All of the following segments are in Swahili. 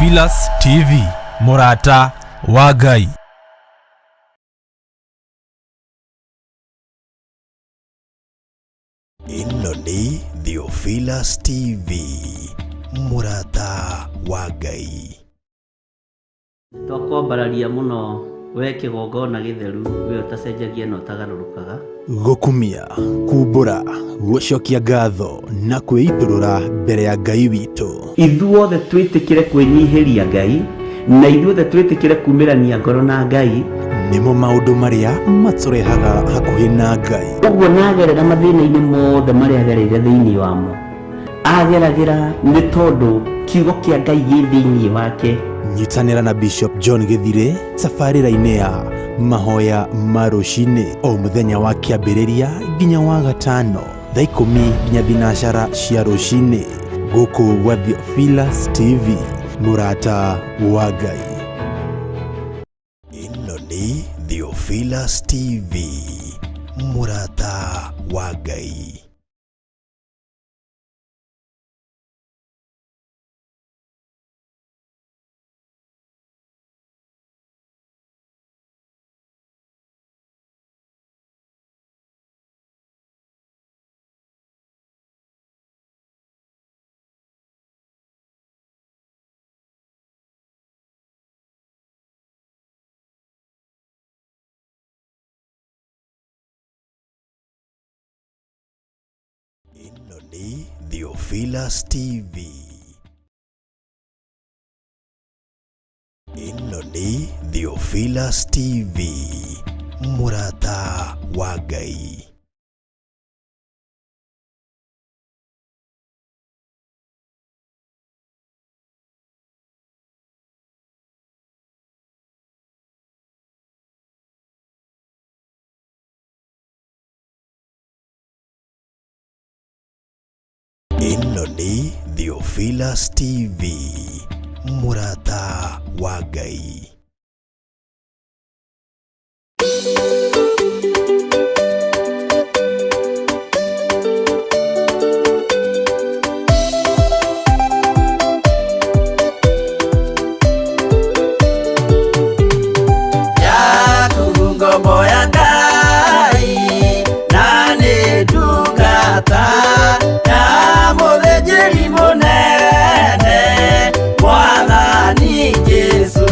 Theophilus TV, Murata wa Ngai. Ino ni Theophilus TV, Murata wa Ngai. Twakwambararia muno we kigongona githeru we utacenjagia no tagarurukaga Gukumia, kumbura, gucokia ngatho na kwiiturura mbere ya Ngai witu. Ithuothe twitikire kwinyihiria Ngai na ithuothe twitikire kumirania ngoro na Ngai nimo maundu maria maturehaga hakuhi na Ngai. Uguo nagerera mathina-ini mothe maria agereire thiini wamo ageragira ni tondu kiugo kia Ngai gi thiini wake. Nyitanira na Bishop John Githire safarira-ini ya mahoya marucini o muthenya wa kiambiriria nginya wa gatano thaa 10 nginya thinacara cia rucini guku gwa Theophilus TV, Murata wa Ngai. Ino ni Theophilus TV, Murata wa Ngai. Ino ni Theophilus TV. Ino ni Theophilus TV, Murata wa Ngai. Ino ni Theophilus TV, Murata wa Ngai. Munene Mwathani Yesu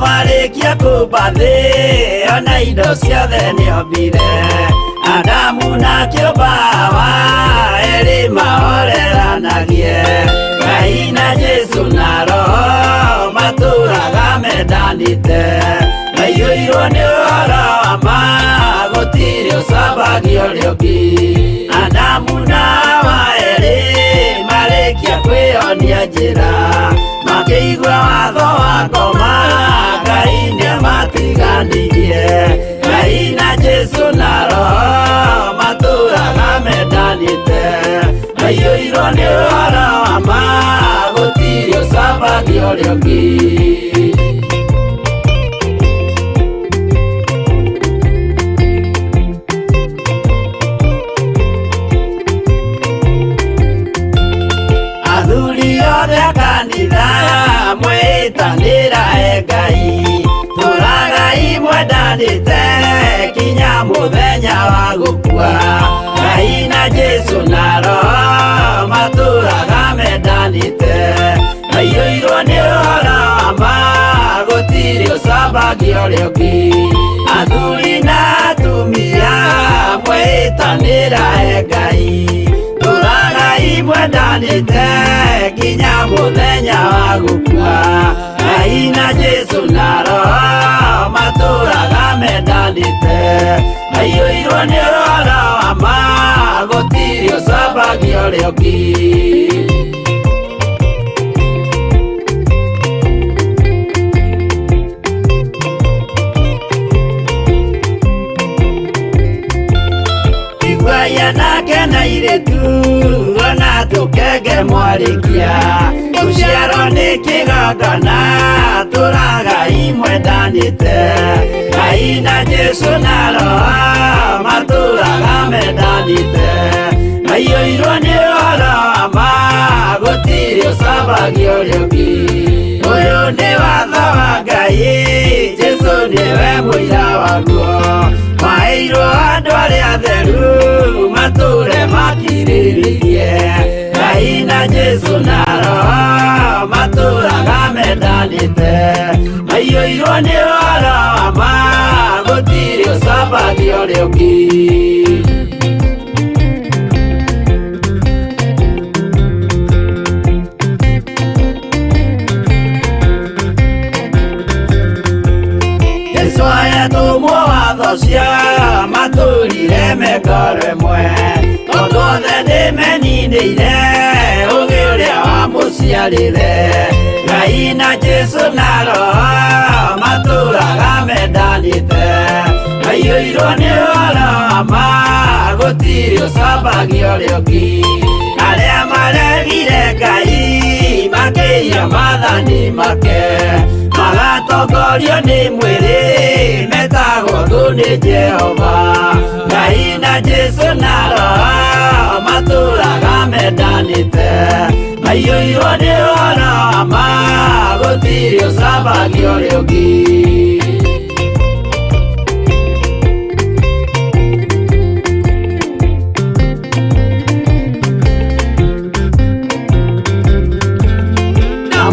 marĩkia kumba thĩ ona indo ciothe nĩombire Adamu na kĩũmba Hawa erĩ mahoreranagie Ngai na Jesu na Roho matũraga mendanĩte maiyũirwo nĩ ũhoro wa ma gũtirĩ ũcambagio ũrĩa ũngĩ Adamu na Hawa erĩ marĩkia kwĩyonia njĩra makĩigua watho wa ngoma Ngai nĩamatiganirie Ngai na Jesu na Roho matũraga mendanĩte maiyũirwo nĩ ũhoro wa ma gũtirĩ ũcambagio ũrĩa ũngĩ athuri othe a kanitha mwĩtanĩra Ngai tũragai mwendanĩte kinya mũthenya wa gũkua Ngai na Jesu na Roho matũraga mendanĩte maiyũirwo nĩ ũhoro wa ma gũtirĩ ũcambagio ũrĩa ũngĩ athuri na atumia mwĩtanĩra Ngai tũragai mwendanĩte kinya mũthenya wa gũkua Ngai na Jesu na Roho matũraga mendanĩte maiyũirwo nĩ ũhoro wa ma gũtirĩ ũcambagio ũrĩa ũngĩ Igwaya nake na irĩtu ona tũkenge mwarĩkia tũciarwo nĩ kĩgongona tũragai mwendanĩte Ngai na Jesu na Roho matũraga mendanĩte maiyũirwo nĩ ũhoro wa ma gũtirĩ ũcambagio ũrĩa ũngĩ ũyũ nĩ watho wa Ngai Jesu nĩwe mũira waguo maheirwo andũ arĩa atheru matũre makirĩrĩirie Ngai na Jesu na Roho matũraga mendanĩte maiyũirwo nĩ ũhoro wa ma gũtirĩ ũcambagio ũrĩa ũngĩ Jesũ ayatũmwo watho cia matũrire mekoro ĩmwe tondũ othe nĩmeninĩire ũgĩ ũrĩa wamũciarire Ngai na Jesu na Roho matũraga mendanĩte maiyũirwo nĩ ũhoro wa ma gũtirĩ ũcambagio ũrĩa ũngĩ arĩa maregire Ngai makĩiya maathani make magatongorio nĩ mwĩrĩ metagwo thũ nĩ Jehova Ngai na Jesu na Roho matũraga mendanĩte maiyũirwo nĩ ũhoro wa ma gũtirĩ ũcambagio ũrĩa ũngĩ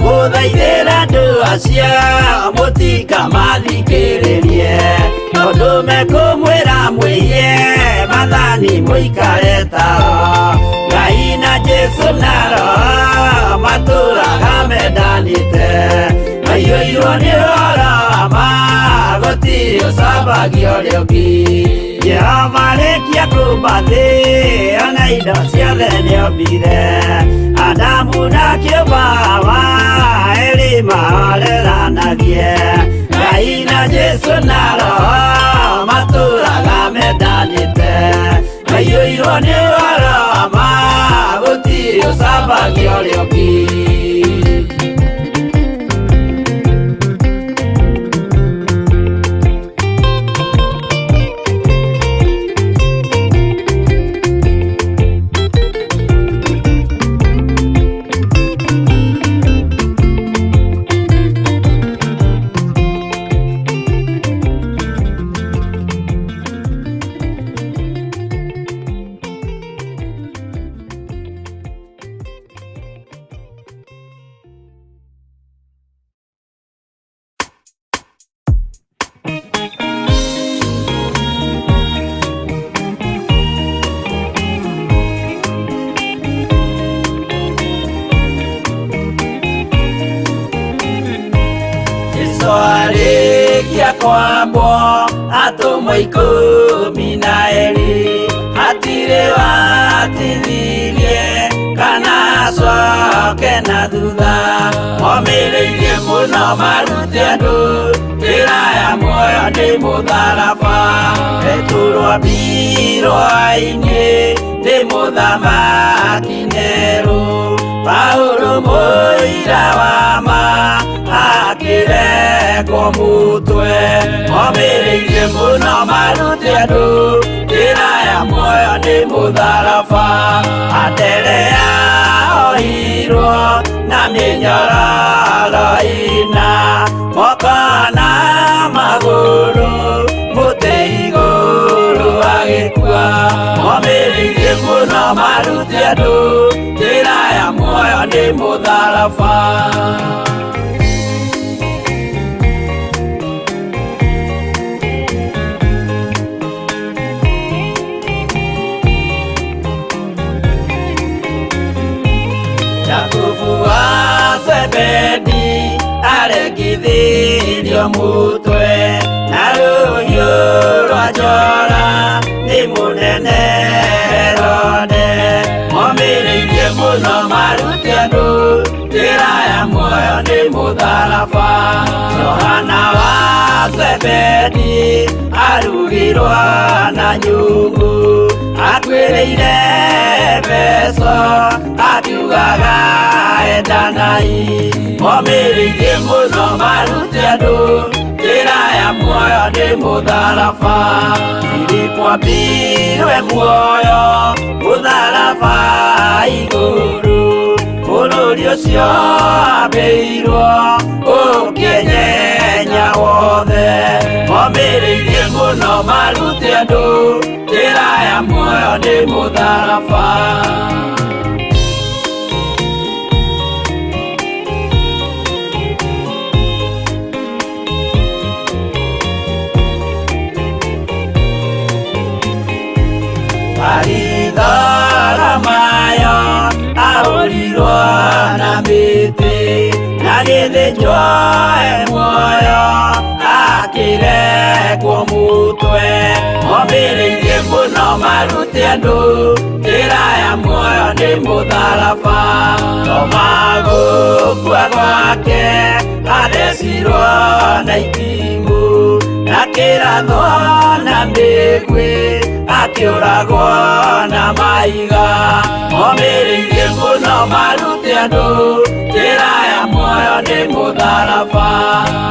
mũthaithĩra andũ acio mũtikamathikĩrĩrie tondũ mekũmwĩra mwĩhie maathani mũikare tao Ngai na Jesu na Roho matũraga mendanĩte maiyũirwo nĩ ũhoro wa ma gũtirĩ ũcambagio ũrĩa ũngĩ Jehova arĩkia kumba thĩ ona indo ciothe nĩombire Adamu na kĩũmba Hawa erĩ mahoreranagie Ngai na Jesu na Roho matũraga mendanĩte maiyũirwo nĩ ũhoro wa ma gũtirĩ ũcambagio ũrĩa ũngĩ Warĩkia kwambwo atũmwo 12 hatirĩ watithirie kana acoke na thutha momĩrĩirie mũno marute andũ njĩra ya muoyo nĩ mũtharaba returwo mbirwa-inĩ nĩ mũthamaki Nero Paulo mũira wa ma akĩrekwo mũtwe momĩrĩirie mũno marute andũ njĩra ya muoyo nĩ mũtharaba Anderea ohirwo na mĩnyororo ina moko na magũrũ mũtĩ igũrũ agĩkua momĩrĩirie mũno marute andũ njĩra ya muoyo nĩ mũtharaba Jakubu wa Zebedi aregithirio mũtwe na rũhiũ rwa njora nĩ mũnene Herode momĩrĩirie mũno marute andũ njĩra ya muoyo nĩ mũtharaba Johana wa Zebedi arugirwo na nyũngũ atuĩrĩire Efeso akiugaga endanai momĩrĩirie mũno marute andũ njĩra ya muoyo nĩ mũtharaba Filipo ambirwe muoyo mũtharaba igũrũ bũrũri ũcio ambĩirwo ũkĩnyenya wothe momĩrĩirie mũno marute andũ njĩra ya muoyo nĩ mũtharaba Mayo ahũrirwo na mĩtĩ na gĩthĩnjwo muoyo akĩrekwo mũtwe momĩrĩirie mũno marute andũ njĩra ya muoyo nĩ mũtharaba Toma gũkua gwake athecirwo na itimũ na kĩratho na mĩguĩ akĩũragwo na maiga momĩrĩirie mũno marute andũ njĩra ya muoyo nĩ mũtharaba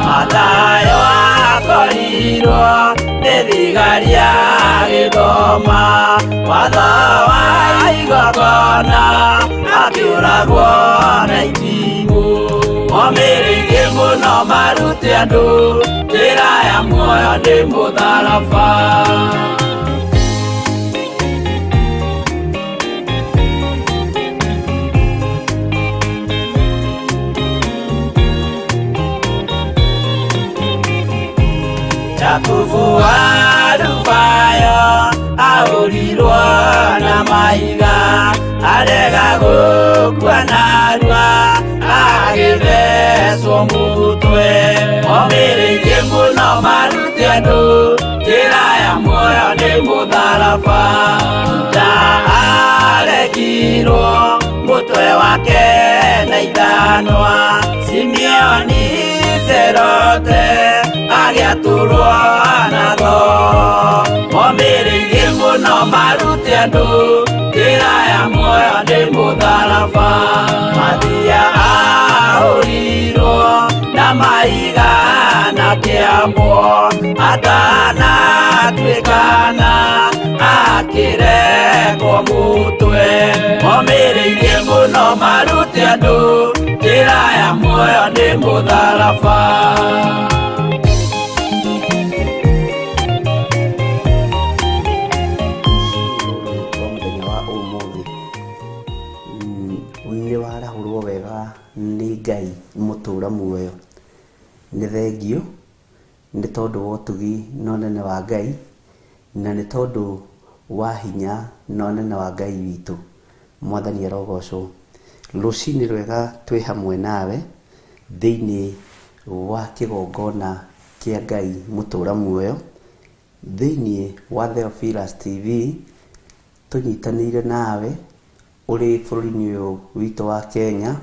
Mathayo akorirwo nĩ thigari agĩthoma watho wa igongona akĩũragwo na itimũ momĩrĩirie mũno marute andũ njĩra ya muoyo nĩ mũtharaba Jakubu wa Rufayo ahũrirwo na mahiga arega gũkua narua agĩthecwo mũtwe momĩrĩirie mũno marute andũ njĩra ya muoyo nĩ mũtharaba Juda aregirwo mũtwe wake na ithanwa Simeoni Zelote agĩatũrwo na tho momĩrĩirie mũno marute andũ njĩra ya muoyo nĩ mũtharaba Mathia ahũrirwo na mahiga na kĩambo atanatuĩkana akĩrekwo mũtwe momĩrĩirie mũno marute andũ njĩra ya muoyo nĩ mũtharaba warahũrwo wega nĩ Ngai mũtũra muoyo nĩ thengio nĩ tondũ wa ũtugi na ũnene wa Ngai na nĩ tondũ wa hinya na ũnene wa Ngai witũ Mwathani arogocwo rũcinĩ rwega twĩ hamwe nawe thĩinĩ wa kĩgongona kia Ngai mutura muoyo thiini wa Theophilus TV tunyitanire nawe uri bururi-ini uyu witu wa Kenya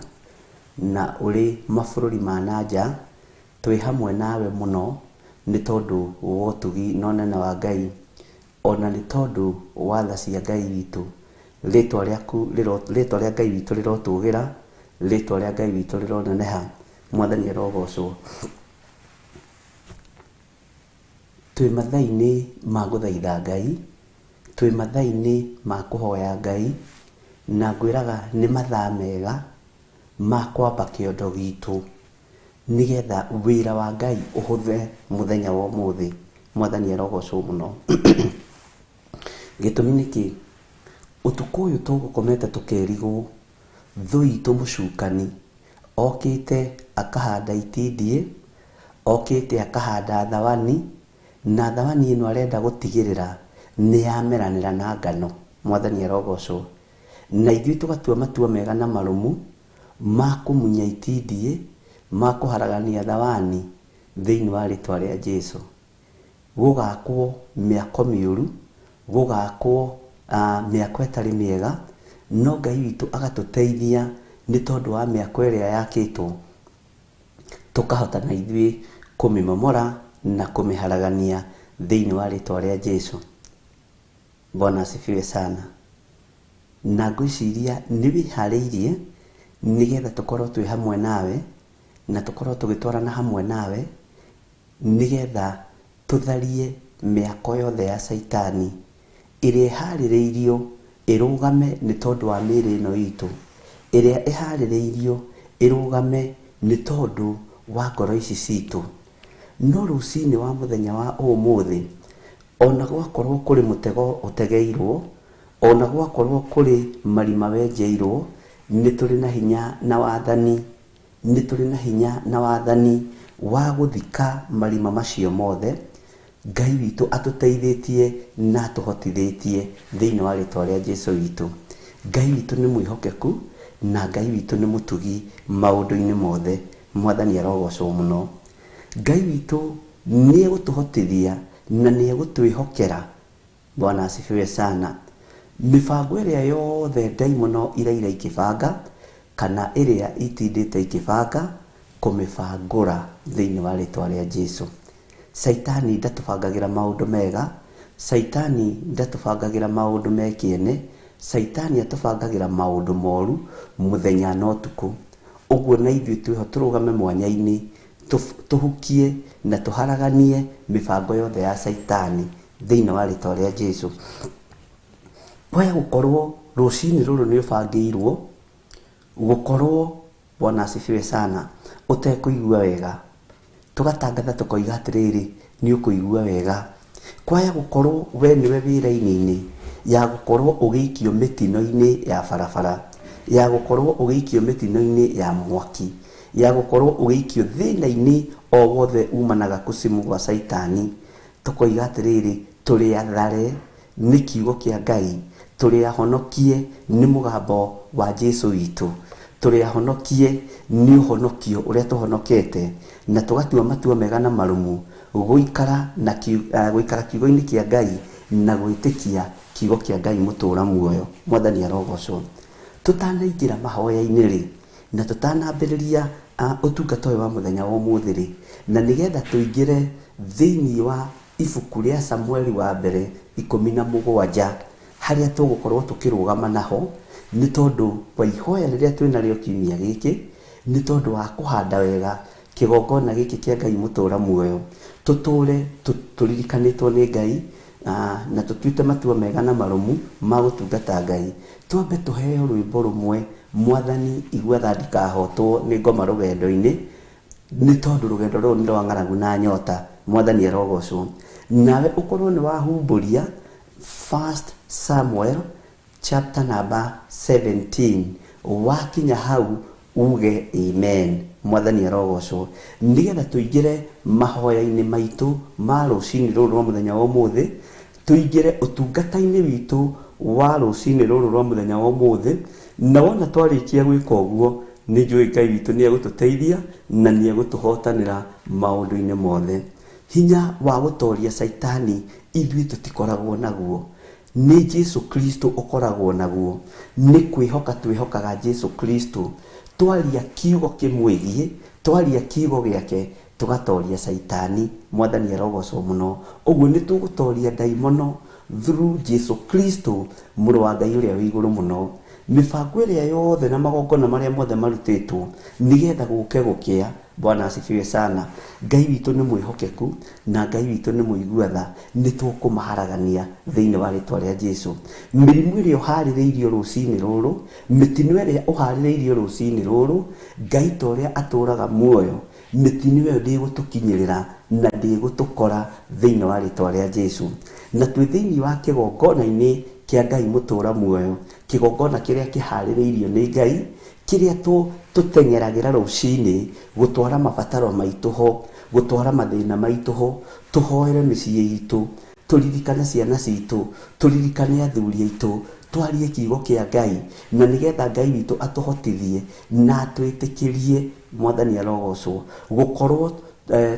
na uri mabururi ma nanja twi hamwe nawe muno ni tondu wa utugi na unene wa Ngai ona ni tondu wa tha cia Ngai witu ritwa ria Ngai witu rirotugira ritwa ria Ngai witu rironeneha mwathani arogocwo twi mathai-ini ma guthaitha Ngai twi mathai-ini ma kuhoya Ngai na ngwiraga ni mathaa mega ma kwamba kiondo gitu nigetha wira wa Ngai uhuthe muthenya wa umuthi mwathani arogocwo muno gitumi niki utuku uyu tugukomete tukerigwo thu itu mucukani okite akahanda itindie okite akahanda thawani na thawani ino arenda gutigirira ni yameranira na ngano mwathani arogocwo na ithui tugatua matua mega na marumu ma kumunya itindie ma kuharagania thawani thiini wa ritwa ria Jesu gugakwo miako miuru gugakwo miako itari miega no Ngai witu agatuteithia ni tondu wa miako iria yakitwo tukahota na ithui kumimomora na kumiharagania thiini wa ritwa ria Jesu. Bwana asifiwe sana. Na ngwiciria ni wihariirie nigetha tukorwo twi hamwe nawe na tukorwo tugitwarana hamwe nawe nigetha tutharie miako yothe ya saitani iria ihaririirio irugame ni tondu wa miri ino itu iria ihaririirio irugame ni tondu wa ngoro ici citu no rucini wa muthenya wa umuthi ona gwakorwo kuri mutego utegeirwo ona gwakorwo kuri marima wenjeirwo ni turi na hinya na wathani ni turi na hinya na wathani wa guthika marima macio mothe Ngai witu atuteithitie na atuhotithitie thiini wa ritwa ria Jesu witu. Ngai witu ni mwihokeku na Ngai witu ni mutugi maundu-ini mothe mwathani arogocwo muno. Ngai witu ni egutuhotithia na ni egutwihokera. Bwana asifiwe sana. Mibango iria yothe ndaimono ira ikibanga kana iria itindite ikibanga kumibangura thiini wa ritwa ria Jesu. Saitani ndatubangagira maundu mega, saitani ndatubangagira maundu mekiene, saitani atubangagira maundu moru muthenya na utuku. Uguo na ithui twiho turugame mwanya-ini tuhukie na tuharaganie mibango yothe ya saitani thiini wa ritwa ria Jesu. Waya gukorwo rucini ruru ni ubangirwo gukorwo Bwana asifiwe sana utekuigua wega tugatangatha tukoiga atiriri ni ukuigua wega kwaya gukorwo we niwe wira-ini ya gukorwo ugiikio mitino-ini ya barabara ya gukorwo ugiikio mitino-ini ya mwaki ya gukorwo ugiikio thina-ini o wothe umanaga kusimu gwa saitani tukoiga atiriri turi athare ni kiugo kia Ngai turi ahonokie ni mugambo wa Jesu witu turi ahonokie ni uhonokio uria tuhonokete na tugatua matua mega na marumu guikara na guikara kiugo-ini kia Ngai na gwitikia kiugo kia Ngai mutura muoyo mwathani arogocwo. Tutanaingira mahoya-ini ri na tutanambiriria utungata uyu wa muthenya wa umuthi ri na nigetha tuingire thiini wa ibuku ria Samueli wa mbere 17 haria tugukorwo tukirugama naho ni tondu wa ihoya riria twina rio kiumia giki ni tondu wa kuhanda wega kigongona giki kia Ngai mutura muoyo tuture turirikanitwo ni Ngai na tutuite matua mega na marumu ma gutungata Ngai. Twambe tuheo rwimbo rumwe mwathani igua tha ndikahotwo ni ngoma rugendo-ini ni tondu rugendo ruru ni rwa ng'aragu na nyota mwathani arogocwo. Nawe ukorwo ni wahumburia 1 Samuel chapter number 17 wakinya hau uge amen mwathani arogocwo nigetha tuingire mahoya-ini maitu ma rucini ruru rwa muthenya wa umuthi tuingire utungata-ini witu wa rucini ruru rwa muthenya wa umuthi na wona twarikia gwika uguo ni njui Ngai witu ni egututeithia na ni egutuhotanira maundu-ini mothe. hinya wa gutoria saitani ithuĩ tutikoragwo naguo, ni Jesu Kristo ukoragwo naguo. Ni kwihoka twihokaga Jesu Kristo, twaria kiugo kimwigie, twaria kiugo giake tugatoria saitani. Mwathani arogocwo muno. Uguo ni tugutoria daimono through Jesu Kristo, mũrũ wa Ngai ũrĩa wĩ igũrũ mũno. Mibango ĩrĩa yothe na magongona marĩa mothe marutĩtwo nigetha gũke gũkĩa. Bwana asifiwe sana. Ngai witũ nĩ mwĩhokeku na Ngai witũ nĩ mũigua tha, nĩ tũkũmaharagania thĩinĩ wa rĩtwa rĩa Jesu. Mĩrimũ ĩrĩa ũharĩrĩirio rũcinĩ rũrũ, mĩtino ĩrĩa ũharĩrĩirio rũcinĩ rũrũ, Ngai ta ũrĩa atũraga muoyo, mĩtino ĩyo ndĩgũtũkinyĩrĩra na ndĩgũtũkora thĩinĩ wa rĩtwa rĩa Jesu. Na twĩ thĩinĩ wa kĩgongona-inĩ kĩa Ngai mũtũra muoyo, kĩgongona kĩrĩa kĩharĩrĩirio nĩ Ngai, kĩrĩa tũteng'eragĩra rũcinĩ gũtwara mabataro maitũ ho, gũtwara mathĩna maitũ ho, tũhoere mĩciĩ itũ, tũririkane ciana citũ, tũririkane athuri aitũ, twarie kiugo kĩa Ngai, na nigetha Ngai witũ atũhotithie na twĩtĩkĩrie. Mwathani arogocwo gũkorwo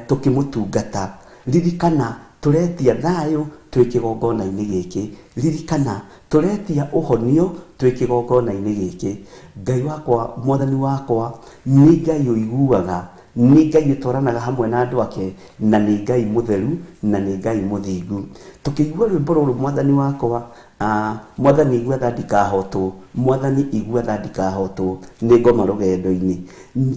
tũkĩmũtungata. Ririkana turetia thayũ twĩ kĩgongona-inĩ gĩkĩ, ririkana turetia ũhonio twĩ kĩgongona-inĩ gĩkĩ. Ngai wakwa, Mwathani wakwa, nĩ Ngai ũiguaga, nĩ Ngai ũtwaranaga hamwe na andũ ake, na nĩ Ngai mũtheru, na nĩ Ngai mũthingu. Tukĩigua rwĩmbo rũrũ Mwathani wakwa, Mwathani igua tha ndikahotwo, Mwathani igua tha ndikahotwo, nĩ ngoma rũgendo-inĩ.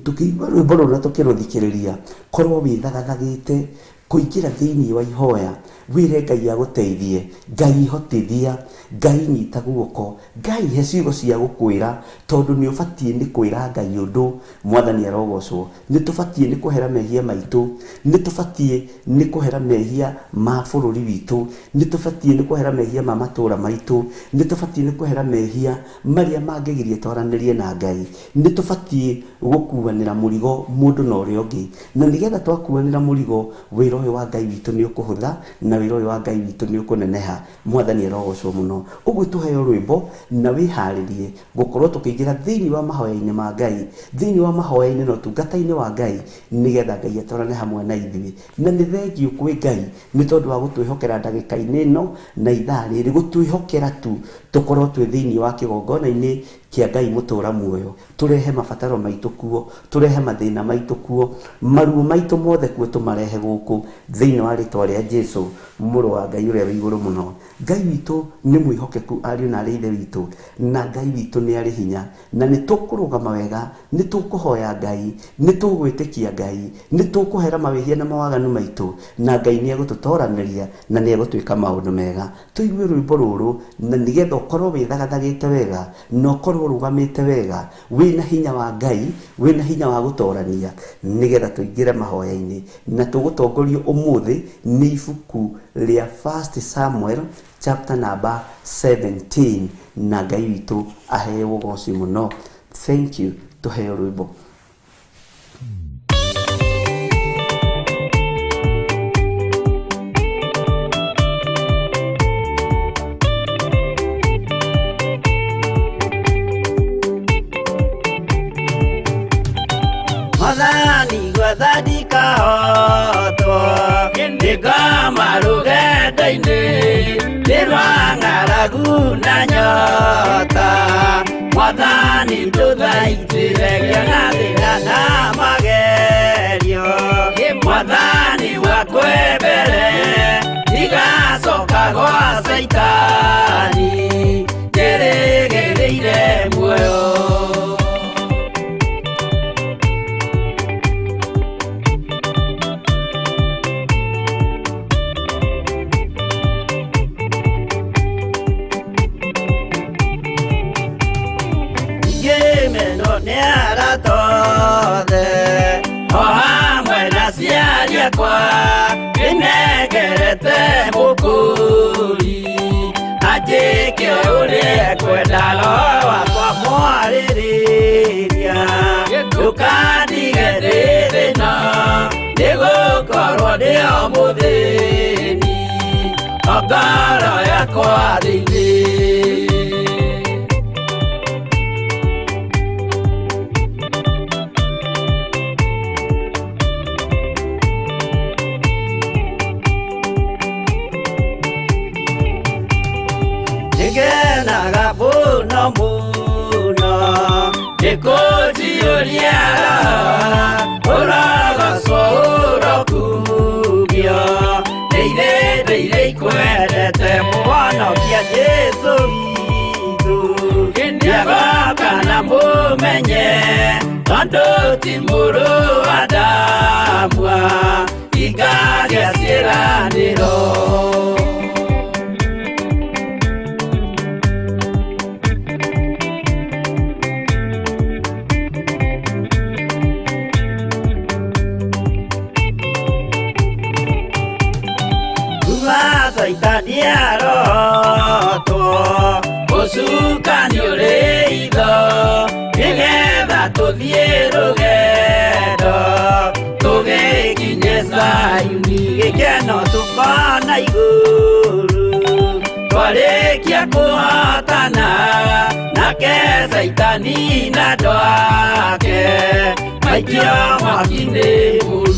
Tukĩigua rwĩmbo rũrũ na tũkĩrũthikĩrĩria, korwo wĩthagathagĩte kũingĩra thĩinĩ wa ihoya, wĩre Ngai agũteithie, Ngai hotithia, Ngai nyita guoko, Ngai he ciugo cia gũkwĩra, tondũ nĩ ũbatiĩ nĩ kwĩra Ngai ũndũ. Mwathani arogocwo. Nĩ tũbatiĩ nĩ kũhera mehia maitũ, nĩ tũbatiĩ nĩ kũhera mehia ma bũrũri witũ, nĩ tũbatiĩ nĩ kũhera mehia ma matũũra maitũ, nĩ tũbatiĩ nĩ kũhera mehia marĩa mangĩgirie twaranĩrie na Ngai, nĩ tũbatiĩ gũkuanĩra mũrigo mũndũ na ũrĩa ũngĩ, na nĩgetha twakuanĩra mũrigo, wĩra ũyũ wa Ngai witũ nĩ ũkũhũtha, na wĩra ũyũ wa Ngai witũ nĩ ũkũneneha. Mwathani arogocwo mũno. Ũguo tũheo rwĩmbo na wĩharĩrie gũkorwo tũkĩingĩra thĩinĩ wa mahoya-inĩ ma Ngai, thĩinĩ wa mahoya-inĩ na ũtungata-inĩ wa Ngai, nĩgetha Ngai atwarane hamwe na ithuĩ. Na nĩ thengiũ kwĩ Ngai nĩ tondũ wa gũtwĩhokera ndagĩka-inĩ ĩno na ithaa rĩrĩ, gũtwĩhokera tu tũkorwo twĩ thĩinĩ wa kĩgongona-inĩ kĩa Ngai mũtũra muoyo, turehe mabataro maitũ kuo, turehe mathĩna maitũ kuo, maruo maitũ mothe kuo tũmarehe gũkũ thĩinĩ wa rĩtwa rĩa Jesu, mũrũ wa Ngai ũrĩa wĩ igũrũ mũno. Ngai witũ nĩ mwĩhokeku, ariũ na arĩ ithe witũ, na Ngai witũ nĩ arĩ hinya, na nĩ tũkũrũgama wega, nĩ tũkũhoya Ngai, nĩ tũgwĩtĩkia Ngai, nĩ tũkũhera mawĩhia na mawaganu maitũ, na Ngai nĩ egũtũtoranĩria na nĩ egũtwĩka maũndũ mega. Tũigue rwĩmbo rũrũ, na nĩgetha ũkorwo wĩthagathagĩte wega, na ũkorwo ũrũgamĩte wega, wĩna hinya wa Ngai, wĩna hinya wa gũtorania, nĩgetha tũingĩre mahoya-inĩ, na tũgũtongorio ũmũthĩ nĩ ibuku rĩa 1 Samuel chapter number 17, na Ngai witũ aheo ũgooci mũno. Thank you. Tuheo rwĩmbo. Mwathani gwatha ndikahotwo, ndĩngoma rũgendo-inĩ, ndĩrwa ng'aragu na nyota. Mwathani ndũthaitĩre gĩa thĩna na magerio, Mwathani wakwe mbere, ndigacoka gwa Saitani, ndĩrĩgĩrĩire muoyo. Kwa inegerete mukuri ajike ure kwenda lowa kwa mwaririria tukandigere no nigukorwo ndio muthini ogoro yakwa thĩinĩ. muno nikujiuria uragacurokugio ndeire ikwendete muhonokia Jesu witũ ndiagoka na mumenye tondu ti mũrũ wa ndamwa ingagĩa ciĩranĩro Saitani arotwo ucukani uri itho nigetha tuthie rugendo tugikinye Sayuni gikeno tukona iguru twarikia kuhotana nake Saitani na andũ ake maikio mwaki-inĩ mũru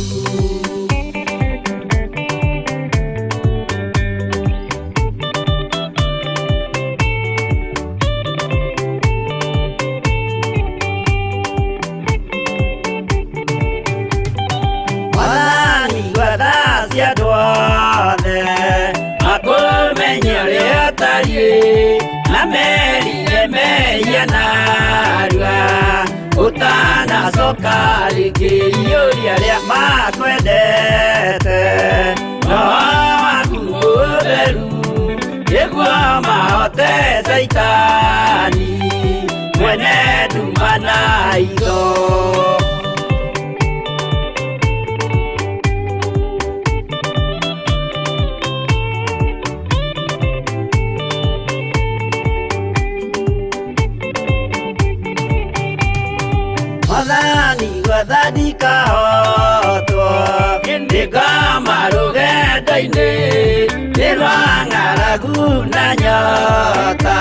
utanacoka rĩngĩ rĩa makwendete no waku mũtheru nĩguo mahote Saitani mwene nduma na itho Thadika otwo ndikama rugendo-inĩ nĩrwang'aragu na nyota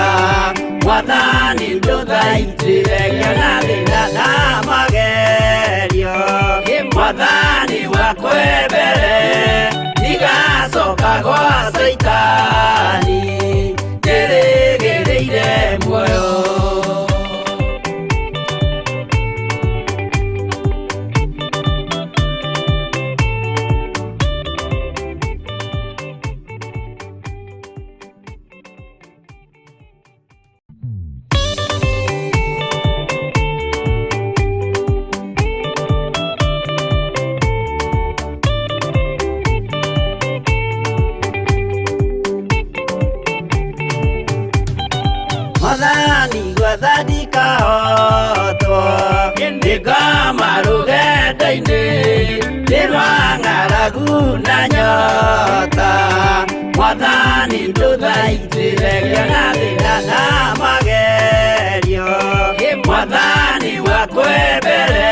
Mwathani ndũthaitĩre na thĩna na magerio Mwathani wakwa mbere ndigacoka gwa Saitani ndĩrĩgĩrĩire muoyo Thadika otwo ndikama rugendo-inĩ nĩrwang'aragu na nyota Mwathani ndũthaitĩre na thĩna na magerio Mwathani wakwa mbere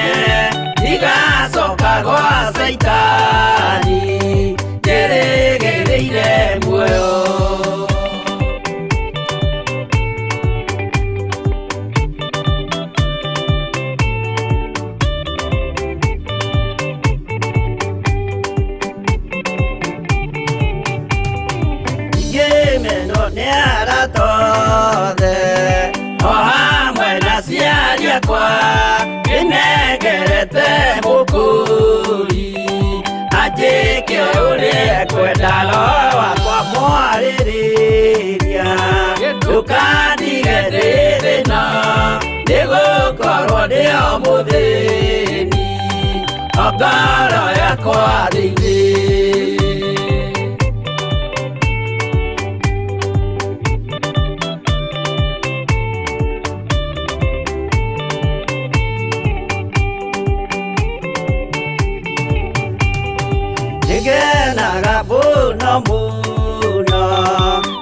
ndigacoka gwa Saitani ndĩrĩgĩrĩire muoyo kwendalo wakwa mwarĩrĩria ndũkandigĩrĩrĩna nĩgũkorwo ndĩ o mũthĩni ngoro yakwa thĩinĩ ngenaga mũno mũno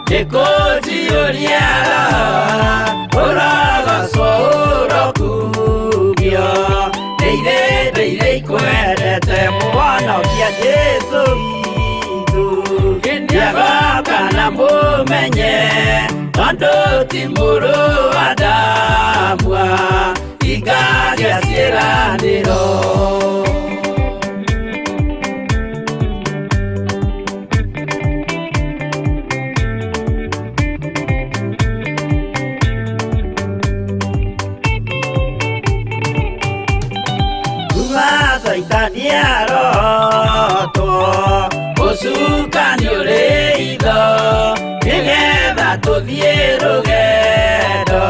nĩkũnjiũria ũragacwo ũrokugio ndeire ikwendete mũhonokia Jesu witũ ndiagoka na mũmenye tondu ti mũrũ wa ndamwa ingagĩa ciĩranĩro Rirukani uri itho nigetha tuthie rugendo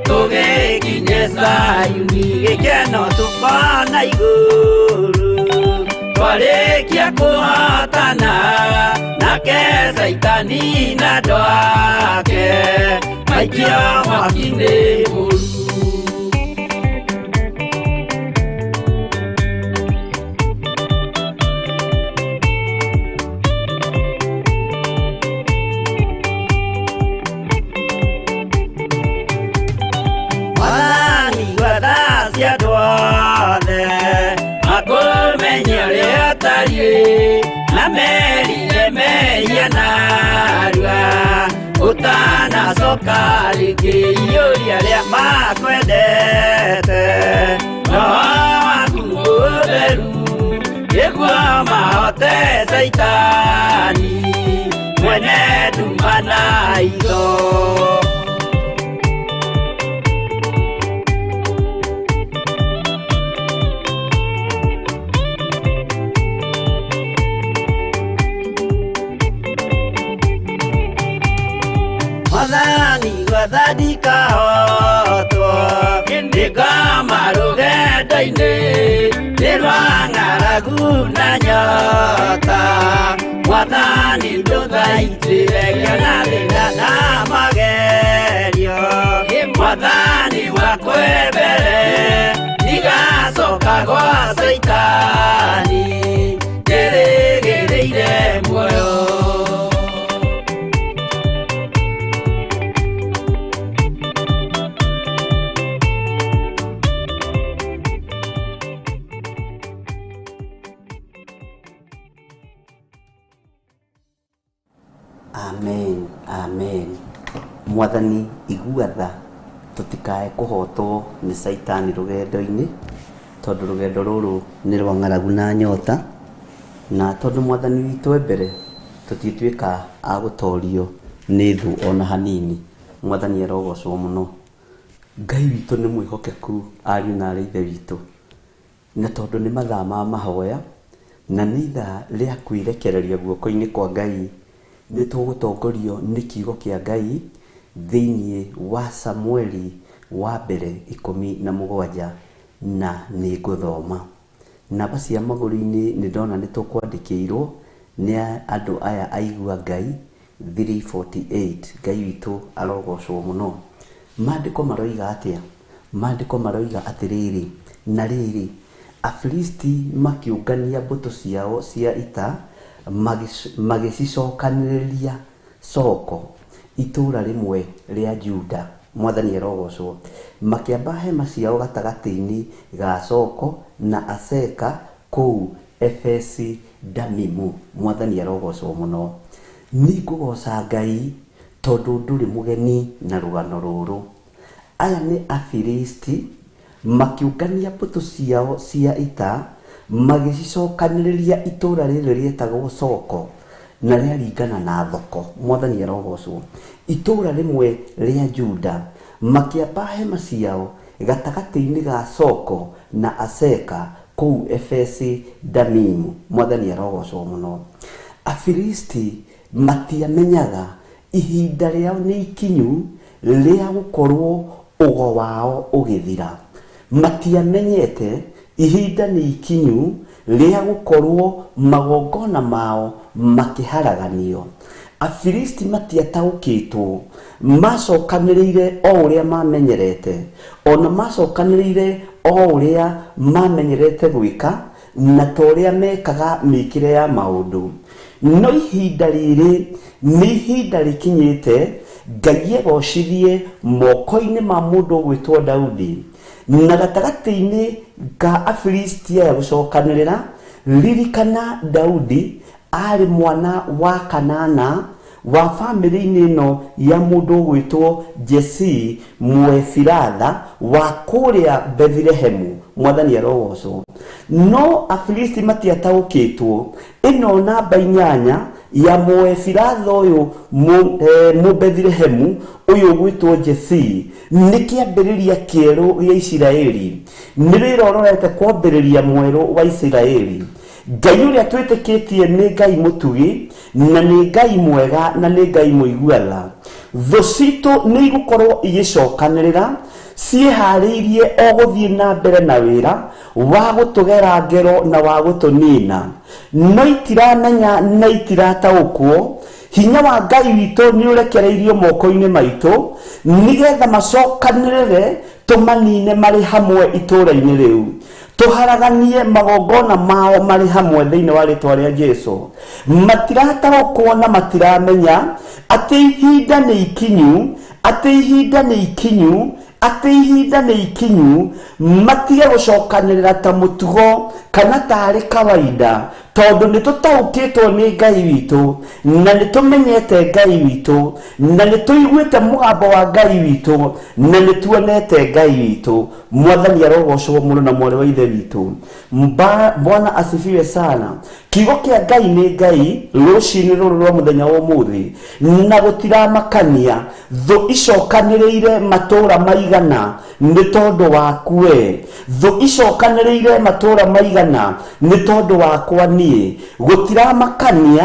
tugikinye Sayuni gikeno tukona iguru twarikia kuhatana nake Saitani na ndwake maikio mwaki-inĩ mũru. Utana sokari kiyuria ria makwendete no akuberu yegwa mahote Saitani mwene dumana itho. Madani wadadika hoto Indika marugendo-inĩ Nĩrwang'aragu na nyota Mwathani ndũthaitĩre na thĩna na magerio Mwathani wakwe mbere Ndigacoka gwa Saitani Ndĩrĩgĩrĩire muoyo. Amen, amen. Mwathani iguatha tutikae kuhotwo ni Saitani rugendo-inĩ tondu rugendo ruru ni rwa ng'aragu na nyota na tondu Mwathani witũ mbere tutituĩka a gũtorio nĩ thũ ona hanini. Mwathani arogocwo mũno. Ngai witũ nĩ mwĩhokeku, ariũ na ithe witũ, na tondu nĩ mathaa ma mahoya na nĩ ithaa rĩa kwĩrekereria guoko-inĩ kwa Ngai nĩ tũgũtongorio nĩ kiugo kĩa Ngai thĩinĩ wa Samueli wa mbere 17 na nĩ ngũthoma. Namba cia magũrũ-inĩ nĩ ndona nĩ tũkwandĩkĩirwo nĩ andũ aya aigua Ngai 348. Ngai witũ arogocwo mũno. Maandĩko maroiga atĩa? Maandĩko maroiga atĩrĩrĩ, na rĩrĩ Afilisti makĩũngania mbũtũ ciao cia ita magĩcicokanĩrĩria Soko, itũũra rĩmwe rĩa Juda. Mwathani arogocwo. Makĩamba hema ciao gatagatĩ-inĩ ga Soko na Aseka kũu Efesi Damimu. Mwathani arogocwo mũno. Nĩ ngũgoca Ngai tondũ ndũrĩ mũgeni na rũgano rũrũ. Aya nĩ Afilisti makĩũngania mbũtũ ciao cia ita magĩcicokanĩrĩria itũũra rĩrĩ rĩetagwo Soko na rĩaringana na thoko. Mwathani arogocwo. Itũũra rĩmwe rĩa Juda makĩamba hema ciao gatagatĩ-inĩ ga Soko na Aseka kũu Efesi Damimu. Mwathani arogocwo mũno. Afilisti matiamenyaga ihinda rĩao nĩ ikinyu rĩa gũkorwo ũgo wao ũgĩthira. Matiamenyete ihinda nĩ ikinyu rĩa gũkorwo magongona mao makĩharaganio. Afilisti matiataũkĩtwo, macokanĩrĩire o ũrĩa mamenyerete, ona macokanĩrĩire o ũrĩa mamenyerete gwĩka na ta ũrĩa mekaga mĩkĩre ya maũndũ. No ihinda rĩrĩ nĩ ihinda rĩkinyĩte Ngai egocithie moko-inĩ ma mũndũ ũgwĩtwo Daudi. Na gatagatĩ-inĩ ka Afilisti aya gũcokanĩrĩra, ririkana Daudi arĩ mwana wa kanana wa famĩlĩ-inĩ ĩno ya mũndũ ũgwĩtwo Jesse Mũefiratha wa kũrĩa Bethlehemu. Mwathani arogocwo. No Afilisti matiataũkĩtwo ĩno namba 8 ya Mũefiratha ũyũ Mũbethlehemu ũyũ ũgwĩtwo Jesse nĩ kĩambĩrĩria kĩerũ gĩa Isiraeli. Nĩ wĩra ũrorete kwambĩrĩria mwerũ wa Isiraeli. Ngai uria twitikitie ni Ngai mutugi na ni Ngai mwega na ni Ngai muiguatha. Thũ citũ nĩ igũkorwo igĩcokanĩrĩra ciĩharĩirie o gũthiĩ na mbere na wĩra wa gũtũgera ngero na wa gũtũnina, no itiramenya na itirataũkwo. Hinya wa Ngai witũ nĩ ũrekereirio moko-inĩ maitũ nĩgetha macokanĩrĩre tũmanine marĩ hamwe itũũra-inĩ rĩu, tũharaganie magongona mao marĩ hamwe thĩinĩ wa rĩtwa rĩa Jesũ. Matirataũkwo na matiramenya atĩ ihinda nĩ ikinyu, atĩ ihinda nĩ ikinyu, atĩ ihinda nĩ ikinyu, matige gũcokanĩrĩra ta mũtugo kana tarĩ kawaida, tondũ nĩ tũtaũkĩtwo nĩ Ngai witũ na nĩ tũmenyete Ngai witũ na nĩ tũiguĩte mũgambo wa Ngai witũ na nĩ tuonete Ngai witũ. Mwathani arogocwo mũno na mwarĩ wa ithe witũ. Bwana asifiwe sana. Kiugo kĩa Ngai nĩ Ngai rũcinĩ rũrũ rwa mũthenya wa ũmũthĩ, na gũtiramakania thũ icokanĩrĩire matũũra maigana nĩ tondũ waku we. Thũ icokanĩrĩire matũũra maigana nĩ tondũ wakwa niĩ. Gũtiramakania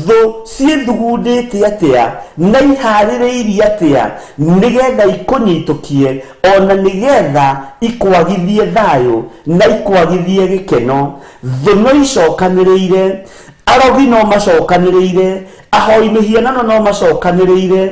thũ ciĩthugundĩte atĩa na iharĩrĩirie atĩa nĩgetha ikũnyitũkie, ona nĩgetha ikwagithie thayũ na ikwagithie gĩkeno. Thũ no icokanĩrĩire, arogi no macokanĩrĩire, ahoi mĩhianano no macokanĩrĩire,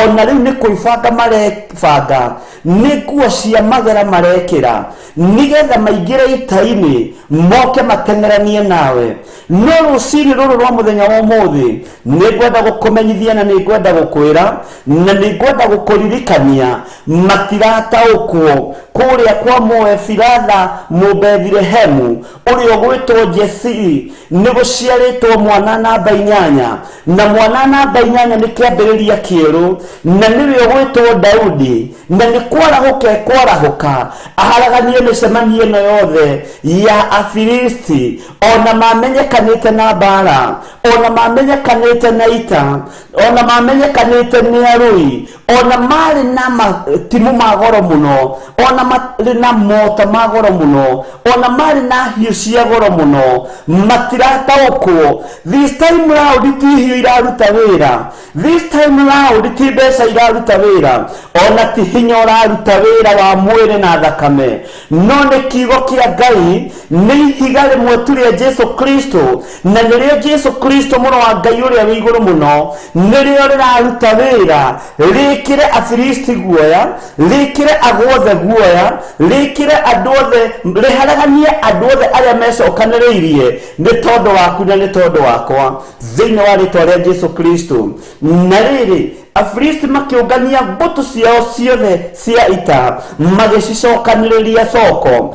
ona rĩu nĩ kwĩbanga marebanga, nĩ nguo cia magera marekĩra nĩgetha maingĩre ita-inĩ moke mateng'eranie nawe. No rũcinĩ rũrũ rwa mũthenya wa ũmũthĩ nĩngwenda gũkũmenyithia na nĩngwenda gũkwĩra na nĩngwenda gũkũririkania matirataũkwo kũrĩa kwa Mũefiratha Mũbethilehemu ũrĩa ũgwĩtwo Jesii nĩ gũciarĩtwo mwana namba 8, na mwana namba 8 nĩ kĩambĩrĩria kĩerũ, na nĩwe ũgwĩtwo Daudi, na nĩ kwarahũka aharaganie mĩcemanio ĩno yothe ya Afilisti, ona mamenyekanĩte na mbara, ona mamenyekanĩte na ita, ona mamenyekanĩte nĩ arũi, ona marĩ na matimũ ma goro mũno, ona marĩ na mota ma goro mũno, ona marĩ na hiũ cia goro mũno. Matirataũkwo. This time round ti hiũ iraruta wĩra, this time round ti mbeca iraruta wĩra, ona ti hinya ũraruta wĩra wa mwĩrĩ na thakame, no nĩ kiugo kĩa Ngai, nĩ ihiga rĩmwe tu rĩa Jesũ Kristo, na nĩrĩo Jesũ Kristo mũno wa Ngai ũrĩa wĩ igũrũ mũno nĩrĩo rĩraruta wĩra rĩkĩre Afilisti guoya, rĩkĩre agothe guoya, rĩkĩre andũ othe, rĩharaganie andũ othe arĩa mecokanĩrĩirie nĩ tondũ waku na nĩ tondũ wakwa thĩinĩ wa rĩtwa rĩa Jesũ Kristo. Na rĩrĩ Afilisti makĩũngania mbũtũ ciao ciothe cia ita magĩcicokanĩrĩria Soko,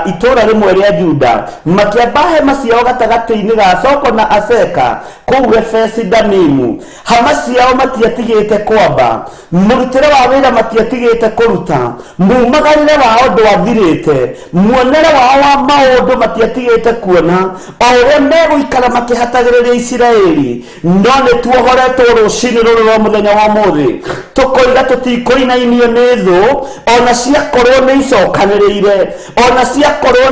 itũũra rĩmwe rĩa Juda, makĩamba hema ciao gatagatĩ-inĩ ga Soko na Aseka kũu Efesi-Damimu. Hama ciao matiatigĩte kwamba, mũrutĩre wa wĩra matiatigĩte kũruta, mumagarĩre wao ndwathirĩte, muonere wao wa maũndũ matiatigĩte kuona, o ũrĩa megũikara makĩhatagĩrĩria Isiraeli. No nĩ tuohoretwo rũcinĩ rũrũ rwa mũthenya wa ũmũthĩ, tũkoiga tũtikũinainio nĩ thũ, ona ciakorwo nĩ icokanĩrĩire, ona ciakorwo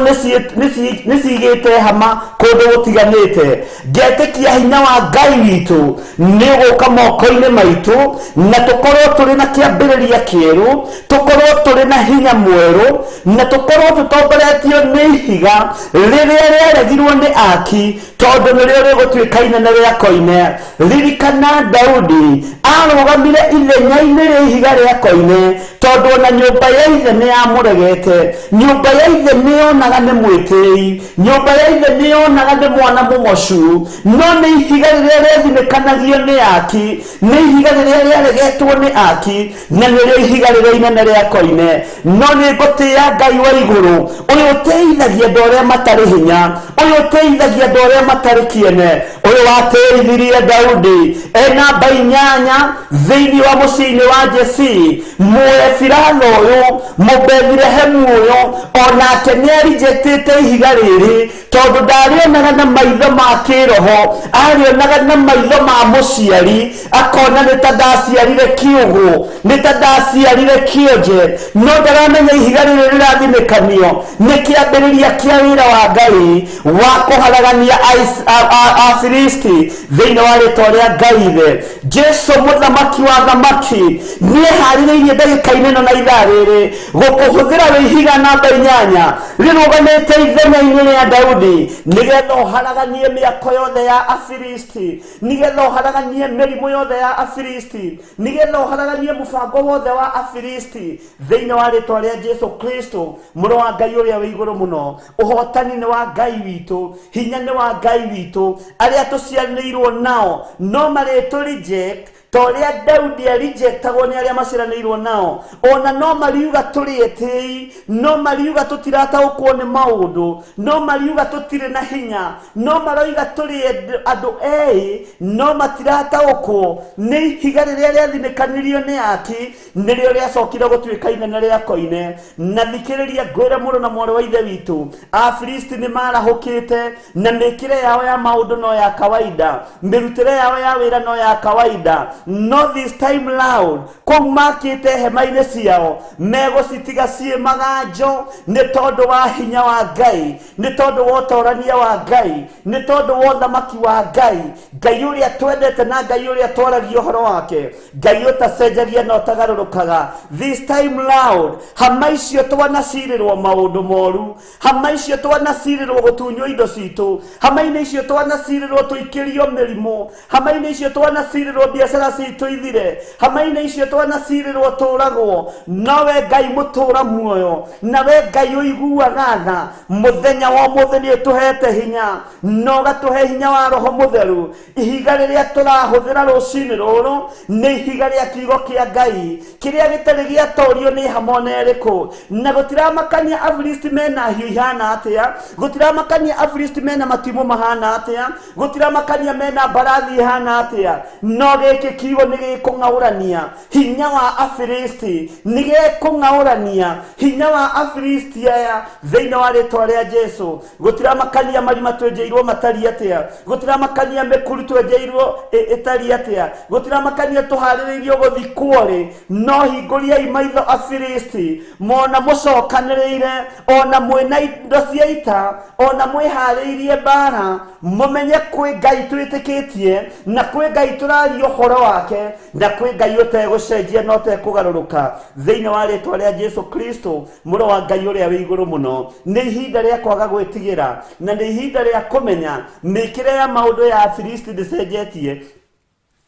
nĩ cigĩte hama kũndũ gũtiganĩte. Ngetĩkia hinya wa Ngai witũ nĩ ũgũka moko-inĩ maitũ, na tũkorwo tũrĩ na kĩambĩrĩria kĩerũ, tũkorwo tũrĩ na hinya mwerũ, na tũkorwo tũtongoretio nĩ ihiga rĩrĩa rĩaregirwo nĩ aki, tondũ nĩrĩo rĩgũtuĩka inene rĩa koine. Ririkana Daudi arũgamire ithenya-inĩ rĩa ihiga rĩa koine, tondũ ona nyũmba ya ithe nĩ yamũregete, nyũmba ya ithe nĩ yonaga nĩ mwĩtĩi, nyũmba ya ithe nĩ yonaga nĩ mwana mũmocu, no nĩ ihiga rĩrĩa rĩathinĩkanagio nĩ aki, nĩ ihiga rĩrĩa rĩaregetwo nĩ aki, na nĩrĩo ihiga rĩrĩa inene rĩa koine. No nĩ ngũtĩĩa Ngai wa igũrũ, ũyũ ũteithagia andũ arĩa matarĩ hinya, ũyũ ũteithagia andũ arĩa matarĩ kĩene, ũyũ watĩithirie Daudi namba 8 thĩinĩ wa mũciĩ-inĩ wa Jesi Mũefiratho ũyũ Mũbethilehemu ũyũ onake nĩarejectĩte ihiga rĩrĩ tondũ ndarĩonaga na maitho ma kĩroho arĩonaga na maitho ma mũciari akona nĩ ta ndaciarire kĩũgũ nĩ ta ndaciarire kĩonje no ndaramenya ihiga rĩrĩ rĩrathinĩkanio nĩ kĩambĩrĩria kĩa wĩra wa Ngai wa kũharagania Afilisti thĩinĩ wa rĩtwa rĩa Ngai ithe. Jesu mũthamaki wa thamaki nĩeharĩrĩirie ndagĩka-inĩ ĩno na ithaa rĩrĩ gũkũhũthĩra wĩ ihiga namba 8 rĩrũgamĩte ithenya-inĩ rĩa Daudi nĩgetha ũharaganie mĩako yothe ya Afilisti, nĩgetha ũharaganie mĩrimũ yothe ya Afilisti, nĩgetha ũharaganie mũbango wothe wa Afilisti thĩinĩ wa rĩtwa rĩa Jesu Kristo mũrũ wa Ngai ũrĩa wĩ igũrũ mũno. Ũhotani nĩ wa Ngai witũ, hinya nĩ wa Ngai witũ. Arĩa tũciaranĩirwo nao no marĩtũ reject Toria Daudi rejectagwo nĩ arĩa maciaranĩirwo nao, ona no mariuga tũrĩ etĩi, no mariuga tũtirataũkwo nĩ maũndũ, no mariuga tũtirĩ na hinya, no maroiga tũrĩ andũ ĩ no matirataũkwo nĩ ihiga rĩrĩa rĩathinĩkanirio nĩ aki nĩrĩo rĩacokire gũtuĩka inene rĩa koine. Na thikĩrĩria ngwĩre mũrũ na mwarĩ wa ithe witũ, Afilisti nĩ marahũkĩte na mĩkĩre yao ya maũndũ no ya kawaida, mĩrutĩre yao ya wĩra no ya kawaida. No this time loud kũu makĩte hema-inĩ ciao megũcitiga ciĩ maganjo nĩ tondũ wa hinya wa Ngai, nĩ tondũ wa ũtorania wa Ngai, nĩ tondũ wa ũthamaki wa Ngai, Ngai ũrĩa twendete na Ngai ũrĩa twaragia ũhoro wake, Ngai ũtacenjagia na ũtagarũrũkaga. This time loud hama icio twanacirĩrwo maũndũ moru, hama icio twanacirĩrwo gũtunywo indo citũ, hama-inĩ icio twanacirĩrwo tũikĩrio mĩrimũ, hama-inĩ icio twanacirĩrwo biacara citũ ithire, hama-inĩ icio twanacirĩrwo tũragwo. Nowe Ngai mũtũra muoyo, nawe Ngai ũiguaga tha, mũthenya wa ũmũthĩ nĩ ũtũhete hinya na ũgatũhe hinya wa Roho Mũtheru. Ihiga rĩrĩa tũrahũthĩra rũcinĩ rũrũ nĩ ihiga rĩa kiugo kĩa Ngai kĩrĩa gĩtarĩ gĩatorio nĩ hamona ĩrĩkũ, na gũtiramakania Afilisti mena hiũ ihana atĩa, gũtiramakania Afilisti mena matimũ mahana atĩa, gũtiramakania mena mbarathi ihana atĩa, no gĩkĩ kiugo nĩ gĩkũng'aũrania hinya wa Afilisti, nĩ gĩkũng'aũrania hinya wa Afilisti aya thĩinĩ wa rĩtwa rĩa Jesu. Gũtiramakania marima twenjeirwo matari atĩa, gũtiramakania mĩkuru twenjeirwo ĩtari atĩa, gũtiramakania tũharĩrĩirio gũthikwo rĩ, no hingũriai maitho Afilisti mona mũcokanĩrĩire, ona mwĩna indo cia ita, ona mwĩharĩirie mbara, mũmenye kwĩ Ngai twĩtĩkĩtie na kwĩ Ngai tũraria ũhoro wake, na kwĩ Ngai ũtegũcenjia na ũtekũgarũrũka thĩinĩ wa rĩtwa rĩa Jesu Kristo mũrũ wa Ngai ũrĩa wĩ igũrũ mũno. Nĩ ihinda rĩa kwaga gwĩtigĩra na nĩ ihinda rĩa kũmenya mĩkĩre ya maũndũ ya Afilisti ndĩcenjetie,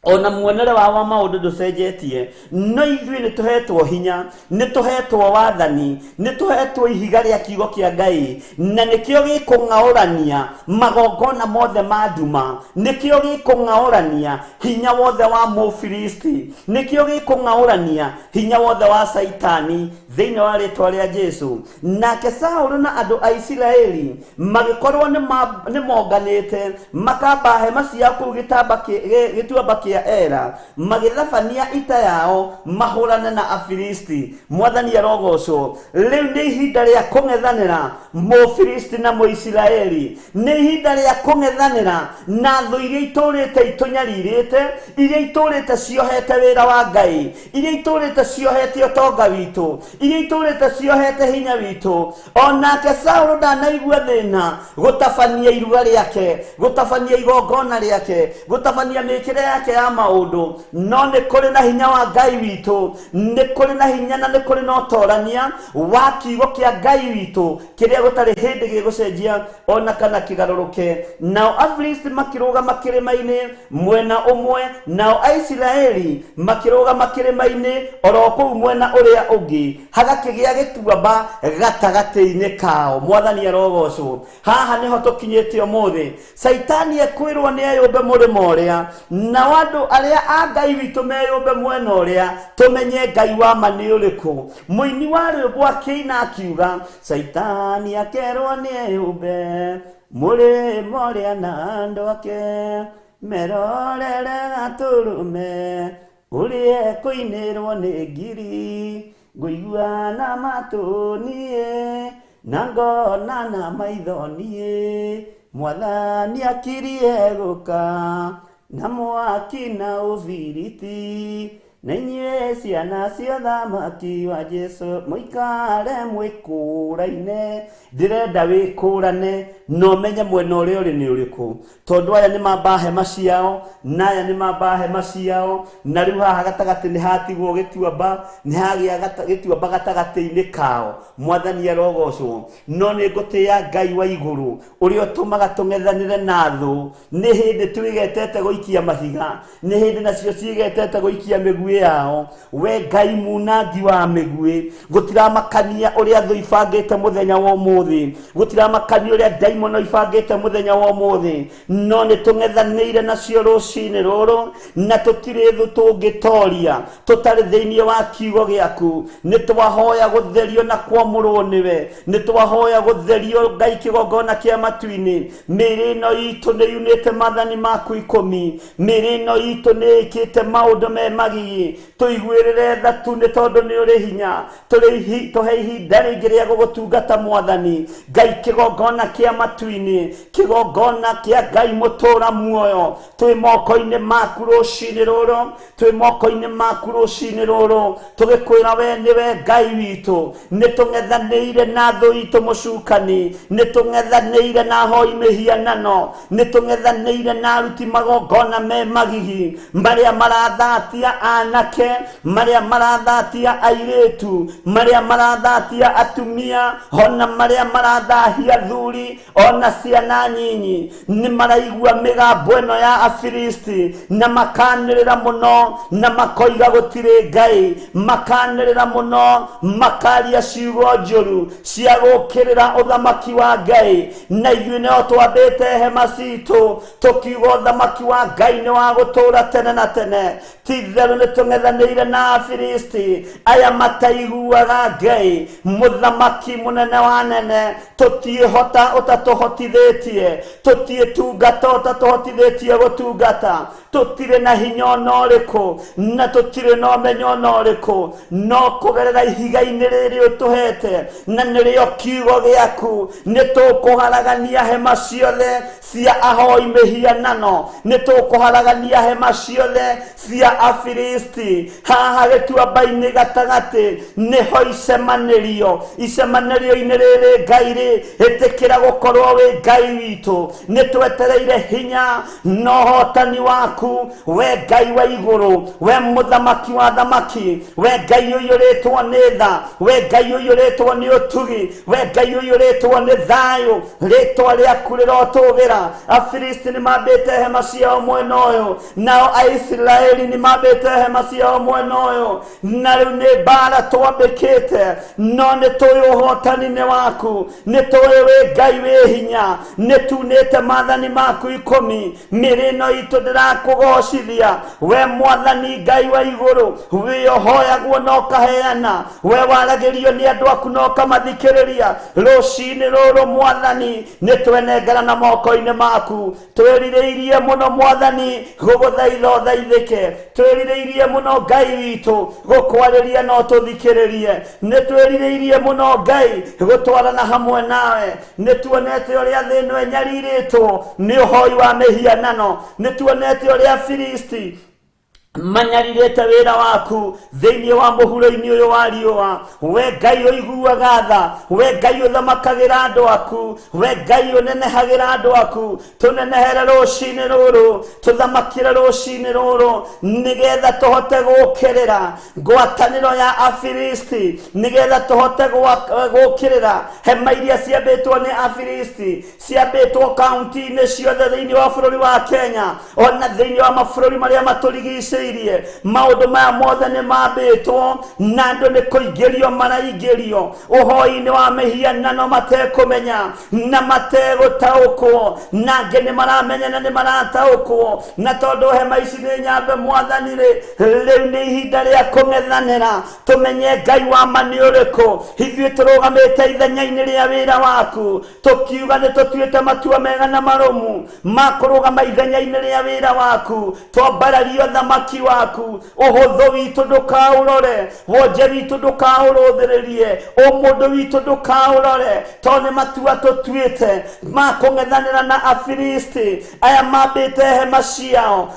ona muonere wa maũndũ ndũcenjetie. No ithuĩ nĩ tũhetwo hinya, nĩ tũhetwo wathani, nĩ tũhetwo ihiga rĩa kiugo kĩa Ngai, na nĩkĩo gĩkũng'aũrania magongona mothe ma nduma, nĩkĩo gĩkũng'aũrania hinya wothe wa Mũfilisti, nĩkĩo gĩkũng'aũrania hinya wothe wa Saitani thĩinĩ wa rĩtwa rĩa Jesu. Nake Saũlũ na andũ a Isiraeli magĩkorwo nĩ monganĩte, makamba hema ciao kũu gĩtuamba kĩa Era, magĩthabania ita yao mahũrane na Afilisti. Mwathani arogocwo. Rĩu nĩ ihinda rĩa kũng'ethanĩra Mũfilisti na Mũisiraeli, nĩ ihinda rĩa kũng'ethanĩra na thũ iria itũrĩte itũnyarirĩte, iria itũrĩte ciohete wĩra wa Ngai, iria itũrĩte ciohete ũtonga witũ, iria itũrĩte ciohete hinya witũ. Onake Saũlũ ndanaigua thĩna gũtabania iruga rĩake, gũtabania igongona rĩake, gũtabania mĩkĩre yake ya maũndũ, no nĩ kũrĩ na hinya wa Ngai witũ, nĩ kũrĩ na hinya na nĩ kũrĩ na ũtorania wa kiugo kĩa Ngai witũ kĩrĩa gũtarĩ hĩndĩ gĩgũcenjia ona kana kĩgarũrũke. Nao Afilisti makĩrũgama kĩrĩma-inĩ mwena ũmwe, nao Aisiraeli makĩrũgama kĩrĩma-inĩ oro kũu mwena ũrĩa ũngĩ, hagakĩgĩa gĩtuamba gatagatĩ-inĩ kao. Mwathani arogocwo. Haha nĩho tũkinyĩte ũmũthĩ. Saitani ekwĩrwo nĩ eyũmbe mũrĩmo ũrĩa, na andũ arĩa a Ngai witũ meyũmbe mwena ũrĩa, tũmenye Ngai wa ma nĩ ũrĩkũ. Mũini wa rwĩmbo akĩina akiuga, Saitani akerwo nĩ eyũmbe mũrĩmo ũrĩa na andũ ake merorere gatũrũme urie kuinirwo ni ngiri nguigua na matu nie na ngona na maitho nie Mwathani akirie guka na mwaki na ubiriti na inyuĩ ciana cia thamaki wa Jesu muikare mwikuraine ndirenda wikũrane no menye mwena ũrĩa ũrĩ nĩ ũrĩkũ tondũ aya nĩ mamba hema ciao na aya nĩ mamba hema ciao na rĩu haha gatagatĩ nĩ hatigwo gĩtuamba nĩ hagĩa gĩtuamba gatagatĩ-inĩ kao Mwathani arogocwo no nĩ ngũtĩĩa Ngai wa igũrũ ũrĩa ũtũmaga tũng'ethanĩre na thũ nĩ hĩndĩ twĩgetete gũikia mahiga nĩ hĩndĩ nacio ciĩgetete gũikia mĩguĩ yao we Ngai munangi wa mĩguĩ gũtiramakania ũrĩa thũ ibangĩte mũthenya wa ũmũthĩ gũtiramakania ũrĩa ndaimono ibangĩte mũthenya wa ũmũthĩ no nĩ tũng'ethanĩire nacio rũcinĩ rũrũ na tũtirĩ thũ tũngĩtoria tũtarĩ thĩinĩ wa kiugo gĩaku nĩ twahoya gũtherio na kwamũrwo nĩwe nĩ twahoya gũtherio Ngai kĩgongona kĩa matu-inĩ mĩĩrĩ ĩno itũ nĩ yunĩte maathani maku 10 mĩĩrĩ ĩno itũ nĩ ĩkĩte maũndũ me magigi tũiguĩrĩre tha tu nĩ tondũ nĩ ũrĩ hinya tũhe ihinda rĩngĩ rĩa gũgũtungata Mwathani Ngai kĩgongona kĩa matu-inĩ kĩgongona kĩa Ngai mũtũũra muoyo twĩ moko-inĩ maku rũcinĩ rũrũ twĩ moko-inĩ maku rũcinĩ rũrũ tũgĩkwĩra we nĩwe Ngai witũ nĩ tũng'ethanĩire na thũ itũ mũcukani nĩ tũng'ethanĩire na hoi mĩhianano nĩ tũng'ethanĩire na aruti magongona me magigi marĩa marathatia anake marĩa marathatia airĩtu marĩa marathatia atumia ona marĩa marathahia thuri ona ciana nyinyi nĩ maraigua mĩgambo ĩno ya Afilisti na makanĩrĩra mũno na makoiga gũtirĩ Ngai makanĩrĩra mũno makaria ciugo njũru cia gũkĩrĩra ũthamaki wa Ngai na ithuĩ nĩo twambĩte hema citũ tũkiuga ũthamaki wa Ngai nĩ wa gũtũũra tene na tene ti-itherũ nĩ tũng'ethanĩire na Afilisti aya mataiguaga Ngai mũthamaki mũnene wa nene tũtiĩhota ũtatũhotithĩtie tũtiĩtungata ũtatũhotithĩtie gũtungata tũtirĩ na hinya ona ũrĩkũ na tũtirĩ na ũmenyo ona ũrĩkũ no kũgerera ihiga-inĩ rĩrĩ ũtũhete na nĩrĩo kiugo gĩaku nĩ tũkũharagania hema ciothe cia ahoi mĩhianano nĩ tũkũharagania hema ciothe cia Afilisti haha gĩtuamba-inĩ gatagatĩ nĩho icemanĩrio-inĩ rĩrĩ Ngai ĩtĩkĩra gũkorwo wĩ Ngai witũ nĩ twetereire hinya na ũhotani waku we Ngai wa igũrũ we mũthamaki wa thamaki we Ngai ũiyũrĩtwo nĩ tha we Ngai ũiyũrĩtwo nĩ ũtugi we Ngai ũiyũrĩtwo nĩ thayũ rĩtwa rĩaku rĩrotũgĩra Afilisti nĩ mambĩte hema ciao mwena ũyũ nao Aisiraeli nĩ mambĩte hema ciao mwena ũyũ na rĩu nĩ mbara twambĩkĩte no nĩ tũĩ ũhotani-inĩ waku nĩ tũĩ wĩ Ngai wĩ hinya nĩ tunĩte maathani maku 10 mĩĩrĩ ĩno itũ ndĩrakũgocithia we Mwathani Ngai wa igũrũ wĩohoyagwo na ũkaheana we waragĩrio nĩ andũ aku na ũkamathikĩrĩria rũcinĩ rũrũ Mwathani nĩ twenengerana moko-inĩ maku twĩrirĩirie mũno Mwathani gũgũthaitha ũthaithĩke twĩrirĩirie mũno Ngai witũ gũkwarĩria no tũthikĩrĩrie nĩ twĩrirĩirie mũno Ngai gũtwarana hamwe nawe nĩ tuonete ũrĩa thĩ ĩno ĩnyarirĩtwo nĩ ũhoi wa mĩhianano nĩ tuonete ũrĩa Afilisti manyarirĩte wĩra waku thĩinĩ wa mũhuro-inĩ ũyũ wa riũa we Ngai ũiguaga tha we Ngai ũthamakagĩra andũ aku we Ngai ũnenehagĩra andũ aku tũnenehere rũcinĩ rũrũ tũthamakĩre rũcinĩ rũrũ nĩgetha tũhote gũkĩrĩra ngwatanĩro ya Afilisti nĩgetha tũhote gũkĩrĩra hema iria ciambĩtwo nĩ Afilisti ciambĩtwo kaunti-inĩ ciothe thĩinĩ wa bũrũri wa Kenya ona thĩinĩ wa mabũrũri marĩa matũrigicĩirie maũndũ maya mothe nĩ mambĩtwo na andũ nĩ kũingĩrio maraingĩrio ũhoi-inĩ wa mĩhianano matekũmenya na mategũtaũkwo na angĩ nĩ maramenya na nĩ marataũkwo na tondũ hema ici nĩ nyambe Mwathani rĩu nĩ ihinda rĩa kũng'ethanĩra tũmenye Ngai wa ma nĩ ũrĩkũ ithuĩ tũrũgamĩte ithenya-inĩ rĩa wĩra waku tũkiuga nĩ tũtuĩte matua mega na marũmu ma kũrũgama ithenya-inĩ rĩa wĩra waku twambarario thamaki muthamaki waku uhuthu witu ndukaurore wonje witu ndukauruthiririe umundu witu ndukaurore tone matua tutuite makung'ethanira na Afilisti aya mambite hema ciao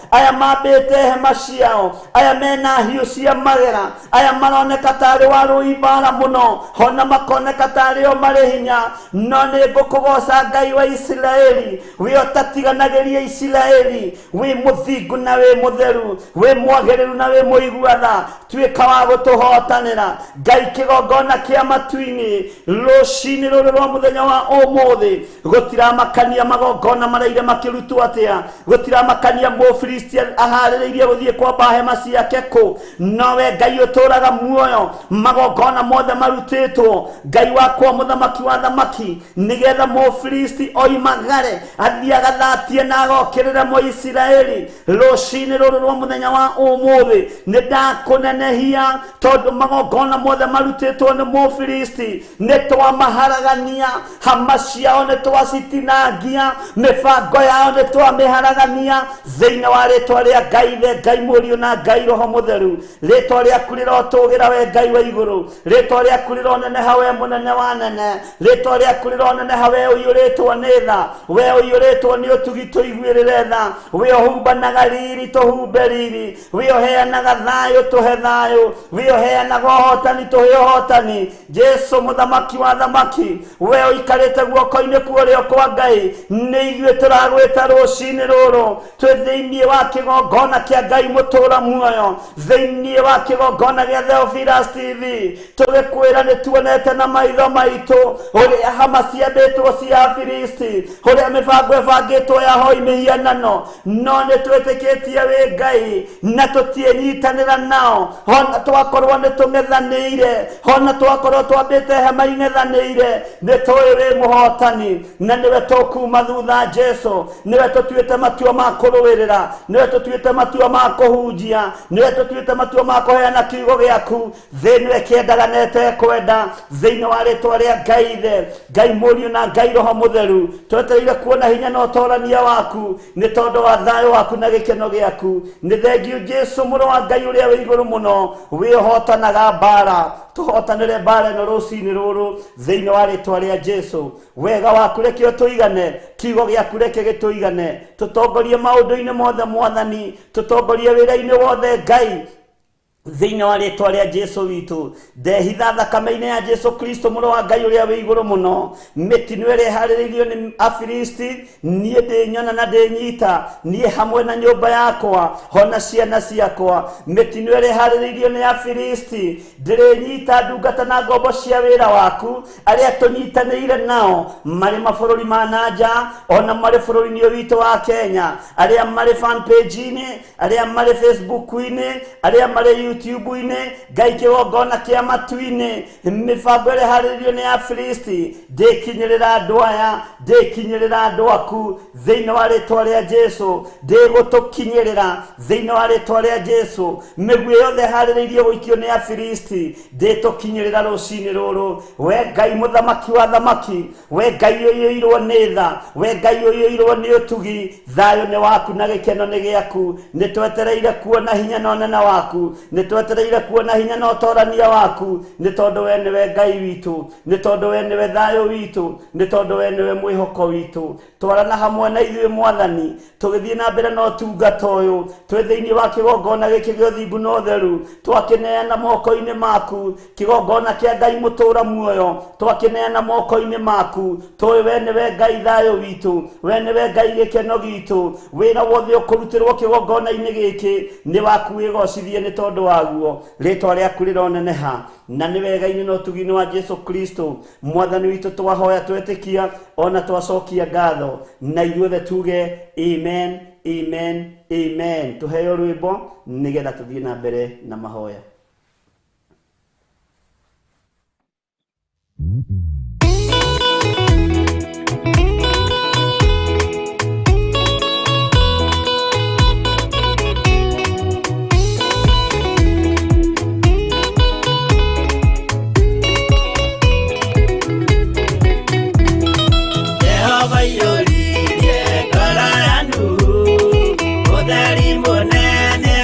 aya mena hiũ cia magera aya maroneka tarĩ warũi mbara mũno ona makoneka tarĩ o marĩ hinya no nĩ ngũkũgoca Ngai wa Isiraeli we ũtatiganagĩria Isiraeli we mũthingu na we mũtheru we mwagĩrĩru na we mũiguatha tuĩka wa gũtũhotanĩra Ngai kĩgongona kĩa matu-inĩ rũcinĩ rũrũ rwa mũthenya wa ũmũthĩ gũtiramakania magongona maraire makĩrutwo atĩa gũtiramakania Mũfilisti aharĩrĩirie gũthiĩ kwamba hema ciake kũ nowe Ngai ũtũraga muoyo magongona mothe marutĩtwo Ngai wakwa mũthamaki wa thamaki nĩgetha Mũfilisti oimagare athiĩ agathatie na agokĩrĩre Mũisiraeli rũcinĩ rũrũ rwa mũthenya wa ũmũthĩ nĩndakũnenehia tondũ magongona mothe marutĩtwo nĩ Mũfilisti nĩtwamaharagania hama ciao nĩtwacitinangia mĩbango yao nĩtwamĩharagania thĩinĩ wa rĩtwa rĩa Ngai we Ngai mũriũ na Ngai roho mũtheru rĩtwa rĩaku rĩrotũgĩra we Ngai wa igũrũ rĩtwa rĩaku rĩroneneha we mũnene wa nene rĩtwa rĩaku rĩroneneha we ũiyũrĩtwo nĩ tha we ũiyũrĩtwo nĩ ũtugi tũiguĩrĩre tha we ũhumbanaga riri tũhumbe riri we ũheanaga thayũ tũhe thayũ we ũheanaga ũhotani tũhe ũhotani Jesu mũthamaki wa thamaki we ũikarĩte guoko-inĩ kuorĩo kwa Ngai nĩ ithuĩ tũragwĩta rũcinĩ rũrũ twĩ thĩinĩ wa kĩgongona kĩa Ngai mũtũra muoyo thĩinĩ wa kĩgongona gĩa Theophilus TV tũgĩkwĩra nĩtuonete na maitho maitũ ũrĩa hama ciambĩtwo cia Afilisti ũrĩa mĩbango ĩbangĩtwo ya hoi mĩhianano no nĩtwĩtĩkĩtie wĩ Ngai na tũtienyitanĩra nao ona twakorwo nĩtũng'ethanĩire ona twakorwo twambĩte hema ing'ethanĩire nĩtũĩ wĩ mũhotani na nĩwe tũkuma thutha Jesu nĩwe tũtuĩte matua ma kũrũĩrĩra nĩwe tũtuĩte matua ma kũhunjia nĩwe tũtuĩte matua ma kũheana kiugo gĩaku thĩinĩ kĩendaga nete kwenda thĩinĩ wa rĩtwa rĩa Ngai ithe Ngai mũriũ na Ngai roho mũtheru twetereire kuona hinya na ũtorania waku nĩ tondũ wa thayũ waku na gĩkeno gĩaku nĩ thengiũ Jesu mũrũ wa Ngai ũrĩa wĩ igũrũ mũno wĩhotanaga mbara tũhotanĩre mbara ĩno rũcinĩ rũrũ thĩinĩ wa rĩtwa rĩa Jesu wega waku reke ũtũigane kiugo gĩaku reke gĩtũigane tũtongorie maũndũ-inĩ mothe mwathani tũtongorie wĩra-inĩ wothe Ngai thĩinĩ wa rĩtwa rĩa Jesu witũ ndehitha thakame-inĩ ya Jesu Kristo mũrũ wa Ngai ũrĩa wĩ igũrũ mũno mĩtino ĩrĩa ĩharĩrĩirio nĩ Afilisti niĩ ndĩnyona na ndĩnyita niĩ hamwe na nyũmba yakwa ona ciana ciakwa mĩtino ĩrĩa ĩharĩrĩirio nĩ Afilisti ndĩrĩnyita ndungata na ngombo cia wĩra waku arĩa tũnyitanĩire nao marĩ mabũrũri ma nanja ona marĩ bũrũri-inĩ ũyũ witũ wa Kenya arĩa marĩ fan page-inĩ arĩa marĩ Facebook-inĩ arĩa marĩ YouTube-inĩ Ngai kĩgongona kĩa matu-inĩ mĩbango ĩrĩa ĩharĩrĩirio nĩ Afilisti ndĩkinyĩrĩra andũ aya ndĩkinyĩrĩra andũ aku thĩinĩ wa rĩtwa rĩa Jesu ndĩgũtũkinyĩrĩra thĩinĩ wa rĩtwa rĩa Jesu mĩguĩ yothe ĩharĩrĩirio gũikio nĩ Afilisti ndĩtũkinyĩrĩra rũcinĩ rũrũ we Ngai mũthamaki wa thamaki we Ngai ũiyũirwo nĩ tha we Ngai ũiyũirwo nĩ ũtugi thayũ nĩ waku na gĩkeno nĩ gĩaku nĩtwetereire kuona hinya na ũnene waku nĩtwetereire kuona hinya na ũtorania waku nĩ tondũ we nĩwe Ngai witũ nĩ tondũ we nĩwe thayũ witũ nĩ tondũ we nĩwe mwĩhoko witũ twarana hamwe na ithuĩ mwathani tũgĩthiĩ na mbere na ũtungata ũyũ twĩ thĩinĩ wa kĩgongona gĩkĩ gĩa ũthingu na ũtheru twakĩneana moko-inĩ maku kĩgongona kĩa Ngai mũtũra muoyo twakĩneana moko-inĩ maku tũĩ we nĩwe Ngai thayũ witũ we nĩwe Ngai gĩkeno gitũ wĩra wothe ũkũrutĩrwo kĩgongona-inĩ gĩkĩ nĩ waku wĩgocithie nĩ tondũ waguo rĩtwa rĩaku rĩroneneha na nĩ wega-inĩ na ũtugi-inĩ wa Jesu Kristo mwathani witũ twahoya twetĩkia ona twacokia ngatho na ithuothe tuge amen amen amen tũheo rwĩmbo nĩgetha tũthiĩ na mbere na mahoya. Munene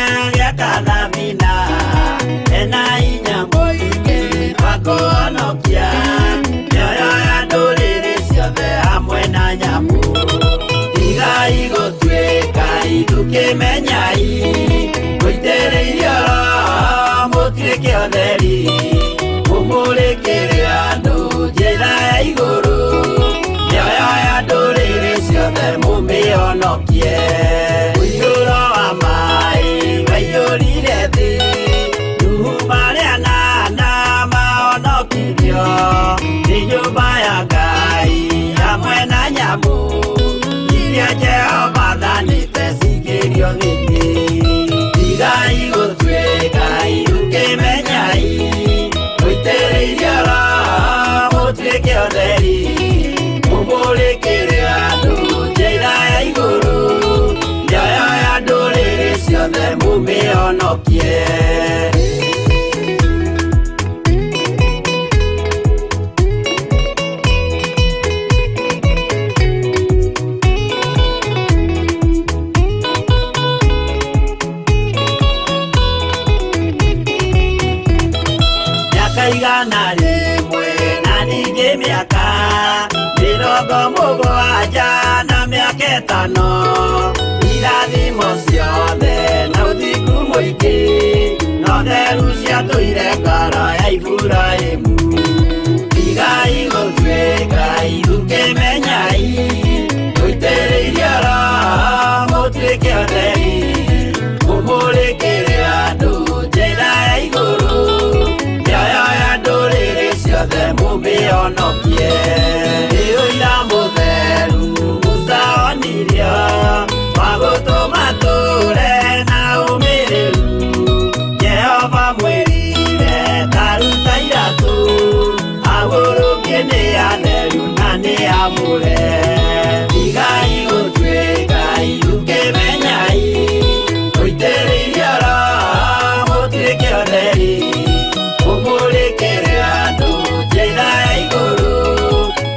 ukimenyai muitereirio mutuike otheri mumurikire andu njira ya iguru mioyo ya nduriri ciothe mumionokie uiyuro wa mai waiyurire thi nuhu maria nana maonokirio ni nyumba ya Ngai hamwe na nyamu iria Jehova thanĩte cingĩrio thĩinĩ tigai gũtuĩka ukĩmenyai mũitĩrĩirie Roho mũtuĩke ũtheri mũmũrĩkĩre andũ njĩra ya igũrũ mĩoyo ya ndũrĩrĩ ciothe mũmĩonokie. Igana rimwe na ningĩ mĩaka mĩrongo mũgwanja na mĩaka ĩtano irathimo ciothe na ũthingu mũingĩ na ũtheru ciatũire ngoro ya Iburahĩmu tigai gũtuĩka ukĩmenyai mũitĩrĩirie Roho mũtuĩke ũtheri mũmũrĩkĩre andũ njĩra ya igũrũ ciothe mũmĩonokie ũira mũtheru mũcaonirio wa gũtũma tũre na ũmĩrĩru Jehova mwĩrire taruta iratũ agũrũkie nĩ atheru na nĩ amũre tigai gũtuĩka ukĩmenyai mũitĩrĩirie Roho mũtuĩke ũtheri mũmũrĩkĩre andũ njĩra ya igũrũ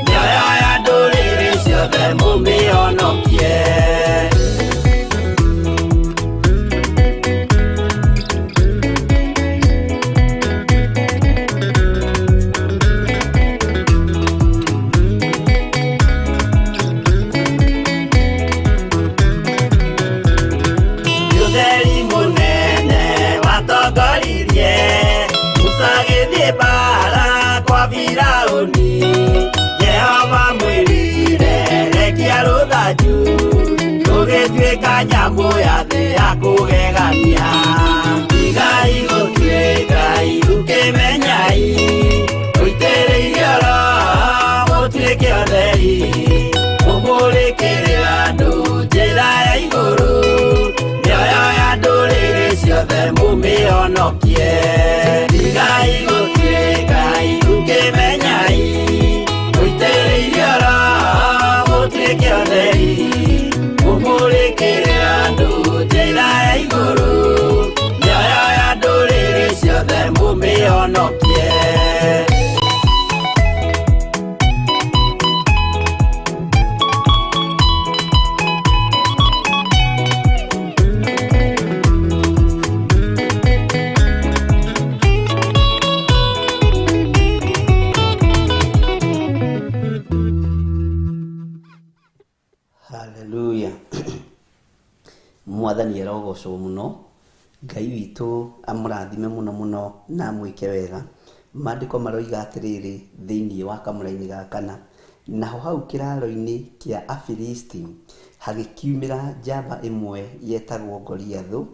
mĩoyo ya ndũrĩrĩ ciothe mũmĩonokie. Ũtheri mũnene watongoririe agĩthiĩ mbara kwa Firaũni Jehova mwĩrire rekia rũthanju rũgĩtuĩka nyamũ ya thĩ ya kũgegania tigai gũtuĩka ukĩmenyai mũitĩrĩirie Roho mũtuĩke ũtheri mũmũrĩkĩre andũ njĩra ya igũrũ mĩoyo ya ndũrĩrĩ ciothe mũmĩonokie tigai gũtuĩka ukĩmenyai mũitĩrĩirie Roho mũtuĩke ũtheri mũmũrĩkĩre andũ njĩra ya igũrũ mĩoyo ya ndũrĩrĩ ciothe mũmĩonokie. Hallelujah. Mwathani arogocwo muno Ngai witũ amũrathime muno muno na mwĩke wega. Maandĩko maroiga atĩrĩrĩ thĩinĩ wa kamũra-inĩ ga kana naho hau kĩraro-inĩ kĩa Afilisti hagĩkiumĩra njamba ĩmwe yetagwo Goliathũ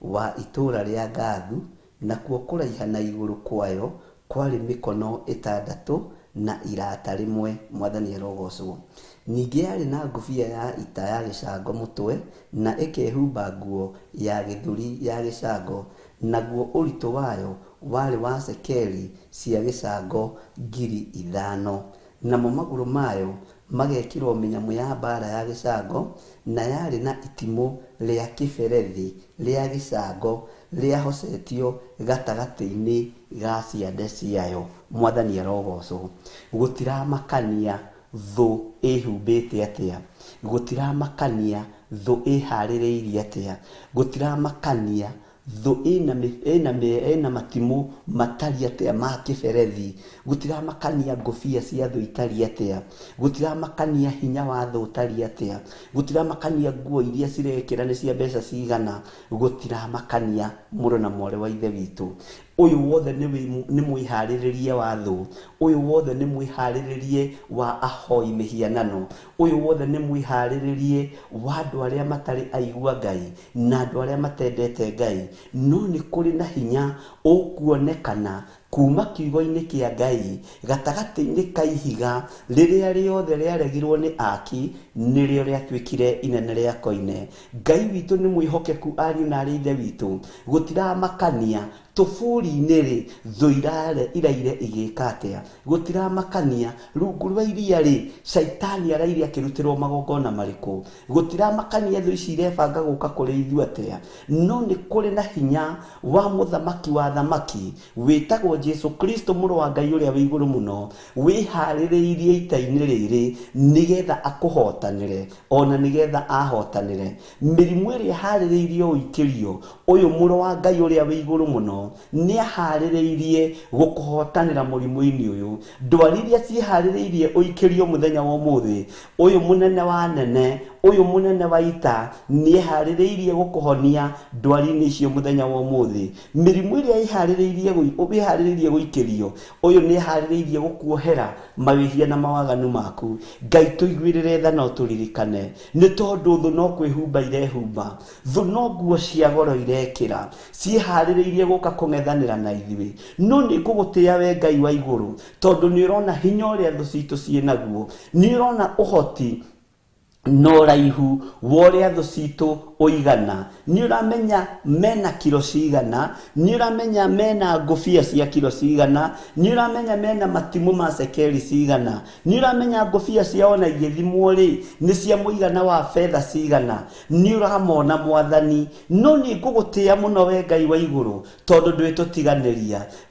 wa itũũra rĩa Gathu nakuo kũraiha na igũrũ kwayo kwarĩ mĩkono 6 na irata rĩmwe. Mwathani arogocwo. Ningĩ yarĩ na ngũbia ya ita ya gĩcango mũtwe na ĩkehumba nguo ya gĩthũri ya gĩcango naguo ũritũ wayo warĩ wa cekeri cia gĩcango 5,000 namo magũrũ mayo magekĩrwo mĩnyamũ ya mbara ya gĩcango na yarĩ na itimũ rĩa kĩberethi rĩa gĩcango rĩahocetio gatagatĩ-inĩ ga ciande ciayo. Mwathani arogocwo. Gũtiramakania thũ ĩhumbĩte atĩa, gũtiramakania thũ ĩharĩrĩirie atĩa, gũtiramakania tho ina matimu matari atia ma kiberethi gutira makania ngofia cia tho itari atia gutira makania hinya wa tho utari atia gutira makania nguo iria cirekera ni cia mbeca cigana gutira makania muro na more wa ithe witu uyu wothe ni mwihariririe wa tho uyu wothe ni mwihariririe wa ahoi mihianano uyu wothe ni mwihariririe wa andu aria matari aigua Ngai na andu aria matendete Ngai no ni kuri na hinya ukuonekana kuma kiugo-ini kia Ngai gatagati-ini ka ihiga riria riothe riaregirwo ni aki nirio riatwikire inene ria koine. Ngai witu ni mwihokeku ariu na ari ithe witu gutira makania tufuri-ini ri tho iraire igika atia gutira makania rungu rwa iria ri shaitani araire akirutirwo magongona mariku gutira makania tho ici irebanga guka kuri ithu atia no ni kuri na hinya wa muthamaki wa thamaki witagwo Jesu Kristo muru wa Ngai uria wi iguru muno wihaririirie ita-ini riri nigetha akuhotanire ona nigetha ahotanire mirimu iria haririirie uikirio uyu muru wa Ngai uria wi iguru muno ni ahaririirie gukuhotanira murimu-ini uyu ndwariria cihaririirie uikirio muthenya wa umuthi uyu munene wa nene uyu munene wa ita ni haririirie gukuhonia ndwari-ini icio muthenya wa umuthi mirimu iria ihaririirie guikirio uyu ni haririirie gukuohera mawihia na mawaganu maku. Ngai tuiguirire tha no turirikane ni tondu thu no kwihumba irehumba thu no nguo cia goro irekira cihaririirie guka kung'ethanira na ithui no ni ngugutia we Ngai wa iguru tondu ni urona hinya uria thu citu cienaguo ni urona uhoti no raihu woria tho citu oigana ni uramenya mena kilo cigana ni uramenya mena ngofia cia kilo cigana ni uramenya mena matimu ma sekeri cigana ni uramenya ngofia cia ona igithimwo ri ni cia muigana wa fedha cigana ni uramona mwathani no ni ngugutia muno we Ngai wa iguru tondu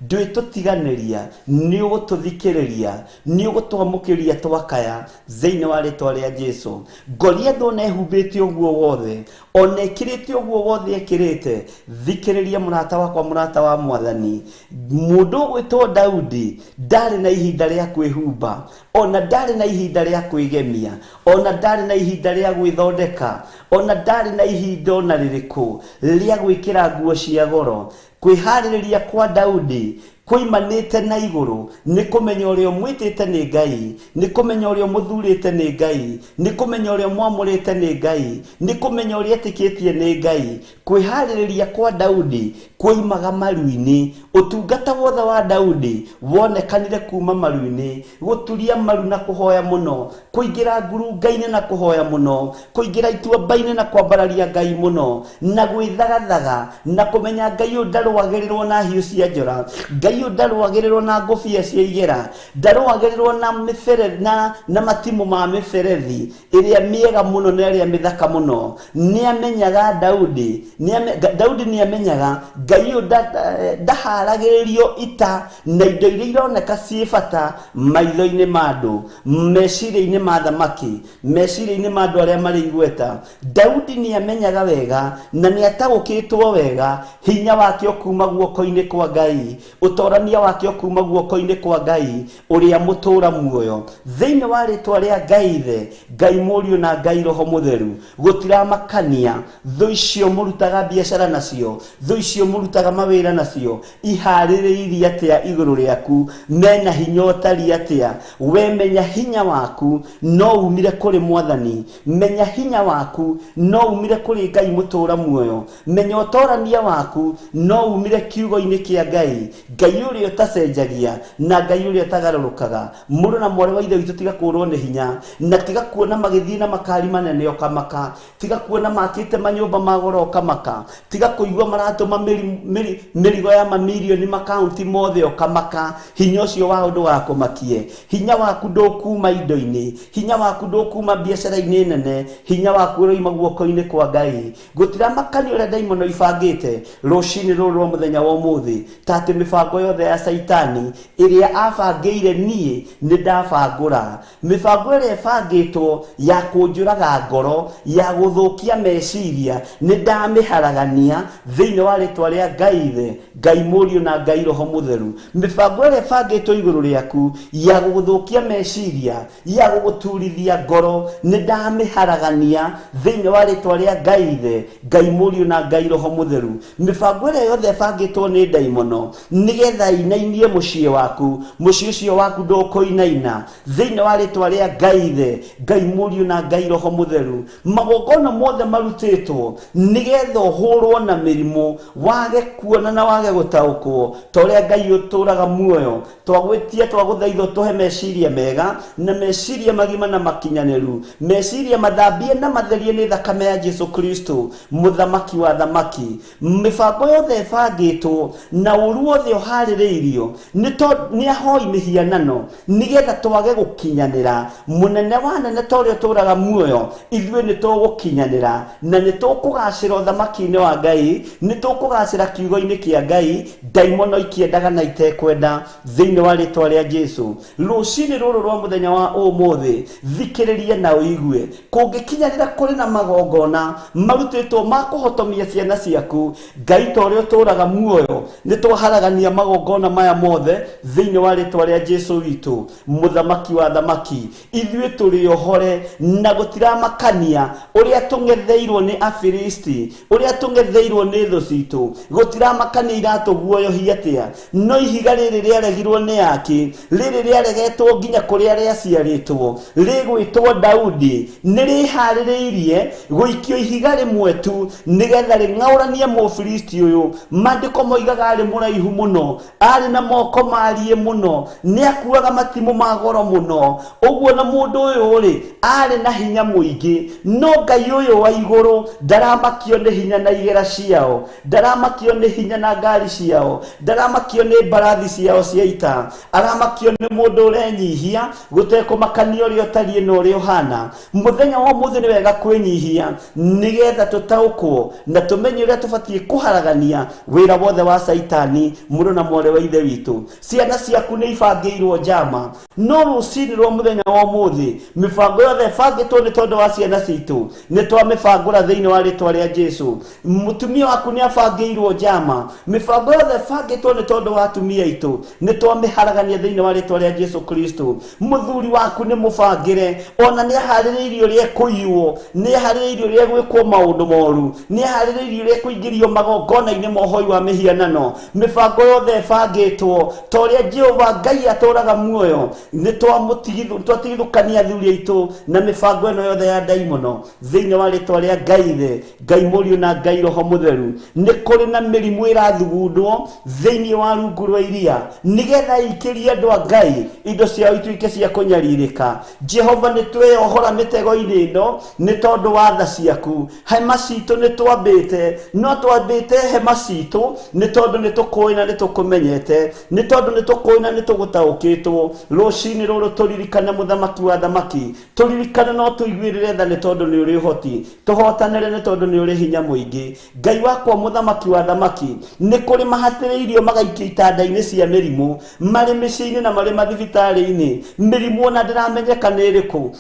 ndwitutiganiria ni ugututhikiriria ni ugutwamukiria twakaya thiini wa ritwa ria Jesu ngoria thone humbite uguo wothe ona ikirite uguo wothe ekirite thikiriria murata wakwa murata wa mwathani mundu gwitwo Daudi ndari na ihinda ria kwihumba ona ndari na ihinda ria kwigemia ona ndari na ihinda ria gwithondeka ona ndari na ihinda ona ririku ria gwikira nguo cia goro kwihaririria kwa Daudi kuimanite na iguru ni kumenya urio mwitite ni Ngai ni kumenya urio muthurite ni Ngai ni kumenya urio mwamurite ni Ngai ni kumenya urio etikitie ni Ngai kwihaririria kwa Daudi kuimaga maru-ini utungata wothe wa Daudi wonekanire kuma maru-ini guturia maru na kuhoya muno kuingira ngurunga-ini na kuhoya muno kuingira itua-mba-ini na kwambararia Ngai muno na gwithagathaga na kumenya Ngai undarwagirirwo na hiu cia njora Ngai undarwagirirwo na ngofia cia igera ndarwagirirwo na miferethi na matimu ma miferethi iria miega muno na iria mithaka muno ni amenyaga Daudi ni amenyaga Ngai ndaharagiririo ita na indo iria ironeka ciibata maitho-ini ma andu meciria-ini ma thamaki meciria-ini ma andu aria mari igweta Daudi ni amenyaga wega na ni atagukitwo wega hinya wake okuma guoko-ini kwa Ngai utorania wake okuma guoko-ini kwa Ngai uria mutura muoyo thiini wa ritwa ria Ngai the Ngai muriu na Ngai roho mutheru gutira makania tho icio murutaga biashara nacio tho icio murutaga mawira nacio ihaririirie atia iguru riaku mena hinya utari atia we menya hinya waku no umire kuri mwathani menya hinya waku no umire kuri Ngai mutura muoyo menya utorania waku no umire kiugo-ini kia Ngai Ngai uria utacenjagia na Ngai uria utagarurukaga muru na mwari wa ithe witu tiga kurwo ni hinya na tiga kuona magithii na makari manene okamaka tiga kuona makite manyumba magoro okamaka tiga kuigwa maratuma mirigo ya mamilioni makaunti mothe okamaka hinya ucio wa undu wa kumakie hinya waku ndukuma indo-ini hinya waku ndukuma biashara-ini nene hinya waku uroima guoko-ini kwa Ngai gutira makani uria daimono ibangite rucini ruru rwa muthenya wa umuthi tati mibango mĩbango yothe ya Saitani ĩrĩa abangĩire niĩ nĩ ndabangũra. Mĩbango ĩrĩa ĩbangĩtwo ya kũnjũraga ngoro, ya gũthũkia meciria, nĩ ndamĩharagania thĩinĩ wa rĩtwa rĩa Ngai Ithe, Ngai Mũriũ na Ngai Roho Mũtheru. Mĩbango ĩrĩa ĩbangĩtwo igũrũ rĩaku ya gũgũthũkia meciria, ya gũgũturithia ngoro, nĩ ndamĩharagania thĩinĩ wa rĩtwa rĩa Ngai Ithe, Ngai Mũriũ na Ngai Roho Mũtheru. Mĩbango ĩrĩa yothe ĩbangĩtwo nĩ ndaimono nĩgetha inainie mũciĩ waku, mũciĩ ũcio waku ndũkũinaina thĩinĩ wa rĩtwa rĩa Ngai Ithe, Ngai Mũriũ na Ngai Roho Mũtheru. Magongona mothe marutĩtwo nĩgetha ũhũrwo na mĩrimũ, wage kuona na wage gũtaũkwo, ta ũrĩa Ngai ũtũraga muoyo, twagwĩtia twagũthaitha tũhe meciria mega na meciria magima na makinyanĩru, meciria mathambie na matherie nĩ thakame ya Jesu Kristo, mũthamaki wa thamaki. Mĩbango yothe ĩbangĩtwo na ũru wothe ũharĩrĩirio nĩ ahoi mĩhianano nĩgetha twage gũkinyanĩra. Mũnene wa nene ta ũrĩa ũtũraga muoyo, ithuĩ nĩ tũgũkinyanĩra na nĩ tũkũgacĩra ũthamaki-inĩ wa Ngai, nĩ tũkũgacĩra kiugo-inĩ kĩa Ngai, ndaimono ikĩendaga na itekwenda thĩinĩ wa rĩtwa rĩa Jesu. Rũcinĩ rũrũ rwa mũthenya wa ũmũthĩ, thikĩrĩria na ũigue, kũngĩkinyanĩra kũrĩ na magongona marutĩtwo ma kũhotomia ciana ciaku, Ngai ta ũrĩa ũtũraga muoyo, nĩ twaharagania magongona maya mothe thĩinĩ wa rĩtwa rĩa Jesu witũ, mũthamaki wa thamaki. Ithuĩ tũrĩ ohore na gũtiramakania ũrĩa tũng'etheirwo nĩ Afilisti, ũrĩa tũng'etheirwo nĩ thũ citũ, gũtiramakania iratũguoyohia atĩa, no ihiga rĩrĩ rĩaregirwo nĩ aki, rĩrĩ rĩaregetwo nginya kũrĩa rĩaciarĩtwo, rĩgwĩtwo Daudi, nĩ rĩharĩrĩirie gũikio ihiga rĩmwe tu nĩgetha rĩng'aũranie Mũfilisti ũyũ. Maandĩko moigaga arĩ mũraihu mũno, arĩ na moko mariĩ mũno, nĩ akuaga matimũ ma goro mũno. Ũguo na mũndũ ũyũ rĩ arĩ na hinya mũingĩ, no Ngai ũyũ wa igũrũ ndaramakio nĩ hinya na igera ciao, ndaramakio nĩ hinya na ngari ciao, ndaramakio nĩ mbarathi ciao cia ita, aramakio nĩ mũndũ ũrenyihia gũtekũmakania ũrĩa ũtariĩ na ũrĩa ũhana. Mũthenya wa ũmũthĩ nĩ wega kwĩnyihia nĩgetha tũtaũkwo na tũmenye ũrĩa tũbatiĩ kũharagania wĩra wothe wa Saitani, mũrũ na mwarĩ wa ithe witũ. Ciana ciaku nĩ ibangĩirwo njama, no rũcinĩ rwa mũthenya wa ũmũthĩ mĩbango yothe ĩbangĩtwo nĩ tondũ wa ciana citũ nĩ twamĩbangũra thĩinĩ wa rĩtwa rĩa Jesu. Mũtumia waku nĩ abangĩirwo njama, mĩbango yothe ĩbangĩtwo nĩ tondũ wa atumia aitũ nĩ twamĩharagania thĩinĩ wa rĩtwa rĩa Jesu Kristo. Mũthuri waku nĩ mũbangĩre, ona nĩ aharĩrĩirio rĩa kũiywo, nĩ aharĩrĩirio rĩa gwĩkwo maũndũ moru, nĩ aharĩrĩirio rĩa kũingĩrio magongona-inĩ mohoi wa mĩhianano. Mĩbango yothe ĩbangĩtwo ta ũrĩa Jehova Ngai atũraga muoyo, nĩ twatigithũkania athuri aitũ na mĩbango ĩno yothe ya ndaimono thĩinĩ wa rĩtwa rĩa Ngai Ithe, Ngai Mũriũ na Ngai Roho Mũtheru. Nĩ kũrĩ na mĩrimũ ĩrathugundwo thĩinĩ wa rungu rwa iria nĩgetha ikĩrie andũ a Ngai indo ciao ituĩke cia kũnyarirĩka. Jehova nĩ twĩohora mĩtego-inĩ ĩno nĩ tondũ wa tha ciaku. Hema citũ nĩ twambĩte, no twambĩte hema citũ nĩ tondũ nĩ tũkũĩ na nĩ tũkũmenyete, nĩ tondũ nĩ tũkũĩ na nĩ tũgũtaũkĩtwo. Rũcinĩ rũrũ tũririkane mũthamaki wa thamaki, tũririkane no tũiguĩrĩre tha nĩ tondũ nĩ ũrĩ ũhoti, tũhotanĩre nĩ tondũ nĩ ũrĩ hinya mũingĩ. Ngai wakwa mũthamaki wa thamaki, nĩ kũrĩ mahatĩrĩirio magaikio itanda-inĩ cia mĩrimũ, marĩ mĩciĩ-inĩ na marĩ mathibitarĩ-inĩ, mĩrimũ ona ndĩramenyeka nĩ ĩrĩkũ,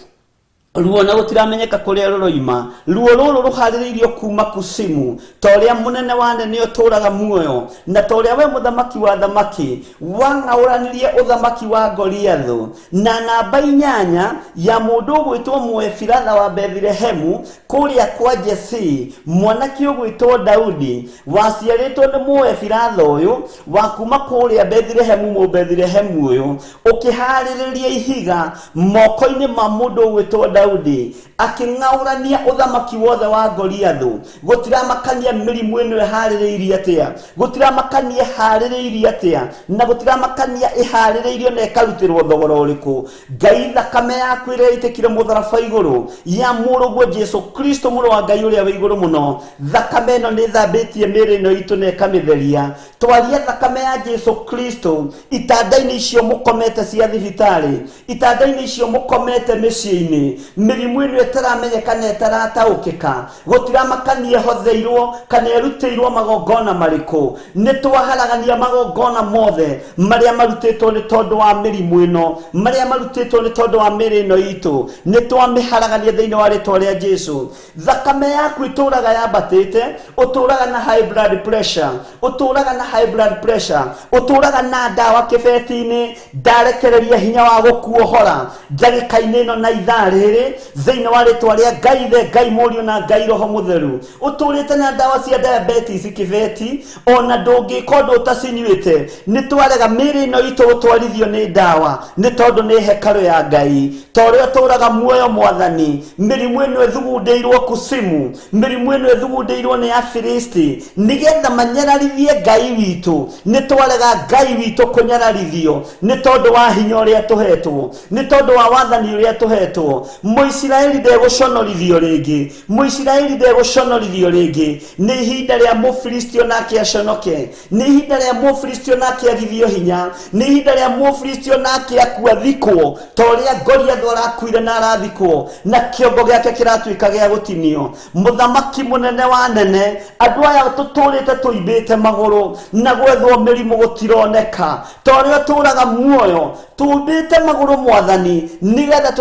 ruo na gũtiramenyeka kũrĩa rũroima, ruo rũrũ rũharĩrĩirio kuma kusimu, ta ũrĩa mũnene wa nene ũtũraga muoyo, na ta ũrĩa we mũthamaki wa thamaki wang'aũranirie ũthamaki wa Goliathũ na namba 8 ya mũndũ ũgwĩtwo Mũefiratha wa Bethlehemu kũrĩa kwa Jesii, mwanake ũgwĩtwo Daudi waciarĩtwo nĩ Mũefiratha ũyũ wa kuma kũrĩa Bethlehemu, Mũbethlehemu ũyũ ũkĩharĩrĩria ihiga moko-inĩ ma mũndũ ũgwĩtwo Daudi, aking'aũrania ũthamaki wothe wa Goliathũ. Gũtiramakania mĩrimũ ĩno ĩharĩrĩirie atĩa, gũtiramakania harĩrĩirie atĩa, na gũtiramakania ĩharĩrĩirio na ĩkarutĩrwo thogora ũrĩkũ. Ngai thakame yaku ĩrĩa ĩitĩkire mũtharaba igũrũ ya mũrũguo Jesu Kristo, mũrũ wa Ngai ũrĩa wĩ igũrũ mũno, thakame ĩno nĩ thambĩtie mĩĩrĩ ĩno itũ na ĩkamĩtheria. Twaria thakame ya Jesu Kristo itanda-inĩ icio mũkomete cia thibitarĩ, itanda-inĩ icio mũkomete mĩciĩ-inĩ, mirimu ino itaramenyeka na itarataukika gutiramakanie hotheirwo kana eruteirwo magongona mariku nitwaharagania magongona mothe maria marutitwo ni tondu wa mirimu ino maria marutitwo ni tondu wa miri ino itu nitwamiharagania thiini wa ritwa ria Jesu thakame yaku ituraga yambatite uturaga na high blood pressure uturaga na high blood pressure uturaga na dawa kibeti-ini ndarekereria hinya wa gukuohora ndagika-ini ino na ithaa riri thiini wa ritwa ria Ngai the Ngai Mũriũ na Ngai Roho Mũtheru uturite na dawa cia diabetes kibeti ona ndungika undu utacinyuite nitwarega miri ino itu gutwarithio ni dawa ni tondu ni hekalu ya Ngai toria turaga muoyo mwathani mirimu ino ethugundeirwo kusimu mirimu ino ethugundeirwo ni Afilisti nigetha manyararithie Ngai witu nitwarega Ngai witu kunyararithio ni tondu wa hinya uria tuhetwo ni tondu wa wathani uria tuhetwo Muisiraeli ndeguconorithio ringi Muisiraeli ndeguconorithio ringi ni ihinda ria Mufilisti onake aconoke ni ihinda ria Mufilisti onake agithio hinya ni ihinda ria Mufilisti onake akuathikwo toria Goliath arakuire na arathikwo na kiongo giake kiratuika gia gutinio muthamaki munene wa nene andu aya tuturite tuimbite maguru na gwethwo mirimu gutironeka toria turaga muoyo tuimbite maguru mwathani nigetha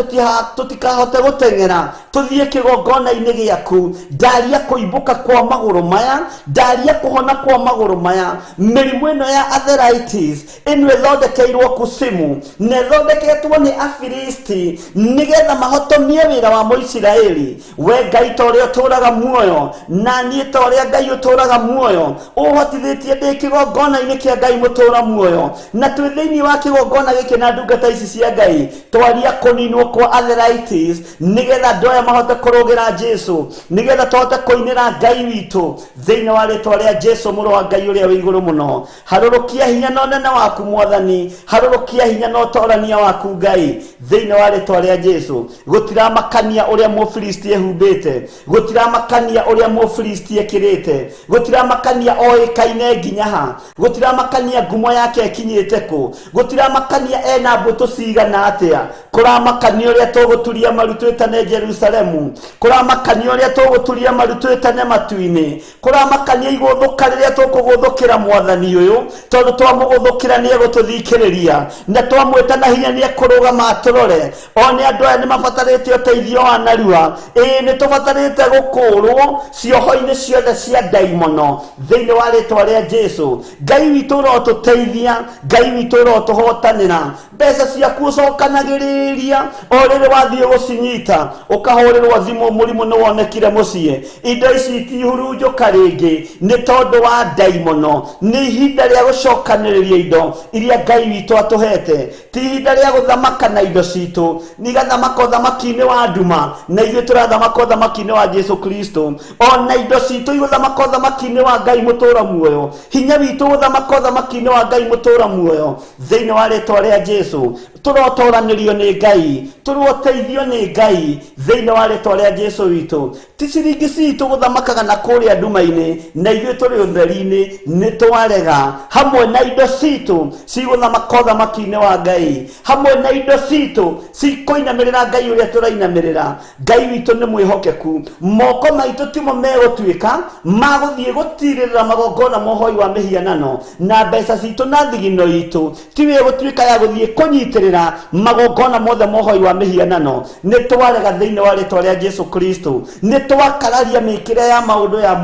tutikahote gutengera tuthie kigongona-ini giaku ndaria kuimbuka kwa maguru maya ndaria kuhona kwa maguru maya mirimu ino ya arthritis ino ethondekeirwo kusimu na ethondeketwo ni Afilisti nigetha mahotomie wira wa Muisiraeli we Ngai toria turaga muoyo na nie toria Ngai uturaga muoyo uhotithitie ndi kigongona-ini kia Ngai mutura muoyo na twi thiini wa kigongona giki na ndungata ici cia Ngai twaria kuninwo kwa arthritis nigetha ndoya mahote kurugira Jesu nigetha tote kuinira Ngai witu thiini wa ritwa ria Jesu Mũrũ wa Ngai uria wi iguru muno harurukia hinya no nene waku mwathani harurukia hinya no torania waku Ngai thiini wa ritwa ria Jesu gutiramakania uria Mufilisti ehumbite gutiramakania uria Mufilisti ekirite gutiramakania oikaine nginya ha gutiramakania ngumo yake ekinyite ku gutiramakania ena mbutu cigana atia kuramakania uria tuguturia marutwitane Jerusalemu kuramakania uria tuguturia marutwitane matu-ini kuramakania iguthuka riria tukuguthukira mwathani uyu tondu twamuguthukira ni egututhikiriria na twamwita na hinya ni ekurugama aturore one andu aya ni mabatarite uteithio wa narua ni tubatarite gukurwo cioho-ini ciothe cia daimono thiini wa ritwa ria Jesu Ngai witu urotuteithia Ngai witu urotuhotanira mbeca ciaku ucokanagiriria o riri wathie gucinyita ukahorirwo thimu murimu ni wonekire mucie indo ici itihurunjuka ringi ni tondu wa daimono ni ihinda ria gucokaniriria indo iria Ngai witu atuhete ti ihinda ria guthamaka na indo citu nigathamaka uthamaki-ini wa nduma na ithuĩ turathamaka uthamaki-ini wa Jesu Kristo ona indo citu iguthamaka uthamaki-ini wa Ngai mutura muoyo hinya witu guthamaka uthamaki-ini wa Ngai mutura muoyo thiini wa ritwa ria Jesu turotoranirio ni Ngai turoteithio ni Ngai thiini wa ritwa ria Jesu witu ti ciringi citu guthamakaga na kuria nduma-ini na ithuĩ turi utheri-ini ni twarega hamwe na indo citu ciguthamaka uthamaki-ini wa Ngai hamwe na indo citu cikuinamirira Ngai uria turainamirira Ngai witu ni mwihokeku moko maitu timo megutuika maguthie gutirira magongona mohoi wa mihianano na mbeca citu na thigino itu tiwe gutuika ya guthie kunyitirira magongona mothe mohoi wa mihianano ni twarega thiini wa ritwa ria Jesu Kristo ni twakararia mikire ya maundu ya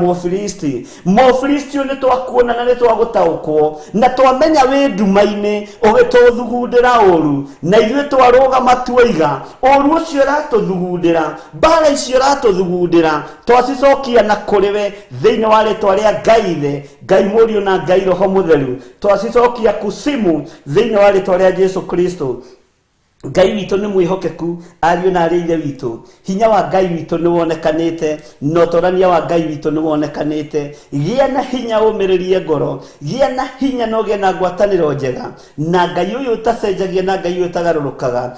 Mufilisti ni twakuona na ni twagutaukwo na twamenya wi nduma-ini ugituthugundira uru na ithuĩ twarugama tuiga uru ucio ratuthugundira mbara icio ratuthugundira twacicokia na kuriwe thiini wa ritwa ria Ngai the Ngai Mũriũ na Ngai Roho Mũtheru twacicokia kusimu thiini wa ritwa ria Jesu Kristo Ngai witu ni mwihokeku ariũ na arĩ ithe witu hinya wa Ngai witu ni wonekanite no torania wa Ngai witu ni wonekanite gia na hinya umiririe ngoro gia na hinya no gena ngwatanĩro njega na Ngai uyu utacenjagia na Ngai uyu utagarũrũkaga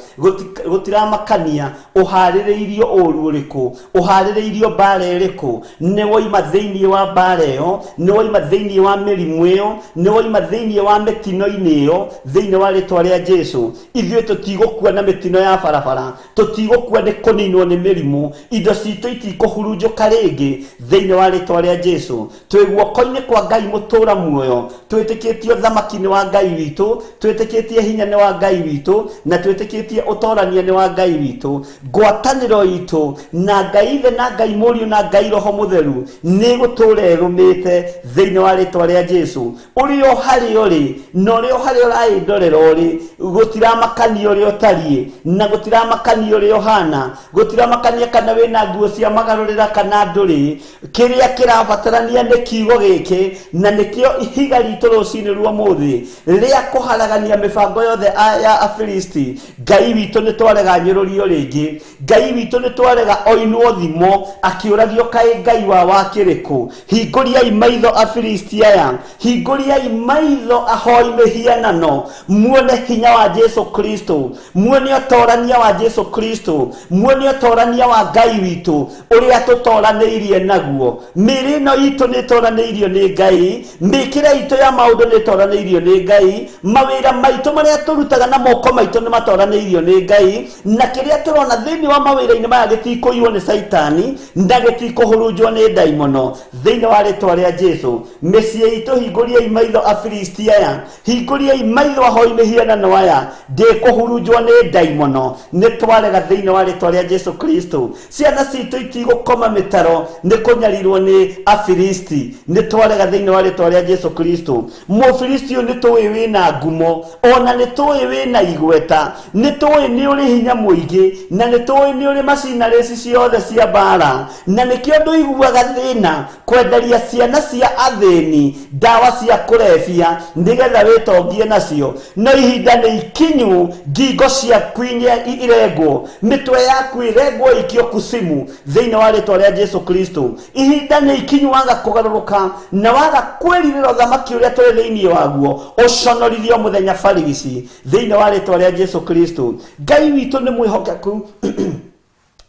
gutiramakania uharĩrĩirio ũru ũrĩkũ uharĩrĩirio mbara ĩrĩkũ ni woima thĩinĩ wa mbara ĩyo ni woima thĩinĩ wa mĩrimũ ĩyo ni woima thĩinĩ wa mĩtino-inĩ ĩyo thĩinĩ wa ritwa ria Jesu ithuĩ tũtigũ tutigukua na mitino ya barabara tutigukua ni kuninwo ni mirimu indo citũ itikũhurunjũka rĩngĩ thĩinĩ wa rĩtwa rĩa Jesu twĩ guoko-inĩ kwa Ngai mũtũra muoyo twĩtĩkĩtie ũthamaki-inĩ wa Ngai witũ twĩtĩkĩtie hinya nĩ wa Ngai witũ na twĩtĩkĩtie ũtorania nĩ wa Ngai witũ ngwatanĩro itũ na Ngai Ithe na Ngai Mũriũ na Ngai Roho Mũtheru nĩ gũtũũra ĩrũmĩte thĩinĩ wa rĩtwa rĩa Jesu ũrĩ o harĩa ũrĩ na ũrĩ o harĩa ũraĩndorera ũrĩ gũtiramakania ũrĩa ũtariĩ na gũtiramakania ũrĩa ũhana gũtiramakania kana wĩna nguo cia magarũrĩra kana ndũrĩ kĩrĩa kĩrabatarania nĩ kiugo gĩkĩ na nĩkĩo ihiga ritũ rũcinĩ rwa mũthĩ rĩa kũharagania mĩbango yothe ya Afilisti Ngai witũ nĩ twarega nyũrũrio rĩngĩ Ngai witũ nĩ twarega oinwo thimo akĩũragio kaĩ Ngai wa wakĩrĩkũ hingũriai maitho Afilisti aya hingũriai maitho ahoi mĩhianano muone hinya wa Jesu Kristo muone ũtorania wa Jesu Kristo muone ũtorania wa Ngai witũ ũrĩa tũtoranĩirie naguo mĩrĩ ĩno itũ nĩ ĩtoranĩirio nĩ Ngai mĩkĩre itũ ya maũndũ nĩ ĩtoranĩirio nĩ Ngai mawĩra maitũ marĩa tũrutaga na moko maitũ nĩ matoranĩirio nĩ Ngai na kĩrĩa tũrona thĩinĩ wa mawĩra-inĩ maya gĩtikũiywo nĩ Saitani na gĩtikũhurunjwo nĩ ndaimono thĩinĩ wa rĩtwa rĩa Jesu mĩciĩ itũ hingũriai maitho Afilisti aya hingũriai maitho ahoi mĩhianano aya ndĩkũhurunjwo nĩ ndaimono nĩ twarega thĩinĩ wa rĩtwa rĩa Jesu Kristo ciana citũ itigũkoma mĩtaro nĩ kũnyarirwo nĩ Afilisti nĩ twarega thĩinĩ wa rĩtwa rĩa Jesu Kristo Mũfilisti ũyũ nĩ tũĩ wĩna ngumo ona nĩ tũĩ wĩna igweta nĩ tũĩ nĩ ũrĩ hinya mũingĩ na nĩ tũĩ nĩ ũrĩ macinarĩci ciothe cia mbara na nĩkĩo ndũiguaga thĩna kwenderia ciana cia athĩni ndawa cia kũrebia nĩgetha wĩtongie nacio no ihinda nĩ ikinyu ngingo ciaku irengwo mĩtwe yaku ĩrengwo ikio kusimu thĩinĩ wa rĩtwa rĩa Jesu Kristo ihinda nĩ ikinyu waga kũgarũrũka na waga kwĩrirĩra ũthamaki ũrĩa tũrĩ thĩinĩ waguo ũconorithio mũthenya barigici thĩinĩ wa rĩtwa rĩa Jesu Kristo Ngai witũ nĩ mwĩhokeku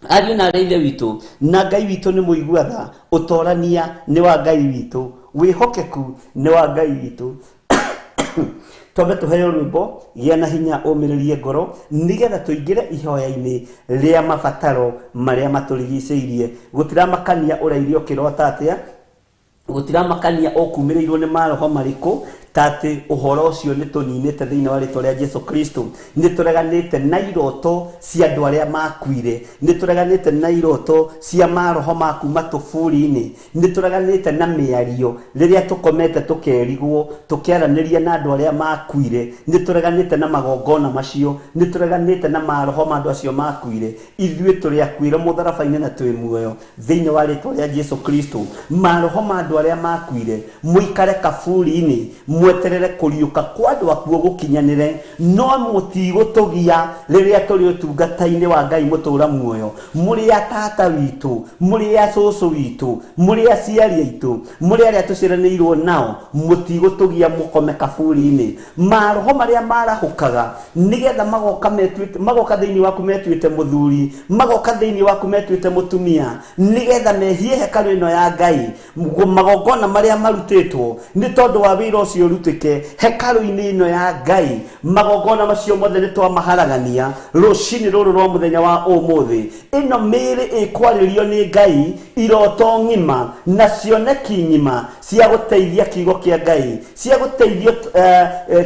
ariũ na arĩa ithe witũ na Ngai witũ nĩ mũigua tha ũtorania nĩ wa Ngai witũ wĩhokeku nĩ wa Ngai witũ twambe tũheo rwĩmbo gĩa na hinya ũmĩrĩrie ngoro nĩgetha tũingĩre ihoya-inĩ rĩa mabataro marĩa matũrigicĩirie gũtiramakania ũrairio kĩrota atĩa gũtiramakania ũkumĩrĩirwo nĩ maroho marĩkũ tatĩ ũhoro ũcio nĩ tũninĩte thĩinĩ wa rĩtwa rĩa Jesu Kristo nĩ tũreganĩte na iroto cia andũ arĩa makuire nĩ tũreganĩte na iroto cia maroho maku matũbũri-inĩ nĩ tũreganĩte na mĩario rĩrĩa tũkomete tũkerigwo tũkĩaranĩria na andũ arĩa makuire nĩ tũreganĩte na magongona macio nĩ tũreganĩte na maroho ma andũ acio makuire ithuĩ tũrĩ akuire mũtharaba-inĩ na twĩ muoyo thĩinĩ wa rĩtwa rĩa Jesu Kristo maroho ma andũ arĩa makuire mũikare kaburi-inĩ mweterere kũriũka kwa andũ akuo gũkinyanĩre no mũtigũtũgia rĩrĩa tũrĩ ũtungata-inĩ wa Ngai mũtũra muoyo mũrĩ atata witũ mũrĩ acũcũ witũ mũrĩ aciari aitũ mũrĩ arĩa tũciaranĩirwo nao mũtigũtũgia mũkome kaburi-inĩ maroho marĩa marahũkaga nĩgetha magoka thĩinĩ waku metuĩte mũthuri magoka thĩinĩ waku metuĩte mũtumia nĩgetha mehie hekarũ ĩno ya Ngai magongona marĩa marutĩtwo nĩ tondũ wa wĩra ũcio rutĩke hekarũ-inĩ ĩno ya Ngai magongona macio mothe nĩ twamaharagania rũcinĩ rũrũ rwa mũthenya wa ũmũthĩ ĩno mĩĩrĩ ĩkwarĩrio nĩ Ngai iroto ng'ima na cioneki ng'ima cia gũteithia kiugo kĩa Ngai cia gũteithio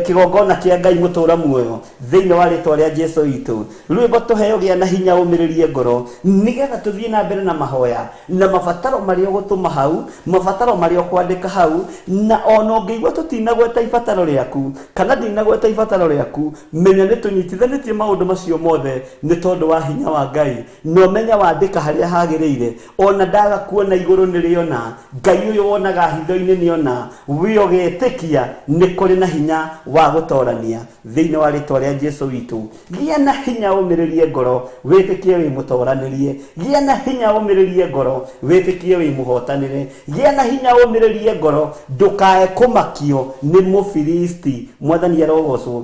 kĩgongona kĩa Ngai mũtũra muoyo thĩinĩ wa rĩtwa rĩa Jesu witũ rwĩmbo tũheo gĩa na hinya ũmĩrĩrie ngoro nĩgetha tũthiĩ na mbere na mahoya na mabataro marĩa ũgũtũma hau mabataro marĩa ũkwandĩka hau na ona ũngĩigua tũtinagweta ibataro rĩaku kana ndinagweta ibataro rĩaku menya nĩ tũnyitithanĩtie maũndũ macio mothe nĩ tondũ wa hinya wa Ngai no menya wandĩka harĩa hagĩrĩire ona ndaga kuona igũrũ nĩrĩona Ngai ũyũ wonaga hitho-inĩ nĩona we ũgetĩkia nĩ kũrĩ na hinya wa gũtorania thĩinĩ wa rĩtwa rĩa Jesu witũ gĩa na hinya ũmĩrĩrie ngoro wĩtĩkie wĩ mũtoranĩrie gĩa na hinya ũmĩrĩrie ngoro wĩtĩkie wĩ mũhotanĩre gĩa na hinya ũmĩrĩrie ngoro ndũkae kũmakio nĩ Mũfilisti mwathani arogocwo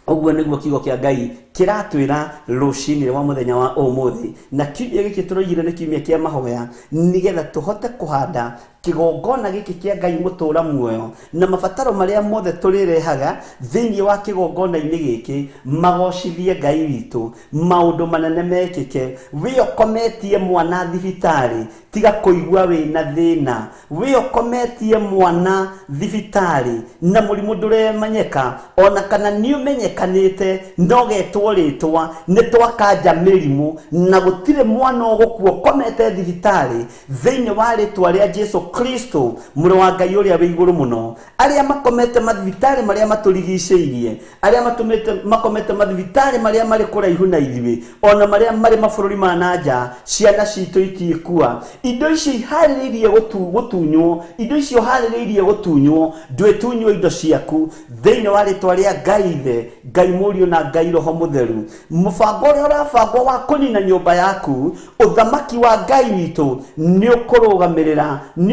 ũguo nĩguo kiugo kĩa Ngai kiratwira rucini wa muthenya wa umuthi na kiumia giki turoigire ni kiumia kia mahoya nigetha tuhote kuhanda kigongona giki kia Ngai mutura muoyo na mabataro maria mothe turirehaga thiini wa kigongona-ini giki magocithie Ngai witu maundu manene mekike wiokometie mwana thibitari tiga kuigua wina thina wiokometie mwana thibitari na murimu nduremanyeka ona kana ni umenyekanite no getwo ritwa ni twakanja mirimu na gutire mwana ogukua komete thibitari thiini wa ritwa ria Jesu Kristo muru wa Ngai uria wi iguru muno aria makomete mathibitari maria maturigiceirie aria makomete mathibitari maria mari kuraihu na ithiwi ona maria mari mabururi ma nanja ciana citu itikua indo ici hariririe gutunywo indo icio hariririe gutunywo ndwetunywo indo ciaku thiini wa ritwa ria Ngai the Ngai Murio na Ngai Roho Mutheru mubango uria urabangwo wa kunina nyumba yaku uthamaki wa Ngai witu ni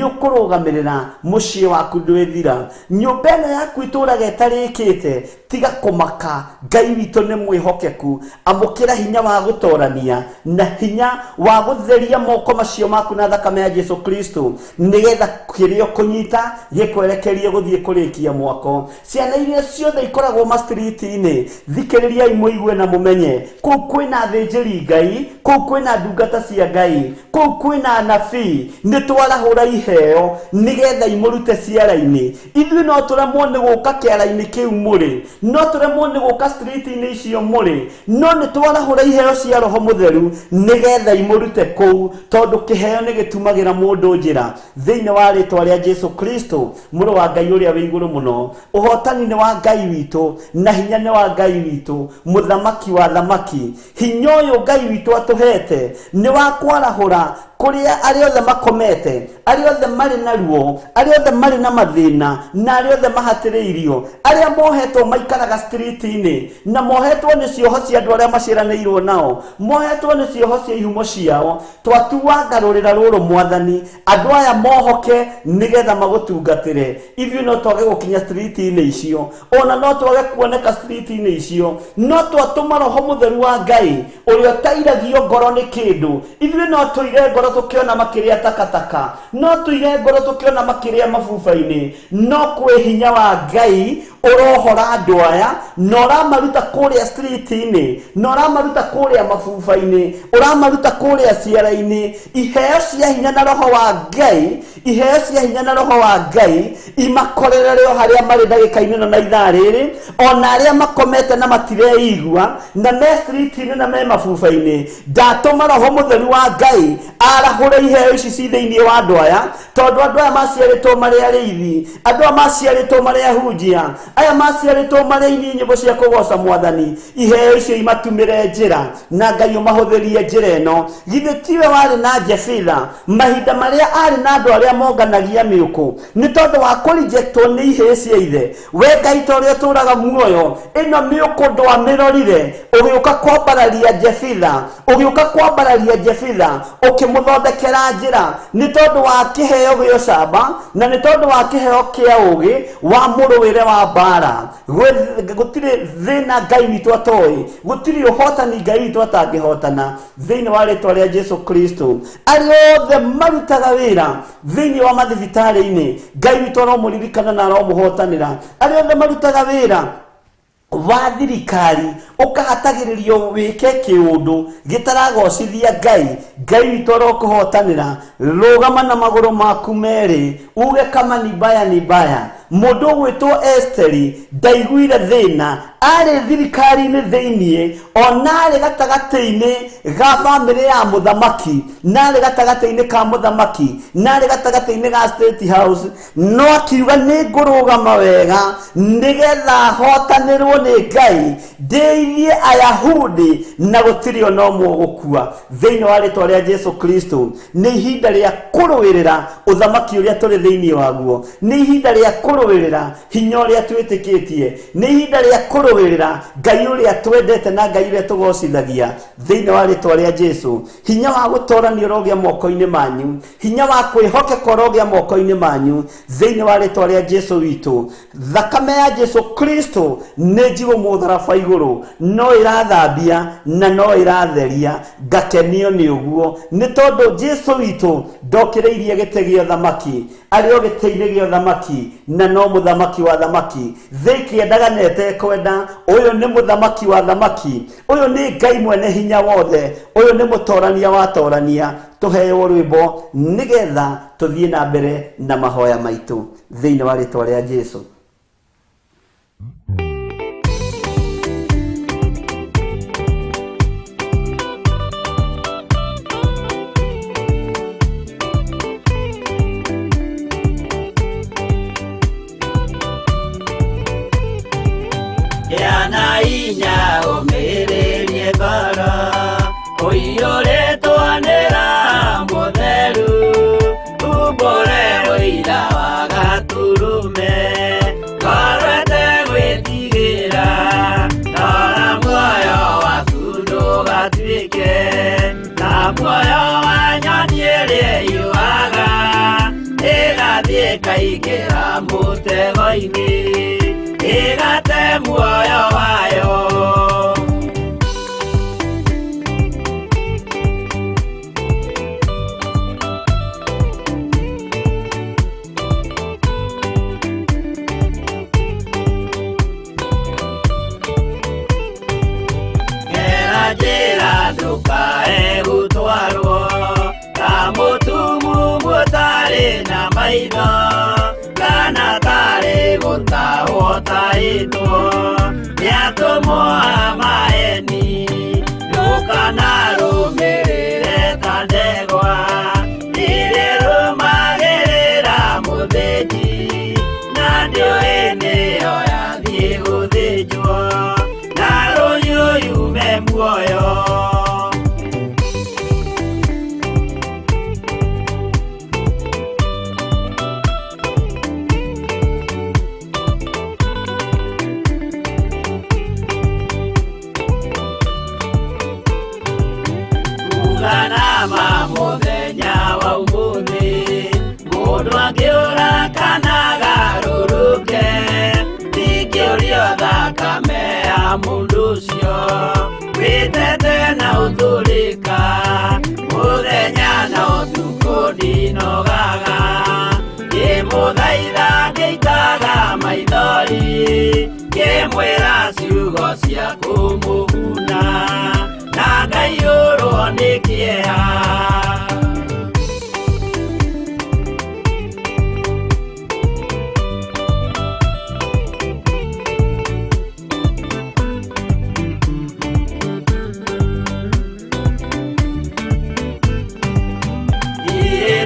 ukurugamirira muciĩ waku ndwithira nyumba ĩno yaku itũraga ĩtarĩkĩte tiga kũmaka Ngai witũ nĩ mwĩhokeku amũkĩra hinya wa gũtorania na hinya wa gũtheria moko macio maku na thakame ya Jesu Kristo nĩgetha kĩrĩa kũnyita gĩkwerekerie gũthiĩ kũrĩkia mwako ciana iria ciothe ikoragwo ma street-inĩ thikĩrĩriai mũigue na mũmenye kũu kwĩna athĩnjĩri Ngai kũu kwĩna ndungata cia Ngai kũu kwĩna anabii nĩ twarahũra iheo nigetha imurute ciara-inĩ ithuĩ no tũremwo nĩ gũka kĩara-inĩ kĩu mũrĩ no tũremwo nĩ gũka street-inĩ icio mũrĩ no nĩ twarahũra iheo cia Roho Mutheru nigetha imurute kũu tondũ kĩheo nĩ gĩtumagĩra mũndũ njĩra thĩinĩ wa rĩtwa rĩa Jesu Kristo mũrũ wa Ngai ũrĩa wĩ igũrũ mũno ũhotani nĩ wa Ngai witũ na hinya nĩ wa Ngai witũ mũthamaki wa thamaki hinya ũyũ Ngai witũ atũhete nĩ wa kwarahũra kuria ariothe makomete ariothe mari na ruo ariothe mari na mathina na ariothe mahatiriirio aria mohetwo maikaraga street-inĩ na mohetwo nĩ cioho cia andũ arĩa maciranĩirwo nao mohetwo nĩ cioho cia ihumo ciao twatuwa ngarũrĩra rũrũ mwathani andũ aya mohoke nigetha magũtungatĩre ithuĩ no twage gũkinya street-inĩ icio ona no twage kuoneka street-inĩ icio no twatũma Roho Mutheru wa Ngai ũrĩa ũtairagio ngoro nĩ kĩndũ ithuĩ no tũire ngoro tukiona makiria takataka no tuige ngoro tukiona makiria mabuba-inĩ no kwĩ hinya wa Ngai urohora andu aya no ramaruta kuria street-inĩ no ramaruta kuria mabuba-inĩ uramaruta kuria ciara-inĩ iheo cia hinya na Roho wa Ngai iheo cia hinya na Roho wa Ngai imakorerere haria mari ndagĩka-inĩ na ithaa rĩrĩ ona aria makomete na matireigua na me street-inĩ na me mabuba-inĩ ndatũma Roho Mutheru wa Ngai arahũre iheo ici ci thĩinĩ wa andũ aya tondũ andũ aya maciarĩtwo marĩ arĩithi andũ aya maciarĩtwo marĩ ahunjia aya maciarĩtwo marĩ ini nyĩmbo cia kũgoca mwathani iheo icio imatumĩre njĩra na Ngai ũmahũthĩrie njĩra ĩno githĩ tiwe warĩ na Jefitha mahinda marĩa arĩ na andũ arĩa monganagia mĩũkũ nĩ tondũ wa kũrejectwo nĩ ihĩĩ cia ithe we Ngai ta ũrĩa ũtũũraga muoyo ĩno mĩũkũ ndwamĩrorire ũgĩũka kwambararia Jefitha ũkĩmũthondekera njĩra nĩ tondũ wa kĩheo gĩa ũcamba na nĩ tondũ wa kĩheo kĩa ũgĩ wa mũrũĩre wa mbara gũtirĩ thĩna Ngai witũ atoĩ gũtirĩ ũhotani Ngai witũ atangĩhotana thĩinĩ wa rĩtwa rĩa Jesu Kristo arĩa othe marutaga wĩra thĩinĩ wa mathibitarĩ-inĩ Ngai witũ aromũririkana na aromũhotanĩra arĩa othe marutaga wĩra wa thirikari ukahatagĩrĩrio wĩke kĩũndũ gĩtaragocithia Ngai witũ arokũhotanĩra rũgama na magũrũ maku merĩ uge kama ni baya mũndũ gwĩtwo Esteri ndaiguire thĩna arĩ thirikari-inĩ thĩinĩ ona arĩ gatagatĩ-inĩ ga bamĩrĩ ya mũthamaki na arĩ gatagatĩ-inĩ ka mũthamaki na arĩ gatagatĩ-inĩ ga State House no akiuga nĩ ngũrũgama wega nĩgetha hotanĩrwo nĩ Ngai ndeithie Ayahudi na gũtirĩ ona ũmwe ũgũkua thĩinĩ wa rĩtwa rĩa Jesu Kristo nĩ ihinda rĩa kũrũĩrĩra ũthamaki ũrĩa tũrĩ thĩinĩ waguo nĩ ihinda rĩa kũrũĩrĩra hinya ũrĩa twĩtĩkĩtie nĩ ihinda rĩa kũrũĩrĩra kũrũĩrĩra Ngai ũrĩa twendete na Ngai ũrĩa tũgocithagia thĩinĩ wa rĩtwa rĩa Jesũ. Hinya wa gũtooranio ũrogĩa moko-inĩ manyu, hinya wa kwĩhokeka ũrogĩa moko-inĩ manyu thĩinĩ wa rĩtwa rĩa Jesũ witũ. Thakame ya Jesũ Kristo nĩ njigũ mũtharaba igũrũ, no ĩrathambia na no ĩratheria. Ngakenio nĩ ũguo nĩ tondũ Jesũ witũ ndokĩrĩirie gĩtĩ gĩa ũthamaki, arĩ o gĩtĩ-inĩ gĩa ũthamaki, na no mũthamaki wa thamaki. Thĩ ĩkĩendaga na ĩtekwenda, ũyũ nĩ mũthamaki wa thamaki, ũyũ nĩ Ngai mwene hinya wothe, ũyũ nĩ mũtorania wa torania. Tũheo rwĩmbo nĩgetha tũthiĩ na mbere na mahoya maitũ thĩinĩ wa rĩtwa rĩa Jesũ. Yana inya ũmĩrĩrie ngoro, ũiyũrĩtwo nĩ Roho Mũtheru, umbũre ũira wa Gatũrũme, ngoro ĩtegwĩtigĩra, rora muoyo waku ndũgatuĩke ta muoyo wa nyoni ĩrĩa ĩyũaga, ĩgathiĩ ĩkaingĩra mũtego-inĩ, ĩgate muoyo wayo. Gera njĩra ndũkae gũtwarwo ta mũtumumu ũtarĩ na maitho, kana tarĩ gũtahwo tahĩtwo nĩ atũmwo a maeni. Ndũkanarũmĩrĩre ta ndegwa ĩrĩa ĩrũmagĩrĩra mũthĩnji, na ndĩũĩ nĩyo yathiĩ gũthĩnjwo na rũhiũ yume muoyo. Uganama mũthenya wa ũmũthĩ, mũndũ angĩũra kana garũrũke, ndingĩũrio thakame ya mũndũ ũcio, wĩtete na ũthũrĩka, mũthenya na ũtukũ ndinogaga, ngĩmũthaitha ngĩitaga maithori, ngĩmwĩra ciugo cia kũmũguna, na ngaiyũrwo nĩ kĩeha.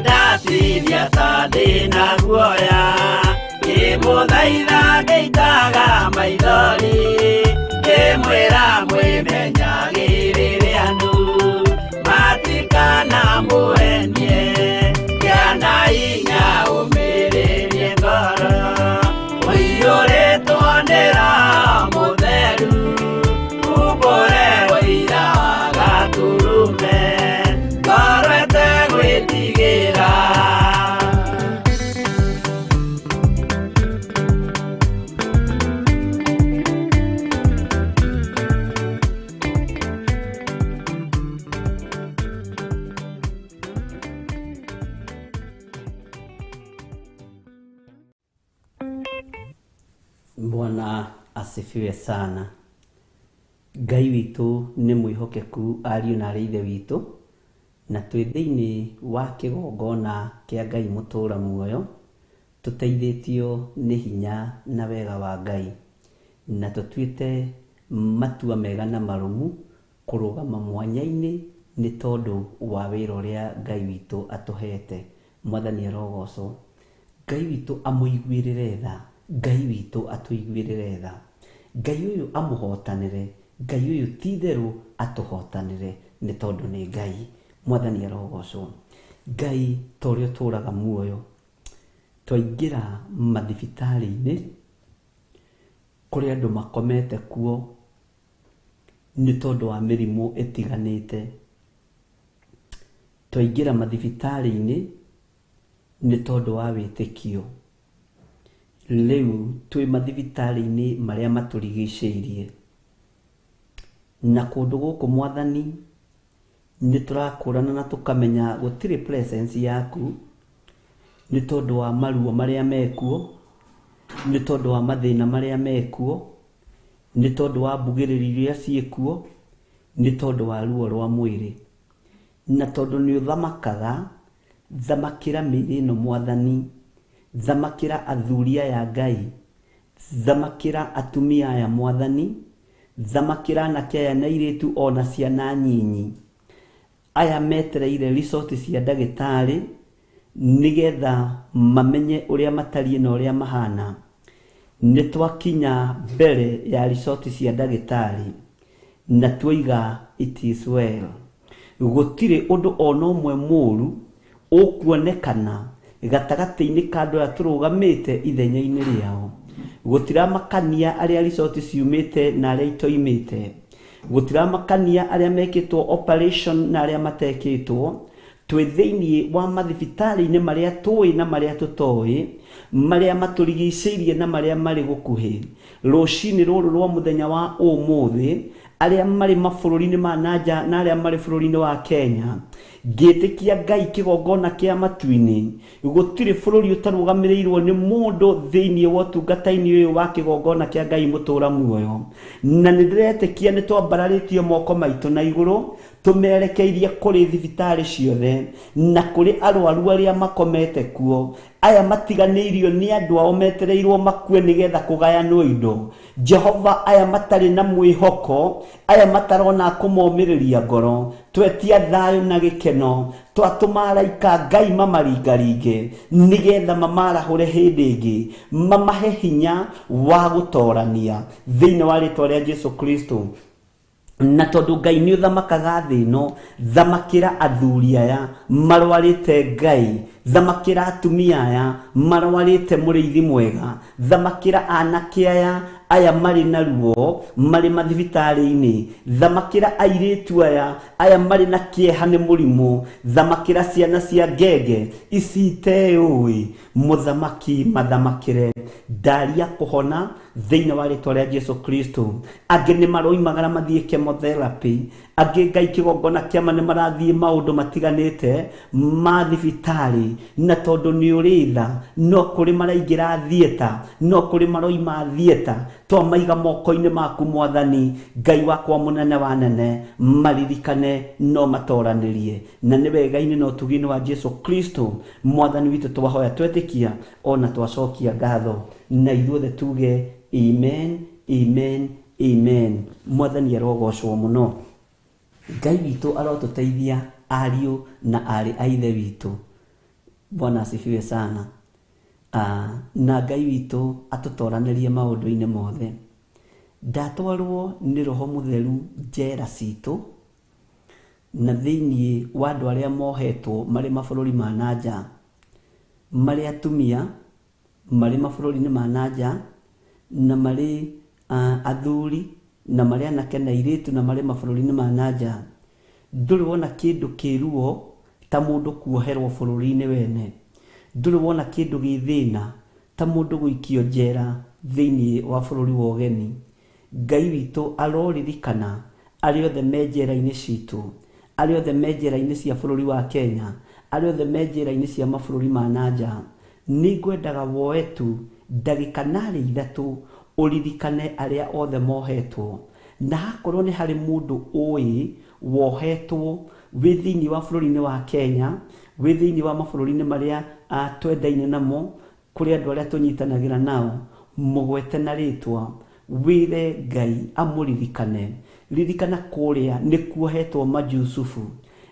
Ndatinia ta ndĩna guoya, ngĩmũthaitha ngĩitaga maithori, ngĩmwĩra mwĩmenyagĩrĩre andũ matikana mũhenie, gĩana hinya ũmĩrĩrie ngoro, ũiyũrĩtwo nĩ Roho Mũtheru, umbũre ũira wa Gatũrũme, ngoro ĩtegwĩtigĩra. Bwana asifiwe sana. Ngai witũ nĩ mwĩhokeku, ariũ na arĩ ithe witũ, na twĩ thĩinĩ wa kĩgongona kĩa Ngai mũtũra muoyo, tũteithĩtio nĩ hinya na wega wa Ngai, na tũtuĩte matua mega na marũmu kũrũgama mwanya-inĩ nĩ tondũ wa wĩra ũrĩa Ngai witũ atũhete. Mwathani arogocwo. Ngai witũ amũiguĩrĩre tha, Ngai witũ atũiguĩrĩre tha, Ngai ũyũ amũhotanĩre, Ngai ũyũ ti therũ atũhotanĩre nĩ tondũ nĩ Ngai. Mwathani arogocwo. Ngai ta ũrĩa ũtũraga muoyo, twaingĩra mathibitarĩ-inĩ, kuri andu makomete kuo ni tondu wa mirimu itiganite. Twaingira mathibitari-ini ni tondu wa witikio. Riu twi mathibitari-ini maria maturigiceirie na kundu guku Mwathani ni turakurana na tukamenya gutiri presence yaku ni tondu wa maruo maria mekuo, ni tondu wa mathina maria mekuo, ni tondu wa mbugiriri iria ciekuo, ni tondu wa ruo rwa mwiri, na tondu ni uthamakaga. Thamakira mĩĩrĩ ĩno Mwathani, thamakira athuria ya Ngai, thamakira atumia aya Mwathani, thamakira anake aya na airĩtu ona ciana nyinyi aya metereire resort cia ndagĩtarĩ nigetha mamenye uria matariĩ na uria mahana. Nĩ twakinya mbere ya resort cia ndagĩtarĩ na tuiga it is well. Gũtirĩ ũndũ ona ũmwe mũru ũkuonekana gatagati-inĩ ka andũ arĩa tũrũgamĩte ithenya-inĩ rĩao. Gũtiramakania arĩa resort ciumĩte na arĩa itoimĩte. Gũtiramakania arĩa mekĩtwo operation na arĩa matekĩtwo. Twĩ thĩinĩ wa mathibitari-inĩ marĩa tũĩ na marĩa tũtoĩ, marĩa matũrigicĩirie na marĩa marĩ gũkuhĩ. Rũcinĩ rũrũ rwa mũthenya wa ũmũthĩ, arĩa marĩ mabũrũri-inĩ ma nanja na arĩa marĩ bũrũri-inĩ wa Kenya, ngĩtĩkia Ngai kĩgongona kĩa matu-inĩ, gũtirĩ bũrũri ũtarũgamĩrĩirwo nĩ mũndũ thĩinĩ wa ũtungata-inĩ ũyũ wa kĩgongona kĩa Ngai mũtũra muoyo. Na nĩndĩretĩkia nĩ twambararĩtie moko maitũ na igũrũ, tũmerekeirie kũrĩ thibitarĩ ciothe na kũrĩ arwaru arĩa makomete kuo, aya matiganĩirio nĩ andũ ao metereirwo makue nĩgetha kũgayanwo indo. Jehova, aya matarĩ na mwĩhoko, aya matarona kũmomĩrĩria ngoro, twetia thayũ na gĩkeno, twatũma araika Ngai mamaringaringe nĩgetha mamarahũre hĩndĩ ĩngĩ, mamahe hinya wa gũtorania thĩinĩ wa rĩtwa rĩa Jesu Kristo. Na tondu Ngai nĩ ũthamakaga thĩ ĩno, thamakĩra athuri aya marwarĩte Ngai, thamakĩra atumia aya marwarĩte mũrĩithi mwega, thamakĩra anake aya marĩ na ruo marĩ mathibitarĩ-inĩ, thamakĩra airĩtu aya marĩ na kĩeha nĩ mũrimũ, thamakĩra ciana cia ngenge ici iteũĩ. Mũthamaki mathamakĩre, ndaria kũhona thĩinĩ wa rĩtwa rĩa Jesu Kristo. Angĩ nĩ maroimagara mathiĩ chemotherapy, angĩ Ngai kĩgongona kĩama nĩ marathiĩ maũndũ matiganĩte ma thibitarĩ, na tondu nĩ ũrĩ tha, no kũrĩ maraingĩra thieta, no kũrĩ maroima thieta, twamaiga moko-inĩ maku Mwathani. Ngai wakwa mũnene wa nene, maririkane no matoranĩrie, na nĩ wega-inĩ na ũtugi-inĩ wa Jesu Kristo Mwathani witũ twahoya twetĩkia ona twacokia ngatho, na ithuothe tuge amen, amen, amen. Mwathani arogocwo mũno. Ngai witũ arotũteithia ariũ na arĩ a ithe witũ. Bwana asifiwe sana. Na Ngai witũ atũtoranĩrie maũndũ-inĩ mothe. Ndatwarwo nĩ Roho Mũtheru njera citũ na thĩinĩ wa andũ arĩa mohetwo marĩ mabũrũri ma nanja, marĩ atumia marĩ mabũrũri-inĩ ma nanja, na marĩ athuri na marĩ anake na airĩtu na marĩ mabũrũri-inĩ ma nanja. Ndũrĩ wona kĩndũ kĩruo ta mũndũ kuoherwo bũrũri-inĩ wene. Ndũrĩ wona kĩndũ gĩthĩna ta mũndũ gũikio njera thĩinĩ wa bũrũri wa ũgeni. Ngai witũ aroririkana arĩa othe me njera-inĩ citũ, arĩa othe me njera-inĩ cia bũrũri wa Kenya, arĩa othe me njera-inĩ cia mabũrũri ma nanja. Nĩ ngwendaga woe tu ndagĩka narĩ ithatũ ũririkane arĩa othe mohetwo, na hakorwo nĩ harĩ mũndũ ũĩ wohetwo wĩ thĩinĩ wa bũrũri-inĩ wa Kenya, wĩ thĩinĩ wa mabũrũri-inĩ marĩa twendaine namo, kũrĩ andũ arĩa tũnyitanagĩra nao, mũgwete na rĩtwa, wĩre Ngai amũririkane. Ririkana kũrĩa nĩ kuohetwo Majusufu,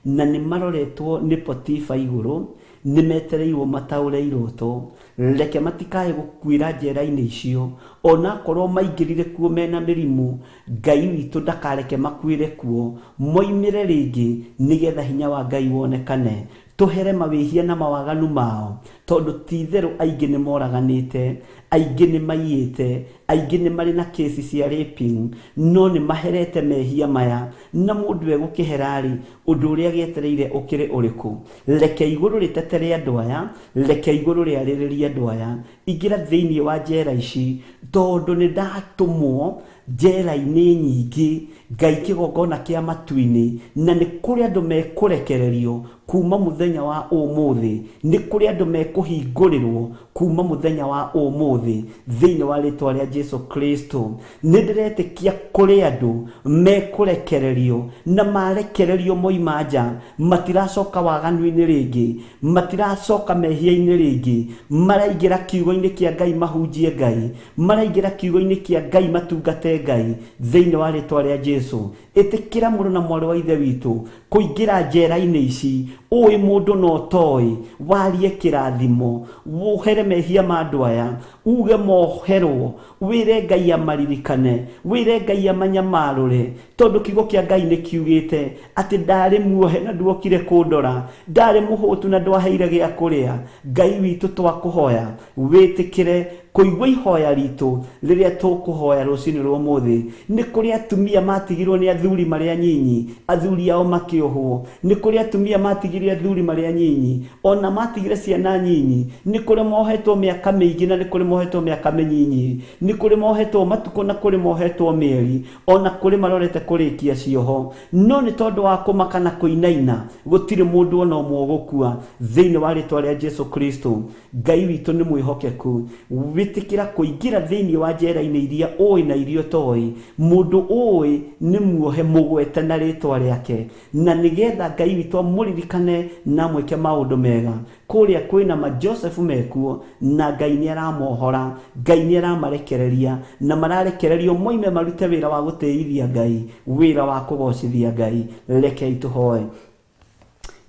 na nĩ maroretwo nĩ Potifa igũrũ, nĩ metereirwo mataũre iroto. Reke matikae gũkuĩra njera-inĩ icio, ona korwo maingĩrire kuo mena mĩrimũ, Ngai witũ ndakareke makuĩre kuo, moimĩre rĩngĩ nĩgetha hinya wa Ngai wonekane. tuhere mawihia na mawaganu mao tondu titheru aingi ni moraganite aingi ni maiyite aingi ni mari na kesi cia raping no ni maherete mehia maya na mundu egukiherari undu uria gietereire ukire uriku reke iguru ritetere andu aya reke iguru riariririe andu aya igira thiini wa njera ici tondu ni ndatumwo njera-ini nyingi ngai kigongona kia matu-ini na ni kuri andu mekurekererio kuma muthenya wa umuthi ni kuri andu mekuhingurirwo kuma muthenya wa umuthi thiini wa ritwa ria Jesu Kristo ni ndiretikia kuri andu mekurekererio na marekererio moima nja matiracoka waganu-ini ringi matiracoka mehia-ini ringi maraingira kiugo-ini kia Ngai mahunjie Ngai maraingira kiugo-ini kia Ngai matungate Ngai thiini wa ritwa ria Jesu itikira mundu na mwari wa ithe witu kuingira njera-ini ici uwi mundu no toi warie kirathimo wohere mehia mandu aya uge moherwo wire Ngai amaririkane wire Ngai amanyamarure tondu kiugo kia Ngai ni kiugite ati ndari muohe na nduokire kundora ndari muhutu na ndwaheire gia kuria Ngai witu twakuhoya witikire kuigwa ihoya ritu riria tukuhoya rucini rwa muthi ni kuri atumia matigirwo ni athuri maria nyinyi athuri ao makiohwo ni kuri atumia matigirwo athuri maria nyinyi ona matigire ciana nyinyi ni kuri mohetwo miaka mingi na ni kuri mohetwo miaka minyinyi ni kuri mohetwo matuko na kuri mohetwo mieri ona kuri marorete kurikia cioho no ni tondu wa kumaka na kuinaina gutire mundu ona umwe gukua thiini wa ritwa ria Jesu Kristo Ngai witu ni mwihokeku witikira kuingira thiini wa njera-ini iria oi na irio toi mundu oi ni muohe mugwete na ritwa riake na nigetha Ngai witu amuririkane na mweke maundu mega kuria kwina ma Joseph mekuo na Ngai ni aramohora Ngai ni aramarekereria na mararekererio moime marute wira wa guteithia Ngai wira wa kugocithia Ngai reke ituhoe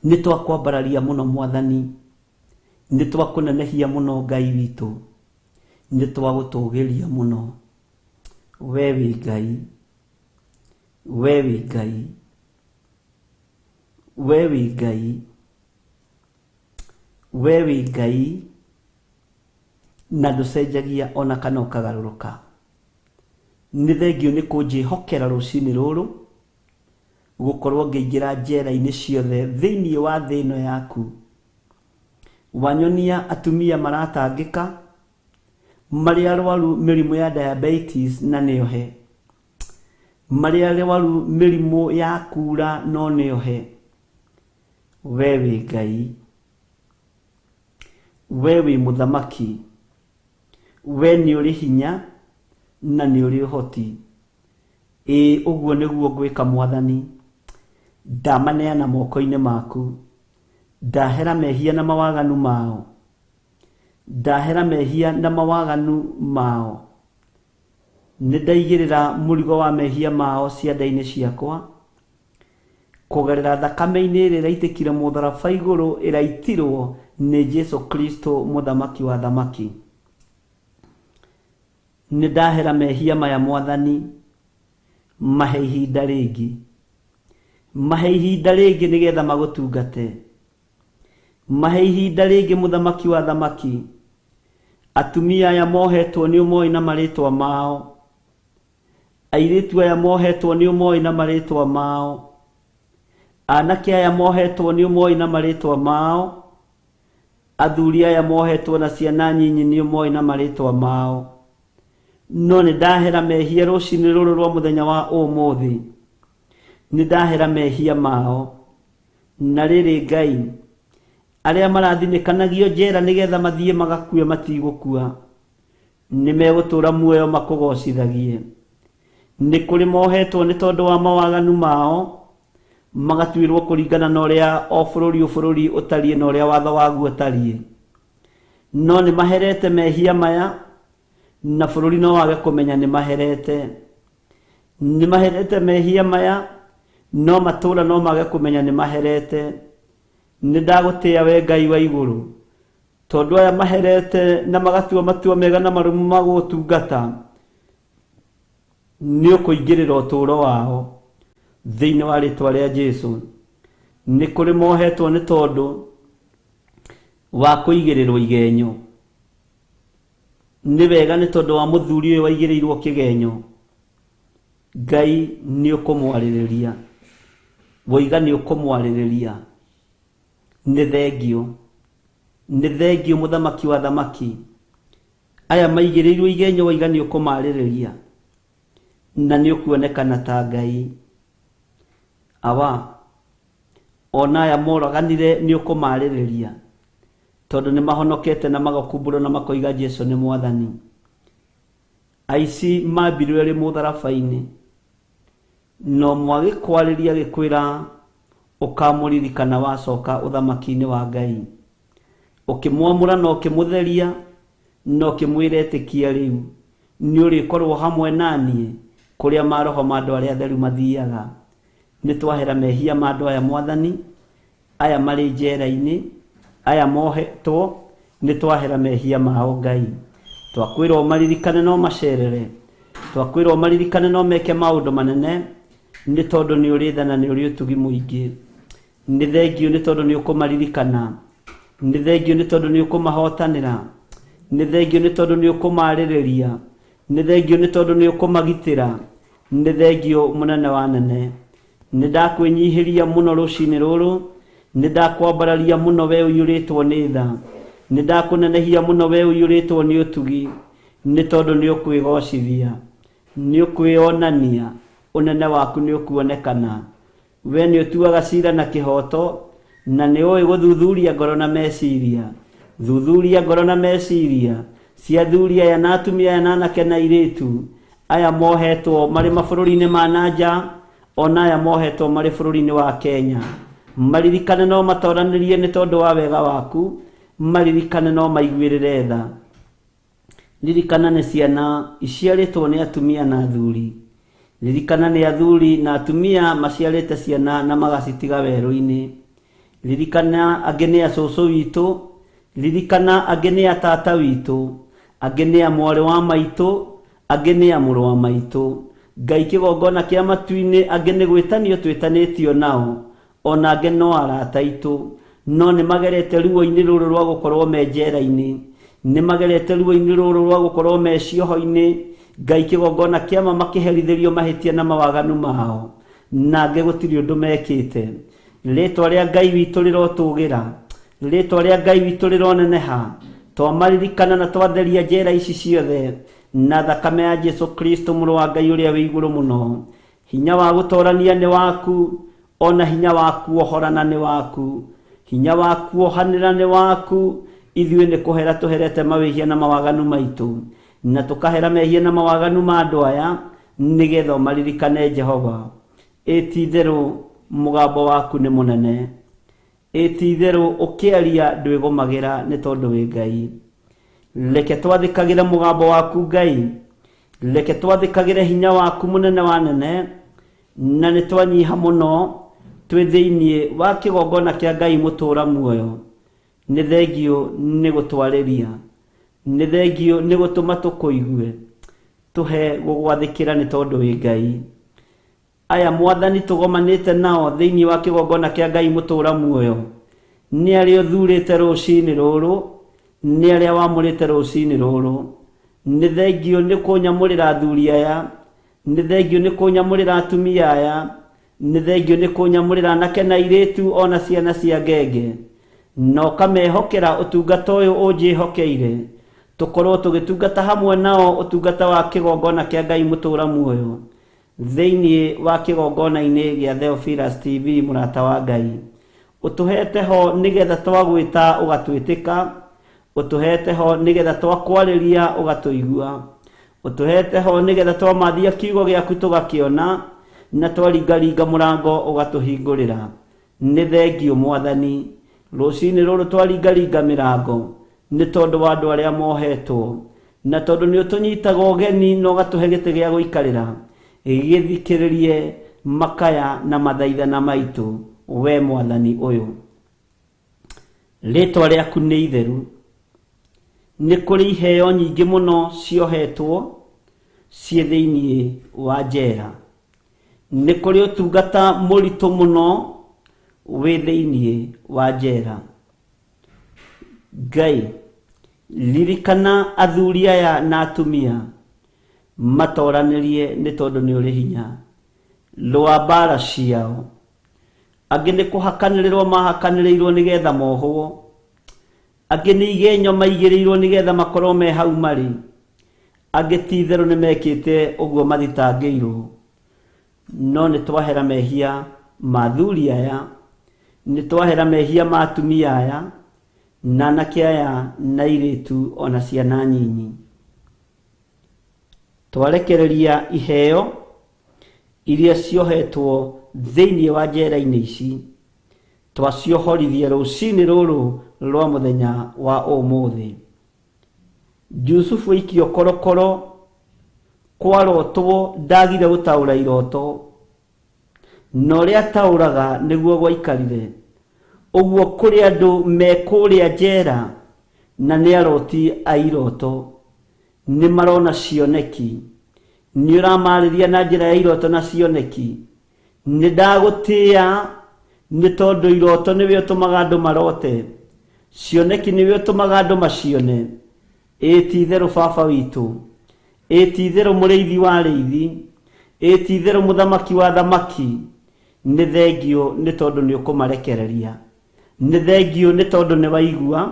ni twakwambararia muno mwathani ni twakunenehia muno Ngai witu ni twagutugiria muno wewe Ngai wewe Ngai wewe Ngai wewe Ngai na nducenjagia ona kana ukagaruruka ni thengio ni kunjihokera rucini ruru gukorwo ngiingira njera-ini ciothe thiini wa thi ino yaku wanyonia atumia maratangika mari arwaru mirimu ya diabetes na niohe mari arwaru mirimu ya kura no niohe wewe Ngai wewe muthamaki we ni uri hinya na ni uri hoti uguo niguo ngwika mwathani ndamaneana moko-ini maku ndahera mehia na mawaganu mao ndahera mehia na mawaganu mao nindaigirira murigo wa mehia mao cianda-ini ciakwa kugerera thakame-ini iri iraitikire mutharaba iguru iraitirwo ni Jesu Kristo muthamaki wa thamaki nindahera mehia maya mwathani mahe ihinda ringi nigetha magutungate mahe ihinda ringi muthamaki wa thamaki atumia aya mohetwo ni umoi na maritwa mao airitu aya mohetwo ni umoi na maritwa mao anake aya mohetwo ni umoi na maritwa mao athuri aya mohetwo na ciana nyinyi ni umoi na maritwa mao no ni ndahera mehia rucini ruru rwa muthenya wa umuthi ni ndahera mehia mao na riri Ngai aria marathinekanagio njera nigetha mathie magakue matigukua ni megutura muoyo makugocithagie ni kuri mohetwo ni tondu wa mawaganu mao magatuirwo kuringana na uria o bururi utarie na uria watho waguo utarie no ni maherete mehia maya na bururi no wage kumenya ni maherete mehia maya no matura no mage kumenya ni maherete ni ndagutia we Ngai wa iguru tondu aya maherete na magatua matua mega na marumu magutungata ni ukuingirira uturo wao thiini wa ritwa ria Jesu ni kuri mohetwo ni tondu wa kuigirirwo igenyo ni wega ni tondu wa muthuri uyu waigirirwo kigenyo Ngai ni ukumwaririria woiga ni ukumwaririria ni thengio muthamaki wa thamaki aya maigirirwo igenyo woiga ni ukumaririria na ni ukuonekana ta Ngai awa ona aya moraganire ni ukumaririria tondu ni mahonokete na magakumbũrwo na makoiga Jesu ni mwathani aici mambirwo ri mutharabaini no mwagĩkwariria gĩkwĩra ũkamũririkana wacoka ũthamaki-inĩ wa Ngai ũkĩmwamũra na ũkĩmũtheria na ũkĩmwĩra etĩkia rĩu nĩ ũrĩkorwo hamwe naniĩ kũrĩa maroho ma andũ arĩa atheru mathiaga nĩ twahera mehia ma andũ aya mwathani aya marĩ njera-inĩ aya mohetwo nĩ twahera mehia mao Ngai twakwĩrwo maririkane no macerere twakwĩrwo maririkane no meke maũndũ manene nĩ tondũ nĩ ũrĩ tha na nĩ ũrĩ ũtugi mũingĩ nĩ thengio nĩ tondũ nĩ ũkũmaririkana nĩ thengio nĩ tondũ nĩ ũkũmahotanĩra nĩ thengio nĩ tondũ nĩ ũkũmarĩrĩria nĩ thengio nĩ tondũ nĩ ũkũmagitĩra nĩ thengio mũnene wa nene nĩ ndakwĩnyihĩria mũno rũcinĩ rũrũ nĩ ndakwambararia mũno we ũiyũrĩtwo nĩ tha nĩ ndakũnenehia mũno we ũiyũrĩtwo nĩ ũtugi nĩ tondũ nĩ ũkwĩgocithia nĩ ũkwĩonania unene waku nĩ ũkuonekana we nĩ ũtuaga cira na kĩhoto na nĩ ũĩ gũthuthuria ngoro na meciria thuthuria ngoro na meciria cia athuri aya na atumia aya na anake na airĩtu aya mohetwo marĩ mabũrũri-inĩ ma nanja ona aya mohetwo marĩ bũrũri-inĩ wa Kenya maririkane no matoranĩrie nĩ tondũ wa wega waku maririkane no maiguĩrĩre tha ririkana nĩ ciana iciarĩtwo nĩ atumia na athuri ririkana nĩ athuri na atumia maciarĩte ciana na magacitiga werũ-inĩ ririkana angĩ nĩ acũcũ witũ ririkana angĩ nĩ atata witũ angĩ nĩ a mwarĩ wa maitũ angĩ nĩ a mũrũ wa maitũ Ngai kĩgongona kĩa matu-inĩ angĩ nĩ gwĩtanio twĩtanĩtio nao ona angĩ no arata aitũ no nĩ magerete ruo-inĩ rũrũ rwa gũkorwo me njera-inĩ nĩ magerete ruo-inĩ rũrũ rwa gũkorwo me cioho-inĩ Ngai kĩgongona kĩama makĩherithĩrio mahĩtia na mawaganu mao na angĩ gũtirĩ ũndũ mekĩte rĩtwa rĩa Ngai witũ rĩrotũgĩra rĩtwa rĩa Ngai witũ rĩroneneha twamaririkana na twatheria njera ici ciothe na thakame ya Jesu Kristo mũrũ wa Ngai ũrĩa wĩ igũrũ mũno hinya wa gũtorania nĩ waku ona hinya wa kuohorana nĩ waku hinya wa kuohanĩra nĩ waku ithuĩ nĩ kũhera tũherete mawĩhia na mawaganu maitũ na tũkahera mehia na mawaganu ma andũ aya nĩgetha ũmaririkane Jehova ĩti-itherũ mũgambo waku nĩ mũnene ĩti-itherũ ũkĩaria ndwĩgũmagĩra nĩ tondũ wĩ Ngai reke twathĩkagĩre mũgambo waku Ngai reke twathĩkagĩre hinya waku mũnene wa nene na nĩ twanyiha mũno twĩ thĩinĩ wa kĩgongona kĩa Ngai mũtũra muoyo nĩ thengio nĩ gũtwarĩria nĩ thengio nĩ gũtũma tũkũigue tũhe gũgwathĩkĩra nĩ tondũ wĩ Ngai aya mwathani tũgomanĩte nao thĩinĩ wa kĩgongona kĩa Ngai mũtũra muoyo nĩ arĩa ũthurĩte rũcinĩ rũrũ nĩ arĩa wamũrĩte rũcinĩ rũrũ nĩ thengio nĩ kũnyamũrĩra athuri aya nĩ thengio nĩ kũnyamũrĩra atumia aya nĩ thengio nĩ kũnyamũrĩra anake na airĩtu ona ciana cia ngenge na ũkamehokera ũtungata ũyũ ũnjĩhokeire tũkorwo tũgĩtungata hamwe nao ũtungata wa kĩgongona kĩa Ngai mũtũra muoyo thĩinĩ wa kĩgongona-inĩ gĩa Theophilus TV mũrata wa Ngai ũtũhete ho nĩgetha twagwĩta ũgatwĩtĩka ũtũhete ho nĩgetha twakwarĩria ũgatũigua ũtũhete ho nĩgetha twamathia kiugo gĩaku tũgakĩona na twaringaringa mũrango ũgatũhingũrĩra nĩ thengio mwathani rũcinĩ rũrũ twaringaringa mĩrango nĩ tondũ wa andũ arĩa mohetwo na tondũ nĩ ũtũnyitaga ũgeni na ũgatũhe gĩtĩ gĩa gũikarĩra gĩthikĩrĩrie makaya na mathaithana maitũ we mwathani ũyũ rĩtwa rĩaku nĩ itheru nĩ kũrĩ iheo nyingĩ mũno ciohetwo ciĩ thĩinĩ wa njera nĩ kũrĩ ũtungata mũritũ mũno wĩ thĩinĩ wa njera Ngai lirikana athuri aya na atumia matoranirie nĩ tondũ nĩ ũrĩ hinya rwa mbara ciao. Angĩ nĩ kũhakanĩrĩrwo mahakanĩrĩirwo nĩgetha mohwo, angĩ nĩ igenyo maigĩrĩirwo nĩgetha makorwo me hau marĩ, angĩ ti itherũ nĩ mekĩte ũguo mathitangĩirwo. No nĩ twahera mehia ma athuri aya, nĩ twahera mehia ma atumia aya na anake aya na airĩtu ona ciana nyinyi. Twarekereria iheo iria ciohetwo thĩinĩ wa njera-inĩ ici, twaciohorithia rũcinĩ rũrũ rwa mũthenya wa ũmũthĩ. Jusufu aikio korokoro, kwarotwo ndagire gũtaũra iroto, na ũrĩa ataũraga nĩguo gwaikarire. Ũguo kũrĩ andũ me kũrĩa njera na nĩ aroti a iroto, nĩ marona cioneki. Nĩ ũramarĩria na njĩra ya iroto na cioneki. Nĩ ndagũtĩĩa nĩ tondũ iroto nĩwe ũtũmaga andũ marote, cioneki nĩwe ũtũmaga andũ macione. Ti itherũ baba witũ, ti itherũ mũrĩithi wa arĩithi, ti itherũ mũthamaki wa thamaki, nĩ thengio nĩ tondũ nĩ ũkũmarekereria, nĩ thengio nĩ tondũ nĩ waigua,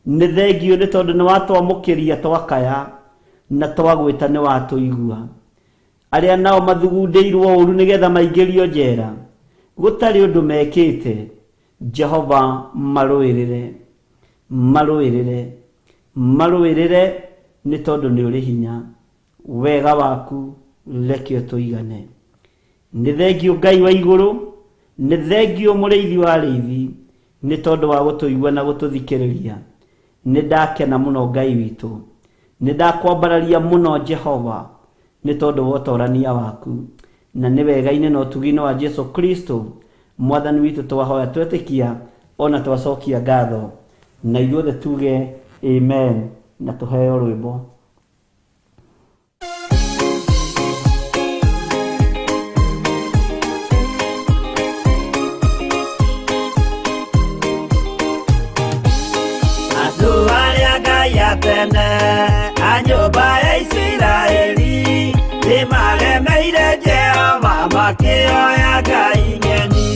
nĩ thengio nĩ tondũ nĩ watwamũkĩria twakaya na twagwĩta nĩ watũigua. Arĩa nao mathugundĩirwo ũru nĩgetha maingĩrio njera, gũtarĩ ũndũ mekĩte, Jehova marũĩrĩre, marũĩrĩre, marũĩrĩre nĩ tondũ nĩ ũrĩ hinya. Wega waku reke ũtũigane. Nĩ thengio Ngai wa igũrũ, nĩ thengio mũrĩithi wa arĩithi, nĩ tondũ wa gũtũigua na gũtũthikĩrĩria. Nĩ ndakena mũno Ngai witũ, nĩ ndakwambararia mũno Jehova, nĩ tondũ wa ũtorania waku, na nĩ wega-inĩ na ũtugi-inĩ wa Jesu Kristo mwathani witũ twahoya twetĩkia ona twacokia ngatho, na ithuothe tuge amen na tũheo rwĩmbo. Andũ arĩa Ngai atene a nyũmba ya Isiraeli nĩ maremeire Jehova makĩoya Ngai ng'eni.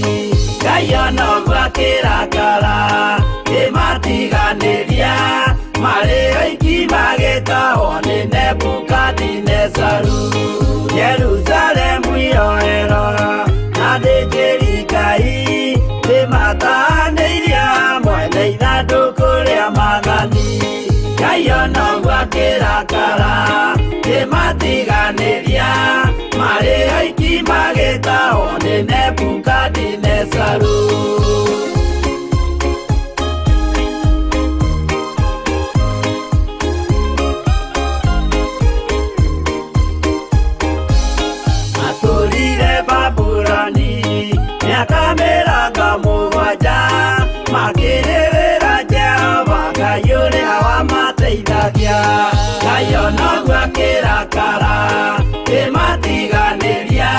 Ngai ona ũguo akĩrakara kĩmatiganĩria, marĩ oiki magĩtahwo nĩ Nebukadinezaru. Jerusalemu iroero na thĩnjĩri Ngai nĩmatahanĩirie hamwe na ithandũkũ rĩa mathani. Ngai ona ũguo akĩrakara kĩmatiganĩria, marĩ oiki magĩtahwo nĩ Nebukadinezaru. Atũrire Babuloni mĩaka mĩrongo mũgwanja, makĩrĩrĩra Jehova Ngai ũrĩa wamateithagia. Ngai ona ũguo akĩrakara kĩmatiganĩria,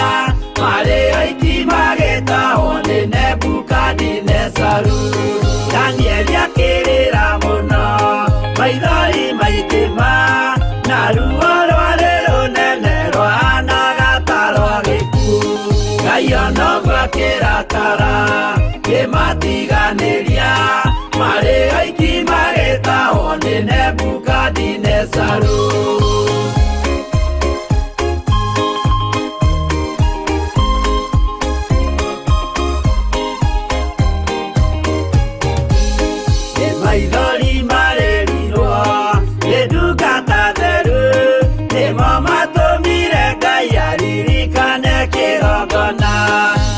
marĩ oiki magĩtahwo nĩ Nebukadinezaru. Danieli akĩrĩra mũno, maithori maitĩma, na ruo rwarĩ rũnene rwahanaga ta rwa gĩkuũ. Ngai ona ũguo akĩrakara kĩmatiganĩria, marĩ oiki magĩtahwo nĩ Nebukadinezaru. Maithori marĩrirwo nĩ ndungata theru, nĩmo matũmire Ngai aririkane kĩgongona.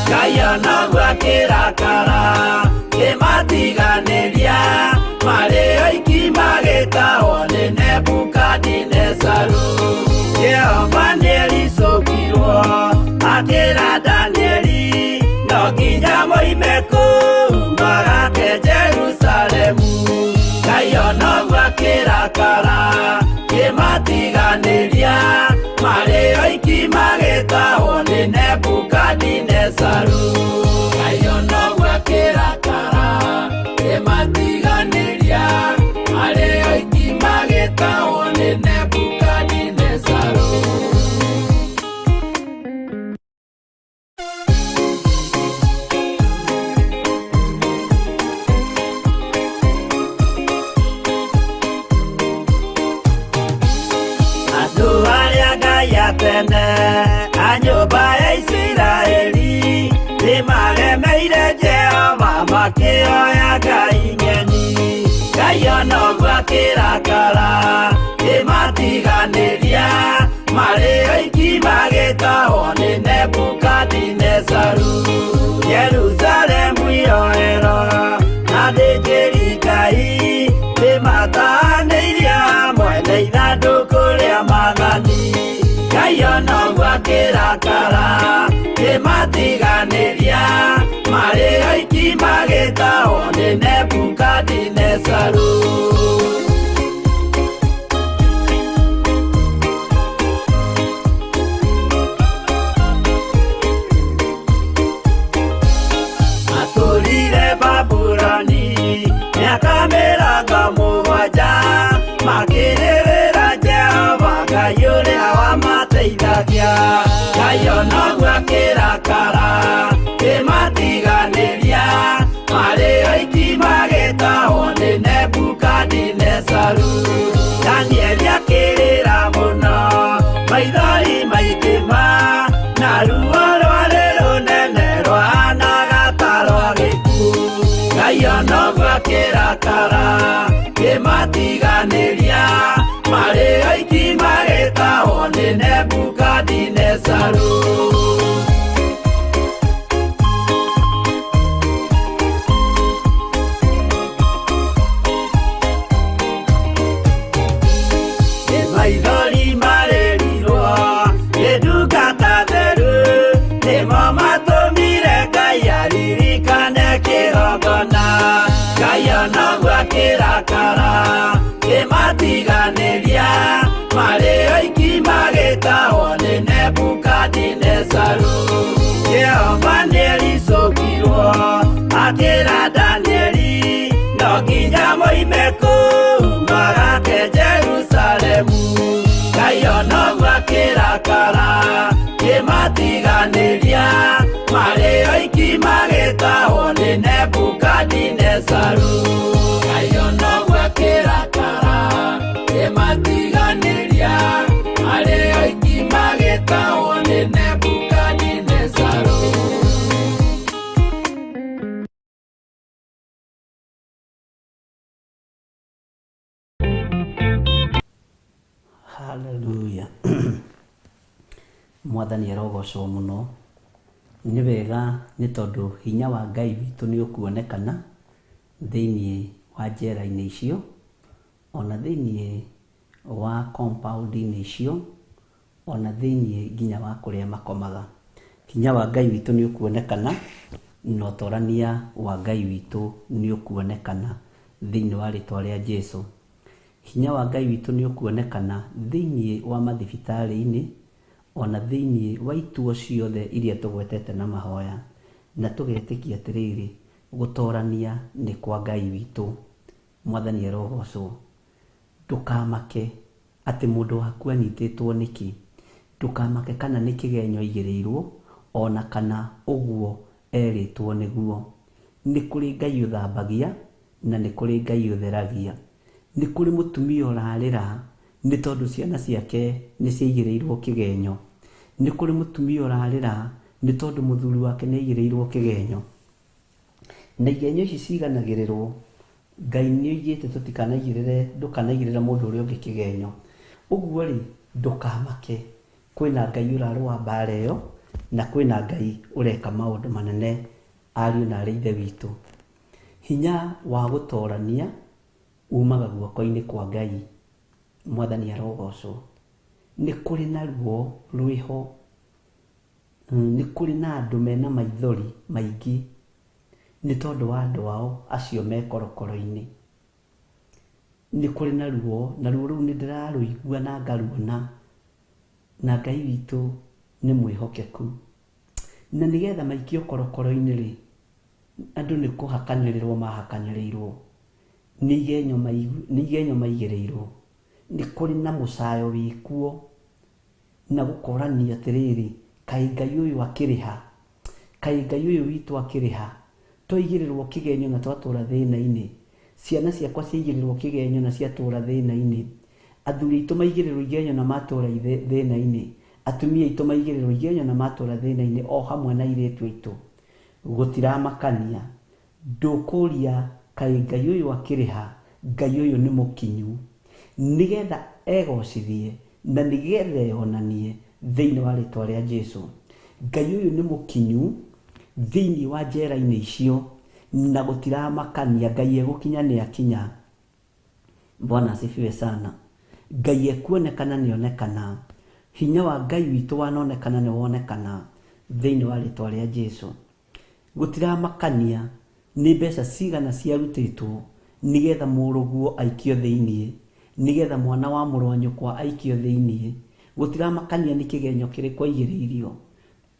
Ngai ona ũguo akĩrakara kĩmatiganĩria, marĩ oiki magĩtahwo nĩ Nebukadinezaru. Jehova nĩericũkirwo akĩra Danieli, no nginya moime kũu magake Jerusalemu. Ngai ona ũguo akĩrakara kĩmatiganĩria, marĩ oiki magĩtahwo nĩ Nebukadinezaru. Ngai ona ũguo akĩrakara kĩmatiganĩria, tene anyũmba ya Isiraeli nĩmaremeire Jehova makĩoya ngai ng'eni. Ngai ona ũguo akĩrakara kĩmatiganĩria marĩ oiki magĩtahwo nĩ Nebukadinezaru. Jerusalemu iroero na thĩnjĩri Ngai nĩmatahanĩirie hamwe na ithandũkũ rĩa Mwathani. Ngai ona ũguo akĩrakara kĩmatiganĩria marĩ oiki magĩtahwo nĩ Nebukadinezaru. Atũrire Babuloni mĩaka mĩrongo mũgwanja makĩrĩrĩra Jehova Ngai ũrĩa wamateithagia. Ngai ona ũguo akĩrakara kĩmatiganĩria marĩ oiki magĩtahwo nĩ Nebukadinezaru. Danieli akĩrĩra mũno maithori maikĩma na ruo rwarĩ rũnene rwahanaga ta rwa gĩkuũ. Ngai ona ũguo akĩrakara kĩmatiganĩria marĩ oiki magĩtahwo nĩ Nebukadinezaru. Maithori marĩrirwo nĩ ndungata theru nĩmo matũmire Ngai aririkane kĩgongona. Ngai ona ũguo akĩrakara kĩmatiganĩria marĩ oiki magĩtahwo nĩ Nebukadinezaru. Jehova nĩericũkirwo akĩra Danieli no nginya moime kũu magake Jerusalemu. Ngai ona ũguo akĩrakara kĩmatiganĩria marĩ oiki magĩtahwo nĩ Nebukadinezaru. Ngai ona ũguo akĩrakara kĩmatiganĩria marĩ oiki magĩtahwo nĩ Nebukadinezaru. Hallelujah. Mwathani arogocwo muno. Nĩ wega nĩ tondũ hinya wa Ngai witũ nĩ ũkuonekana thĩinĩ wa njera-inĩ icio, ona thĩinĩ wa compound-inĩ icio, ona thĩinĩ nginya wa kũrĩa makomaga. Hinya wa Ngai witũ nĩ ũkuonekana na ũtorania wa Ngai witũ nĩ ũkuonekana thĩinĩ wa rĩtwa rĩa Jesũ. Hinya wa Ngai witũ nĩ ũkuonekana thĩinĩ wa mathibitarĩ-inĩ, ona thĩinĩ wa ituo ciothe iria tũgwetete na mahoya, na tũgetĩkia atĩrĩrĩ gũtorania nĩ kwa Ngai witũ. Mwathani arogocwo. Ndũkamake atĩ mũndũ waku anyitĩtwo nĩkĩ, ndũkamake kana nĩ kĩgenyo aigĩrĩirwo, ona kana ũguo erĩtwo nĩguo. Nĩ kũrĩ Ngai ũthambagia na nĩ kũrĩ Ngai ũtheragia. Nĩ kũrĩ mũtumia ũrarĩra nĩ tondũ ciana ciake nĩ ciaigĩrĩirwo kĩgenyo. Nĩ kũrĩ mũtumia ũrarĩra nĩ tondũ mũthuri wake nĩ aigĩrĩirwo kĩgenyo. Na igenyo ici ciganagĩrĩrwo, Ngai nĩ oigĩte ndũkanaigĩrĩre mũndũ ũrĩa ũngĩ kĩgenyo. Ũguo rĩ, ndũkamake. Kwĩna Ngai ũrarũa mbara ĩyo na kwĩna Ngai ũreka maũndũ manene, ariũ na arĩ ithe witũ. Hinya wa gũtorania umaga guoko-inĩ kwa Ngai. Mwathani arogocwo. Nĩ kũrĩ na ruo rwĩho, nĩ kũrĩ na andũ mena maithori maingĩ nĩ tondũ wa andũ ao acio me korokoro-inĩ. Nĩ kũrĩ na ruo, na ruo rũu nĩ ndĩrarũigua na ngaruona, na Ngai witũ nĩ mwĩhokeku. Na nĩgetha maikio korokoro-inĩ rĩ, andũ nĩ kũhakanĩrĩrwo mahakanĩrĩirwo, nĩ igenyo maigĩrĩirwo. Nĩ kũrĩ na mũcayo wĩkuo na gũkorania atĩrĩrĩ, kaĩ Ngai ũyũ akĩrĩha, kaĩ Ngai ũyũ witũ akĩrĩha. Twaigĩrĩrwo kĩgenyo na twatũra thĩna-inĩ, ciana ciakwa ciaigĩrĩrwo kĩgenyo na ciatũra thĩna-inĩ, athuri aitũ maigĩrĩrwo igenyo na matũra thĩna-inĩ, atumia aitũ maigĩrĩrwo igenya na matũra thĩna-inĩ o hamwe na airĩtu aitũ gũtiramakania. Ndũkũria kaĩ Ngai ũyũ akĩrĩha, Ngai ũyũ nĩ mũkinyu nĩgetha egocithie na nĩgetha yonanie thĩinĩ wa rĩtwa rĩa Jesũ. Ngai ũyũ nĩ mũkinyu thĩinĩ wa njera-inĩ icio na gũtiramakania. Ngai egũkinya nĩ akinya. Bwana asifiwe sana. Ngai ekuonekana nĩ onekana. Hinya wa Ngai witũ wanonekana nĩ wonekana thĩinĩ wa rĩtwa rĩa Jesũ. Gũtiramakania nĩ mbeca cigana ciarutĩtwo nĩgetha mũrũguo aikio thĩinĩ, nĩgetha mwana wa mũrũ wa nyũkwa aikio thĩinĩ. Gũtiramakania nĩ kĩgenyo kĩrĩkũ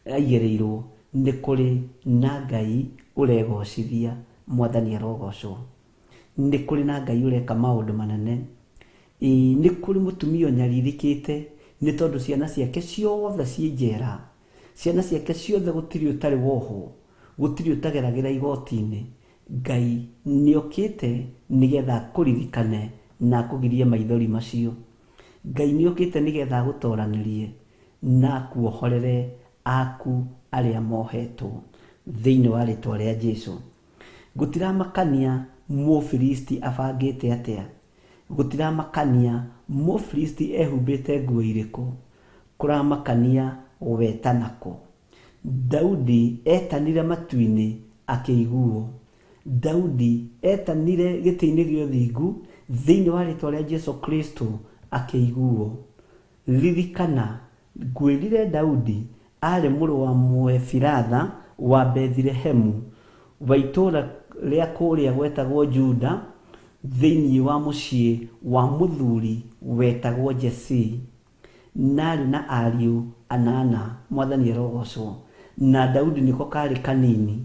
aigĩrĩirwo. Nĩ kũrĩ na Ngai ũregocithia. Mwathani arogocwo. Nĩ kũrĩ na Ngai ũreka maũndũ manene. Nĩ kũrĩ mũtumia ũnyaririkĩte nĩ tondũ ciana ciake ciothe ciĩ njera. Ciana ciake ciothe gũtirĩ ũtarĩ woho, gũtirĩ ũtageragĩra igoti-inĩ. Ngai nĩokĩte nĩgetha akũririkane na akũgirie maithori macio. Ngai nĩokĩte nĩgetha agũtoranĩrie na akuohorere aku arĩa mohetwo thĩinĩ wa rĩtwa rĩa Jesũ. Gũtiramakania Mũfilisti abangĩte atĩa. Gũtiramakania Mũfilisti ehumbĩte nguo irĩkũ. Kũramakania weta nako. Daudi etanire matu-inĩ akĩiguo. Daudi etanire gĩtĩ-inĩ gĩa ũthingu thĩinĩ wa rĩtwa rĩa Jesũ Kristo akĩiguo. Ririkana ngwĩrire Daudi arĩ mũrũ wa Mũefiratha wa Bethlehemu wa itũũra rĩa kũrĩa gwetagwo Juda thĩinĩ wa mũciĩ wa mũthuri wetagwo Jesii. Narĩ na ariũ anana. Mwathani arogocwo. Na Daudi nĩko karĩ kanini.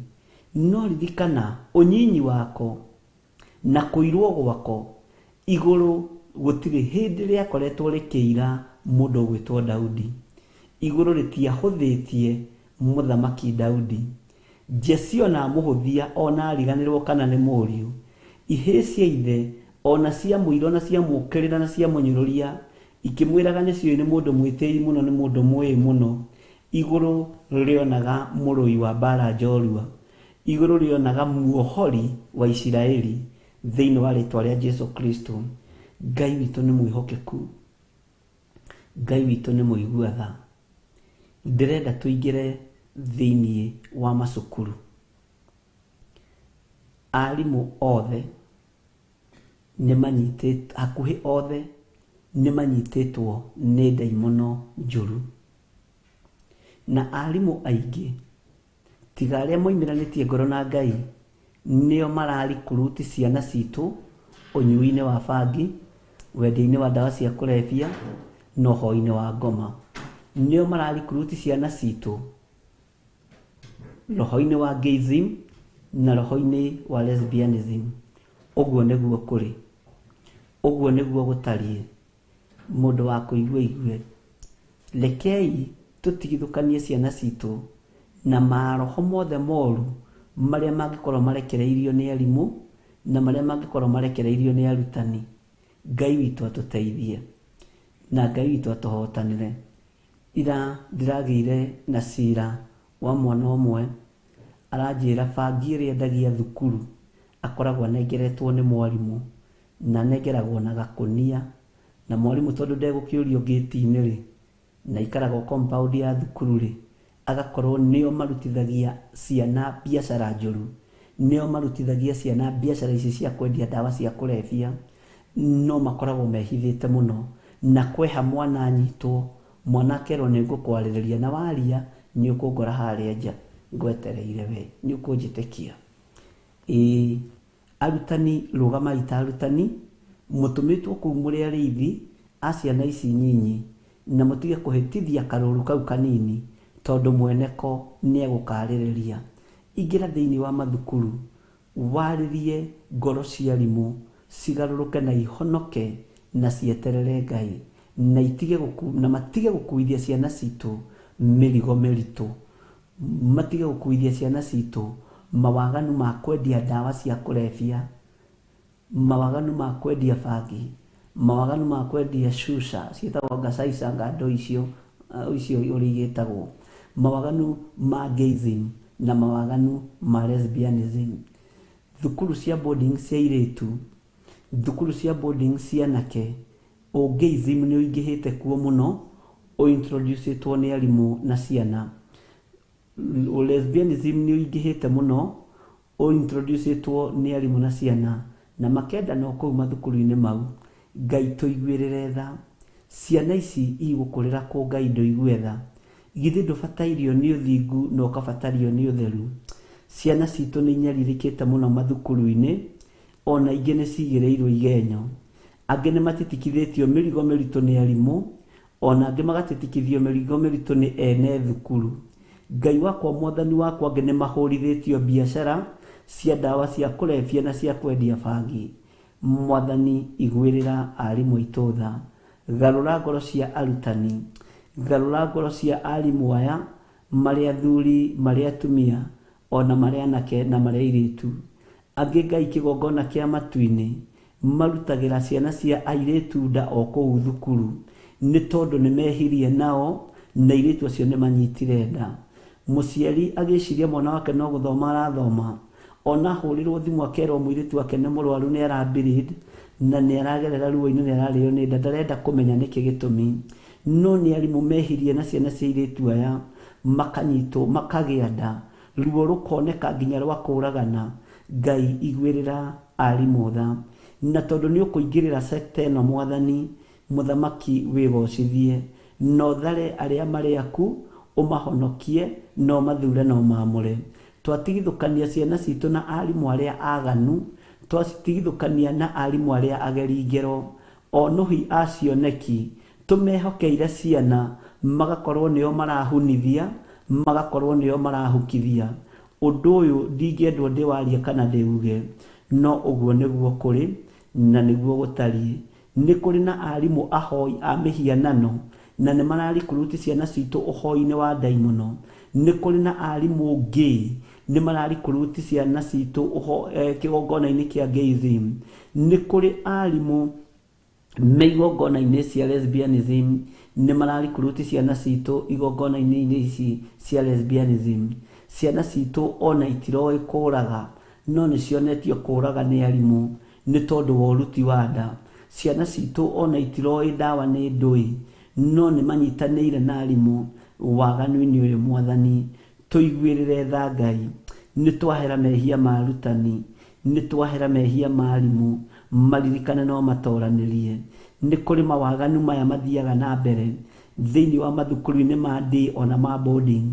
No ririkana ũnyinyi wako na kũirwo gwako igũrũ gũtirĩ hĩndĩ rĩakoretwo rĩkĩira mũndũ gwĩtwo Daudi. Igũrũ rĩtiahũthĩtie mũthamaki Daudi. Jesii ona mũhũthia ona ariganĩrwo kana nĩ mũriũ. Ihĩ cia ithe ona cia mũiro na cia mũkĩrĩra na cia mũnyũrũria ikĩmwĩraga nĩcio nĩ mũndũ mwĩtĩi mũno, nĩ mũndũ mũĩ mũno. Igũrũ rĩonaga mũrũi wa mbara njorua. Igũrũ rĩonaga muohori wa Isiraeli thĩinĩ wa rĩtwa rĩa Jesũ Kristo. Ngai witũ nĩ mwĩhokeku. Ngai witũ nĩ mũigua tha. Ndĩrenda tũingĩre thĩinĩ wa macukuru. Arimũ othe nĩmanyitĩtwo, hakuhĩ othe nĩmanyitĩtwo nĩ ndaimono njũru. Na arimũ aingĩ tiga arĩa moimĩranĩtie ngoro na Ngai nĩo mararikuruti ciana citũ ũnyui-inĩ wa bangi, wendia-inĩ wa ndawa cia kũrebia na ũhoi-inĩ wa ngoma. Nĩo mararikuruti ciana citũ roho-inĩ wa gayism na roho-inĩ wa lesbianism. Ũguo nĩguo kũrĩ. Ũguo nĩguo gũtariĩ. Mũndũ wa kũigua igue. Rekei tũtigithũkanie ciana citũ na maroho mothe moru marĩa mangĩkorwo marekereirio nĩ arimũ na marĩa mangĩkorwo marekereirio nĩ arutani. Ngai witũ atũteithie na Ngai witũ atũhotanĩre. Ira ndĩragĩire na cira wa mwana ũmwe aranjĩra bangi ĩrĩa endagia thukuru akoragwo anengeretwo nĩ mwarimũ na anengeragwo na gakũnia, na mwarimũ tondũ ndegũkĩũrio gate-inĩ rĩ na ikaraga compound ya thukuru rĩ agakorwo nĩo marutithagia ciana biacara njũru, nĩo marutithagia ciana biacara ici cia kwendia ndawa cia kũrebia. No makoragwo mehithĩte mũno na kweha mwana anyitwo, mwana akerwo nĩ ngũkwarĩrĩria na waria nĩ ũkũngora harĩa nja ngwetereire we, nĩ ũkũnjĩtĩkia. Arutani rũgamai ta arutani, mũtũmĩtwo kũu mũrĩ arĩithi a ciana ici nyinyi na mũtige kũhĩtithia karũru kau kanini tondũ mweneko nĩ egũkarĩrĩria. Ingĩra thĩinĩ wa mathukuru warĩrie ngoro cia arimũ cigarũrũke na ihonoke na cieterere Ngai na itige matige gũkuithia ciana citũ mĩrigo mĩritũ, matige gũkuithia ciana citũ mawaganu ma kwendia ndawa cia kũrebia, mawaganu ma kwendia bangi, mawaganu ma kwendia shusha ciĩtagwo ngacaica ngando icio icio uri gitagwo mawaganu ma gayism na mawaganu ma lesbianism. Thukuru cia boarding cia iritu, thukuru cia boarding cia nake, o gayism ni uingihite kuo muno, o introducetwo ni arimu na ciana. O lesbianism ni uingihite muno, o introducetwo ni arimu na ciana, na makenda no kou mathukuru-ini mau. Ngai tuiguirire tha, ciana ici igukurira ku Ngai nduigue tha. Githĩ ndũbatairio nĩ ũthingu na ũkabatario nĩ ũtheru. Ciana citũ nĩ inyarirĩkĩte mũno mathukuru-inĩ, ona ingĩ nĩ cigĩrĩirwo igenyo. Angĩ nĩ matitikithĩtio mĩrigo mĩritũ nĩ arimũ, ona angĩ magatitikithio mĩrigo mĩritũ nĩ ene thukuru. Ngai wakwa Mwathani wakwa angĩ nĩ mahũrithĩtio biacara cia ndawa cia kũrebia na cia kwendia bangi. Mwathani iguĩrĩra arimũ aitũ tha. Garũra ngoro cia arutani, garũra ngoro cia arimũ aya, marĩ athuri, marĩ atumia, ona marĩ anake na marĩ airĩtu. Angĩ Ngai kĩgongona kĩa matu-inĩ marutagĩra ciana cia airĩtu nda o kũu thukuru, nĩ tondũ nĩ mehirie nao na airĩtu acio nĩ manyitire nda. Mũciari agĩciria mwana wake no gũthoma arathoma, ona hũrĩrwo thimũ akerwo mũirĩtu wake nĩ mũrwaru nĩ arabirĩd na nĩ aragerera ruo-inĩ nĩ ararĩo nĩ nda, ndarenda kũmenya nĩkĩ gĩtũmi. No nĩ arimũ mehirie na ciana cia airĩtu aya, makanyitwo makagĩa nda, ruo rũkoneka nginya rwa kũragana. Ngai iguĩrĩra arimũ tha, na tondũ nĩ ũkũingĩrĩra sekta ĩno Mwathani, Mũthamaki wĩgocithie, na ũthare arĩa marĩ aku, ũmahonokie na ũmathure na ũmaamũre. Twatigithũkania ciana citũ na arimũ arĩa aganu, twacitigithũkania na arimũ arĩa ageri ngero, onuhi acioneki, tũmehokeire ciana magakorwo nĩo marahunithia, magakorwo nĩo marahukithia. Ũndũ ũyũ ndingĩendwo ndĩwarie kana ndĩuge, no ũguo nĩguo kũrĩ na nĩguo gũtariĩ. Nĩ kũrĩ na arimũ ahoi a mĩhianano na nĩ mararikuruti ciana citũ ũhoi-inĩ wa ndaimono. Nĩ kũrĩ na arimũ ngĩ nĩ mararikuruti ciana citũ kĩgongona-inĩ kĩa gayism. Nĩ kũrĩ arimũ me igongona-inĩ cia lesbianism nĩ mararikuruti ciana citũ igongona-inĩ ici cia lesbianism. Ciana citũ ona itiroĩ kũraga, no nĩ cionetio kũraga nĩ arimũ nĩ tondũ wa ũruti wa nda. Ciana citũ ona itiroĩ ndawa nĩ ndũĩ, no nĩ manyitanĩire na arimũ waganu-inĩ ũyũ Mwathani. Tũiguĩrĩre tha Ngai, nĩ twahera mehia ma arutani, nĩ twahera mehia ma arimũ, maririkane no matoranĩrie. Nĩ kũrĩ mawaganu maya mathiaga na mbere thĩinĩ wa mathukuru-inĩ ma day ona ma boarding.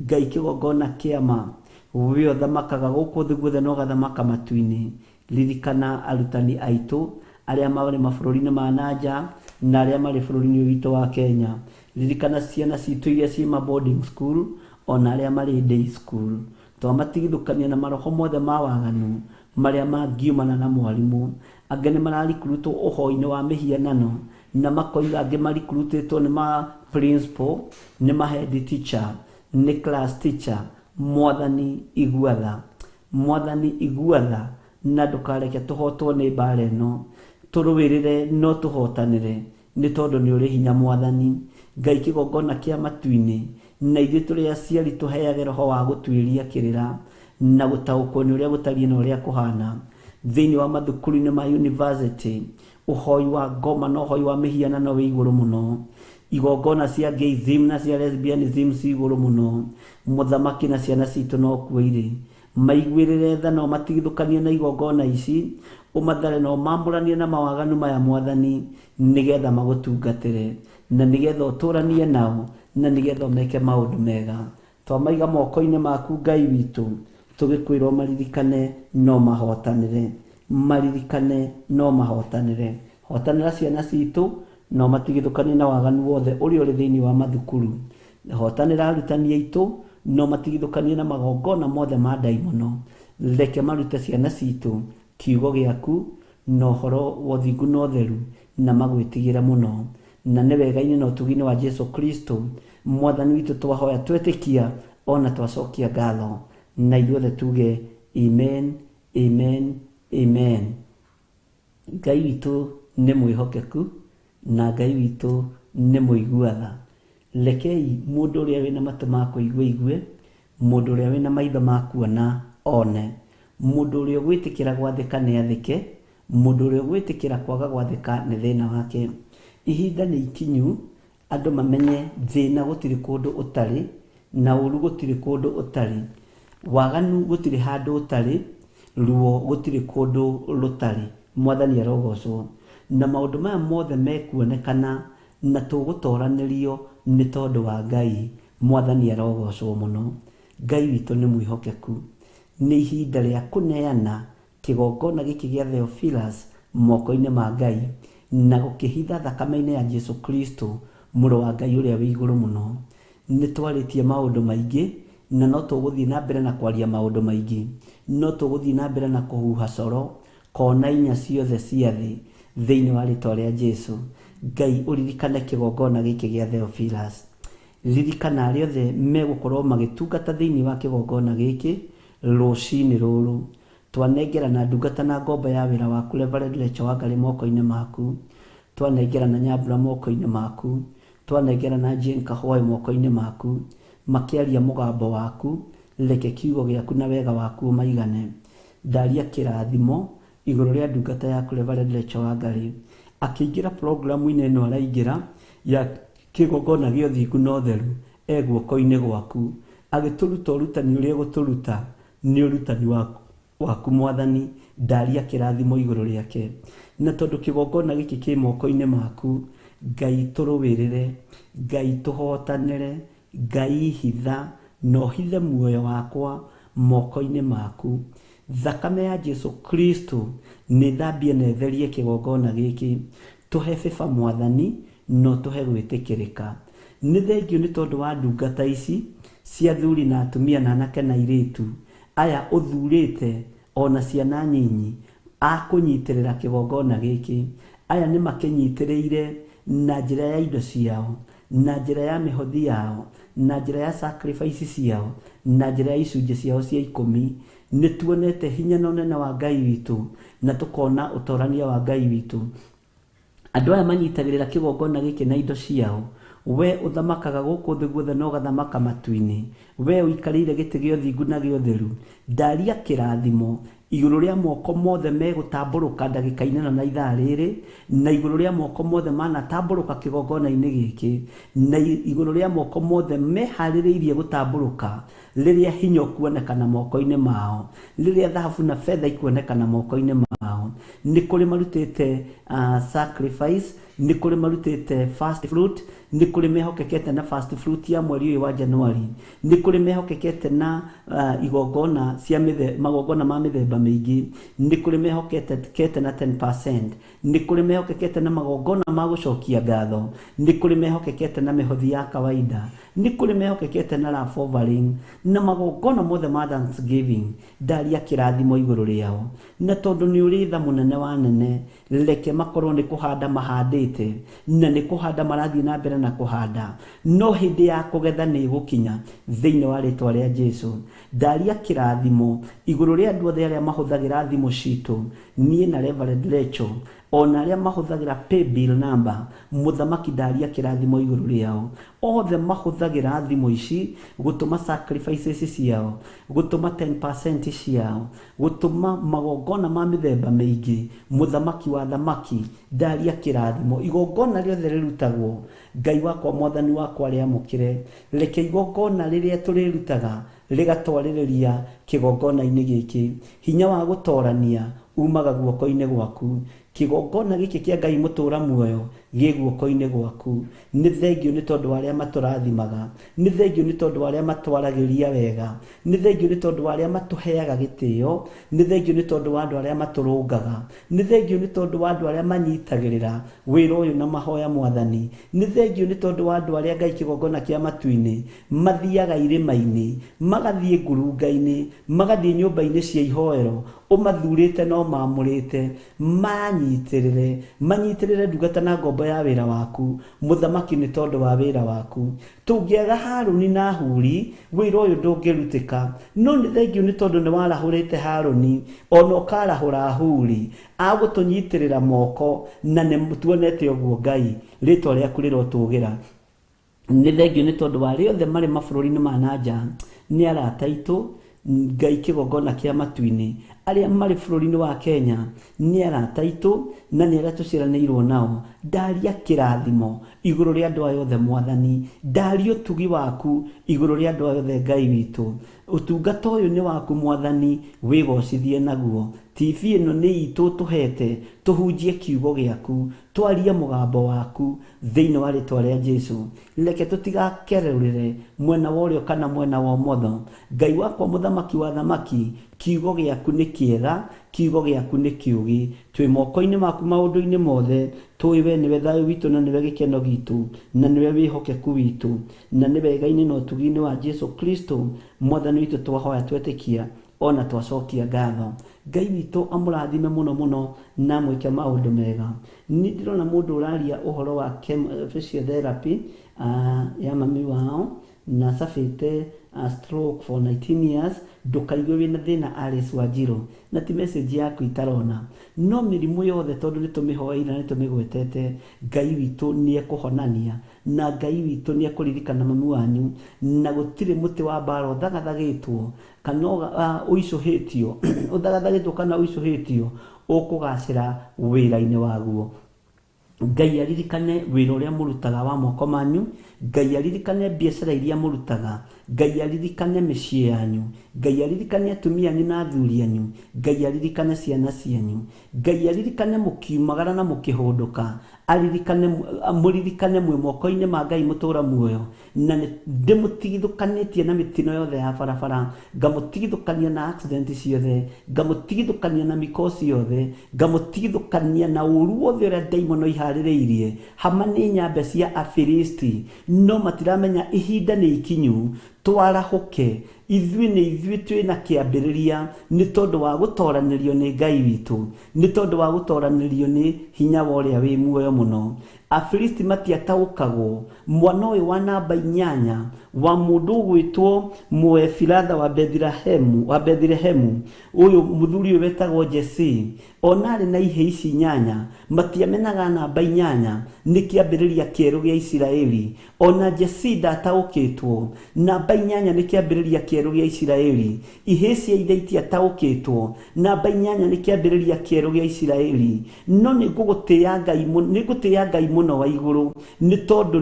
Ngai kĩgongona kĩama, we ũthamakaga gũkũ thĩ guothe na ũgathamaka matu-inĩ. Ririkana arutani aitũ arĩa marĩ mabũrũri-inĩ ma nanja na arĩa marĩ bũrũri-inĩ witũ wa Kenya. Ririkana ciana citũ iria ciĩ ma boarding school ona arĩa marĩ day school. Twamatigithũkania na maroho mothe ma waganu marĩa mangiumana na mwarimũ. Angĩ nĩ mararikurutwo ũhoi-inĩ wa mĩhianano na makoiga angĩ marikurutĩtwo nĩ ma principal, nĩ ma head teacher, nĩ class teacher. Mwathani igua tha, Mwathani igua tha, na ndũkareke tũhotwo nĩ mbara ĩno. Tũrũĩrĩre no tũhotanĩre nĩ tondũ nĩ ũrĩ hinya Mwathani. Ngai kĩgongona kĩa matu-inĩ, na ithuĩ tũrĩ aciari tũheage roho wa gũtuĩria kĩrĩra na gũtaũkwo nĩ ũrĩa gũtariĩ na ũrĩa kũhana thĩinĩ wa mathukuru-inĩ ma university. Ũhoi wa ngoma na ũhoi wa mĩhianano wĩ igũrũ mũno. Igongona cia gayism na cia lesbianism ci igũrũ mũno. Mũthamaki na ciana citũ no kuo irĩ. Maiguĩrĩre tha na ũmatigithũkanie na igongona ici, ũmathare na ũmambũranie na mawaganu maya Mwathani, nĩgetha magũtungatĩre na nĩgetha ũtũranie nao na nĩgetha ũmeke maũndũ mega. Twamaiga moko-inĩ maku Ngai witũ, tũgĩkwĩrwo maririkane no mahotanĩre, maririkane no mahotanĩre. Hotanĩra ciana citũ no matigithũkanie na waganu wothe ũrĩa ũrĩ thĩinĩ wa mathukuru. Hotanĩra arutani aitũ no matigithũkanie na magongona mothe ma ndaimono. Reke marute ciana citũ kiugo gĩaku na ũhoro wa ũthingu na ũtheru na magwĩtigĩre mũno. Na nĩ wega-inĩ na ũtugi-inĩ wa Jesu Kristo Mwathani witũ twahoya twetĩkia ona twacokia ngatho, na ithuothe tuge amen, amen, amen. Ngai witũ nĩ mwĩhokeku na Ngai witũ nĩ mũigua tha. Rekei mundu uria wina matu ma kuigua igue, mundu uria wina maitho ma kuona one, mundu uria gwitikira gwathika ni athike, mundu uria gwitikira kwaga gwathika ni thina wake. Ihinda ni ikinyu andu mamenye thina gutiri kundu utari na uru gutiri kundu utari, waganu gutiri handu utari, ruo gutiri kundu rutari. Mwathani arogocwo. Na maundu maya mothe mekuonekana na tugutoranirio ni tondu wa Ngai. Mwathani arogocwo muno. Ngai witu ni mwihokeku. Ni ihinda ria kuneana kigongona giki gia Theophilus moko-ini ma Ngai na gukihitha thakame-ini ya Jesu Kristo muru wa Ngai uria wi iguru muno. Ni twaritie maundu maingi na no tuguthii na mbere na kwaria maundu maingi, no tuguthii na mbere na kuhuha coro kona inya ciothe cia thi thiini wa ritwa ria Jesu. Ngai uririkane kigongona giki gia Theophilus, ririkana aria othe megukorwo magitungata thiini wa kigongona giki rucini ruru. Twanengerana ndungata na ngombo ya wira waku Reverend Lecho Wangari moko-ini maku, twanengerana Nyambura moko-ini maku, twanengerana Jane Kahoi moko-ini maku, makiaria mugambo waku, reke kiugo giaku na wega waku maigane. Ndaria kirathimo iguru ria ndungata yaku Reverend Lecho Wangari, akiingira programu-ini ino araingira ya kigongona gio thingu na utheru guoko-ini gwaku, agituruta urutani uria guturuta ni urutani waku Mwathani. Ndaria kirathimo iguru riake, na tondu kigongona giki ki moko-ini maku, Ngai turuwirire, Ngai tuhotanire, Ngai hitha no hithe muoyo wakwa moko-ini maku. Thakame ya Jesu Kristo ni thambie na therie kigongona giki, tuhe biba Mwathani no tuhe gwitikirika. Ni thengio ni tondu wa ndungata ici cia thuri na atumia na anake na iritu aya uthurite ona ciana nyinyi akunyitirira kigongona giki. Aya ni makinyitiriire na njira ya indo ciao, na njira ya mihothi yao, na njira ya sacrifice ciao, na njira ya icunje ciao cia 10. Ni tuonete hinya na unene wa Ngai witu na tukona utorania wa Ngai witu. Andu aya manyitagirira kigongona giki na indo ciao, we uthamakaga guku thi guothe no gathamaka matu-ini, we uikarire giti gio thingu na gio theru. Ndaria kirathimo iguru ria moko mothe megutamburuka ndagika-ini na ithaa riri, na iguru ria moko mothe manatamburuka kigongona-ini giki, na iguru ria moko mothe mehaririirie gutamburuka riria hinya kuonekana moko-ini mao, riria thahabu na fedha ikuonekana moko-ini mao. Ni kuri marutite sacrifice, ni kuri marutite first fruit, ni kuri mehokekete na first fruit ya mweri uyu wa Januari, ni kuri mehokekete na igongona cia magongona ma mithemba mingi, ni kuri mehokekete na 10%, ni kuri mehokekete na magongona ma gucokia ngatho, ni kuri mehokekete na mihothi ya kawaida, ni kuri mehokekete na love offering na magongona mothe ma Thanksgiving. Ndaria kirathimo iguru riao, na tondu ni uri tha munene wa nene, reke makorwo ni kuhanda mahandite na ni kuhanda marathie na mbere na kuhanda, no hindi ya kugetha ni gukinya thiini wa ritwa ria Jesu. Ndaria kirathimo iguru ria andu othe aria mahuthagira thimu citu, nie na Reverend Lecho ona aria mahuthagira pay bill number. Muthamaki ndaria kirathimo iguru riao, othe mahuthagira thimu ici gutuma sacrifices ciao, gutuma 10% ciao, gutuma magongona ma mithemba mingi. Muthamaki wa thamaki ndaria kirathimo igongona riothe rirutagwo. Ngai wakwa Mwathani wakwa ria mukire, reke igongona riria turirutaga rigatwaririria kigongona-ini giki. Hinya wa gutorania umaga guoko-ini gwaku. Kigongona giki kia Ngai mutura muoyo gi guoko-ini gwaku. Ni thengio ni tondu aria maturathimaga, ni thengio ni tondu aria matwaragiria wega, ni thengio ni tondu aria matuheaga gitio, ni thengio ni tondu andu aria maturungaga, ni thengio ni tondu andu aria manyitagirira wira uyu na mahoya Mwathani, ni thengio ni tondu andu aria Ngai kigongona kia matu-ini mathiaga irima-ini, magathie ngurunga-ini, magathie nyumba-ini cia ihoero, umathurite no mamurite manyitirire ndungata na ngombo ya wira waku. Muthamaki ni tondu wa wira waku. Tungiaga Haruni na Huri wira uyu ndungirutika, no ni thengio ni tondu ni warahurite Haruni ona ukarahura Huri, agutunyitirira moko na ni tuonete uguo Ngai ritwa riaku rirotugira. nĩ thengio nĩ tondũ wa arĩa othe marĩ mabũrũri-inĩ ma nanja nĩ arata aitũ. Ngai kĩgongona kĩa matu-inĩ arĩa marĩ bũrũri-inĩ wa Kenya nĩ arata aitũ na nĩ arĩa tũciaranĩirwo nao. Ndaria kĩrathimo igũrũ rĩa andũ aya othe Mwathani, ndaria ũtugi waku igũrũ rĩa andũ aya othe Ngai witũ. Ũtungata ũyũ nĩ waku Mwathani, wĩgocithie naguo. TV ĩno nĩ itũ tũhete tũhunjie kiugo gĩaku, twarie mũgambo waku thĩinĩ wa rĩtwa rĩa Jesũ. Reke tũtigakerũrĩre mwena wa ũrĩo kana mwena wa ũmotho. Ngai wakwa mũthamaki wa thamaki, kiugo gĩaku nĩ kĩega, kiugo gĩaku nĩ kĩũgĩ. Twĩ moko-inĩ maku maũndũ-inĩ mothe, tũĩ we nĩwe thayũ witũ na nĩwe gĩkeno gitũ na nĩwe wĩhokeku witũ na nĩ wega-inĩ na ũtugi-inĩ wa Jesũ Kristo Mwathani witũ twahoya twetĩkia ona twacokia ngatho. Ngai witũ amũrathime mũno mũno na mwĩke maũndũ mega. Nĩ ndĩrona mũndũ ũraria ũhoro wa physiotherapy ya mami wao na acabĩte stroke for 19 years. Ndũkaigue wĩna thĩna Alice Wanjiru, na ti message yaku itarona, no mĩrimũ yothe tondũ nĩ tũmĩhoeire na nĩ tũmĩgwetete, Ngai witũ nĩ ekũhonania na Ngai witũ nĩ ekũririkana mami wanyu, na gũtirĩ mũtĩ wa mbara ũthagathagĩtwo kana ũicũhĩtio ũthagathagĩtwo kana ũicũhĩtio ũkũgacĩra wĩra-inĩ waguo. Ngai aririkane wĩra ũrĩa mũrutaga wa moko manyu, Ngai aririkane biacara iria mũrutaga, Ngai aririkane mĩciĩ yanyu, Ngai aririkane atumia anyu na athuri anyu, Ngai aririkane ciana cianyu, Ngai aririkane mũkiumagara na mũkĩhũndũka, mũririkane mwĩ moko-inĩ ma Ngai mũtũra muoyo, na ndĩmũtigithũkanĩtie na mĩtino yothe ya barabara, ngamũtigithũkania na accident ciothe, ngamũtigithũkania na mikosi yothe, ngamũtigithũkania na ũru wothe ũrĩa ndaimono iharĩrĩirie. Hama nĩ nyambe cia Afilisti, no matiramenya ihinda nĩ ikinyu, twarahũke. Ithuĩ twĩna kĩambĩrĩria nĩ tondũ wa gũtoranĩrio nĩ Ngai witũ, nĩ tondũ wa gũtoranĩrio nĩ hinya wa ũrĩa wĩ muoyo mũno. Afilisti matiataũkagwo. Mwana ũyũ wa namba 8 wa mũndũ ũgwĩtwo Mũefiratha wa Bethlehemu, ũyũ mũthuri ũyũ wetagwo Jesse, ona arĩ na ihĩ ici 8, matiamenaga namba 8 nĩ kĩambĩrĩria kĩerũ gĩa Isiraeli. Ona Jesse ndataũkĩtwo, namba 8 nĩ kĩambĩrĩria kĩerũ gĩa Isiraeli. Ihĩ cia ithe itiataũkĩtwo, namba 8 nĩ kĩambĩrĩria kĩerũ gĩa Isiraeli. No nĩ ngũgũtĩĩa Ngai mũno wa igũrũ, nĩ tondũ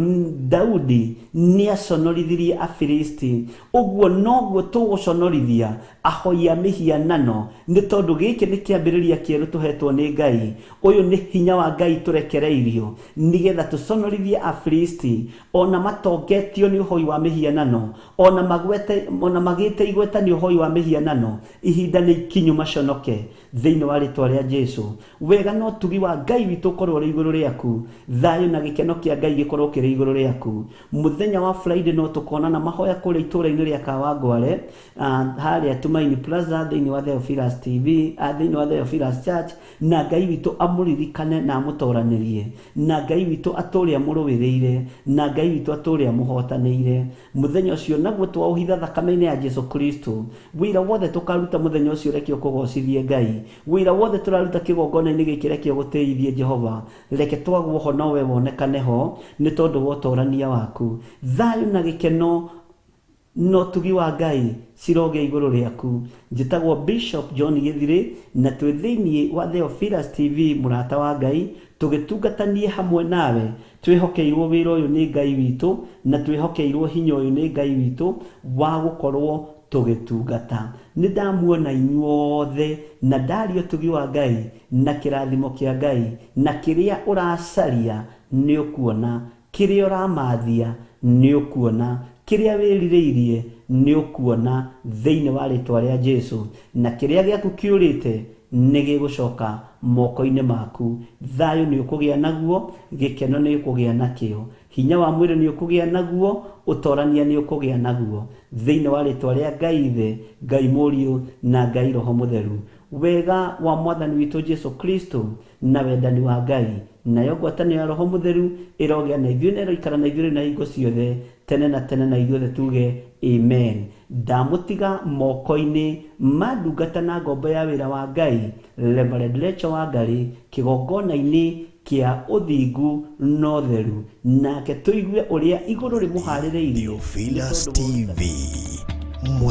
Daudi nĩ aconorithirie Afilisti. Ũguo noguo tũgũconorithia ahoi a mĩhianano, nĩ tondũ gĩkĩ nĩ kĩambĩrĩria kĩerũ tũhetwo nĩ Ngai. Ũyũ nĩ hinya wa Ngai tũrekereirio nĩgetha tũconorithie Afilisti, ona matongetio nĩ ũhoi wa mĩhianano, ona magĩte igweta nĩ ũhoi wa mĩhianano. Ihinda nĩ ikinyu maconoke thĩinĩ wa rĩtwa rĩa Jesũ. Wega no tugi wa Ngai witũ ũkorwo ũrĩ igũrũ rĩaku, thayũ na gĩkeno kĩa Ngai gĩkorwo kĩrĩ igũrũ rĩaku. Mũthenya wa Friday no tũkonana mahoya kũrĩa itũũra-inĩ rĩa Kawangware, harĩa Tumaini Plaza thĩinĩ wa Theophilus TV, thĩinĩ wa Theophilus Church, na Ngai witũ amũririkane na amũtoranĩrie, na Ngai witũ atũũre amũrũĩrĩire, na Ngai witũ atũũre amũhotanĩire. Mũthenya ũcio naguo twaũhitha thakame-inĩ ya Jesũ Kristo. Wĩra wothe tũkaruta mũthenya ũcio reke ũkũgocithie Ngai. Wĩra wothe tũraruta kĩgongona-inĩ gĩkĩ reke ũgũtĩithie Jehova. Reke twagwo ho nowe wonekane ho nĩ tondũ wa ũtorania waku. Thayũ na gĩkeno no tugi wa Ngai ciroge igũrũ rĩaku. Njĩtagwo Bishop John Gĩthirĩ na twĩ thĩinĩ wa Theophilus TV, mũrata wa Ngai, tũgĩtungatanie hamwe nawe. Twĩhokeirwo wĩra ũyũ nĩ Ngai witũ na twĩhokeirwo hinya ũyũ nĩ Ngai witũ wa gũkorwo tũgĩtungata. Nĩ ndamuona inyuothe na ndaria ũtugi wa Ngai na kĩrathimo kĩa Ngai, na kĩrĩa ũracaria nĩ ũkuona, kĩrĩa ũramathia nĩ ũkuona, kĩrĩa wĩrirĩirie nĩ ũkuona thĩinĩ wa rĩtwa rĩa Jesũ, na kĩrĩa gĩaku kĩũrĩte nĩ gĩgũcoka moko-inĩ maku. Thayũ nĩ ũkũgĩa naguo, gĩkeno nĩ ũkũgĩa nakĩo, hinya wa mwĩrĩ nĩ ũkũgĩa naguo, ũtorania nĩ ũkũgĩa naguo thĩinĩ wa rĩtwa rĩa Ngai Ithe, Ngai Mũriũ na Ngai Roho Mũtheru. Wega wa Mwathani witũ Jesũ Kristo na wendani wa Ngai nayo ngwatanĩro ya Roho Mũtheru ĩrogĩa na ithuĩ na ĩroikara na ithuĩ na hingo ciothe tene na tene, na ithuothe tuge amen. Ndamũtiga moko-inĩ ma ndungata na ngombo ya wĩra wa Ngai Reverend Rachel Wangarĩ, kĩgongona-inĩ kia uthingu no theru nake tuigue uria iguru rimuharireirio Theophilus TV.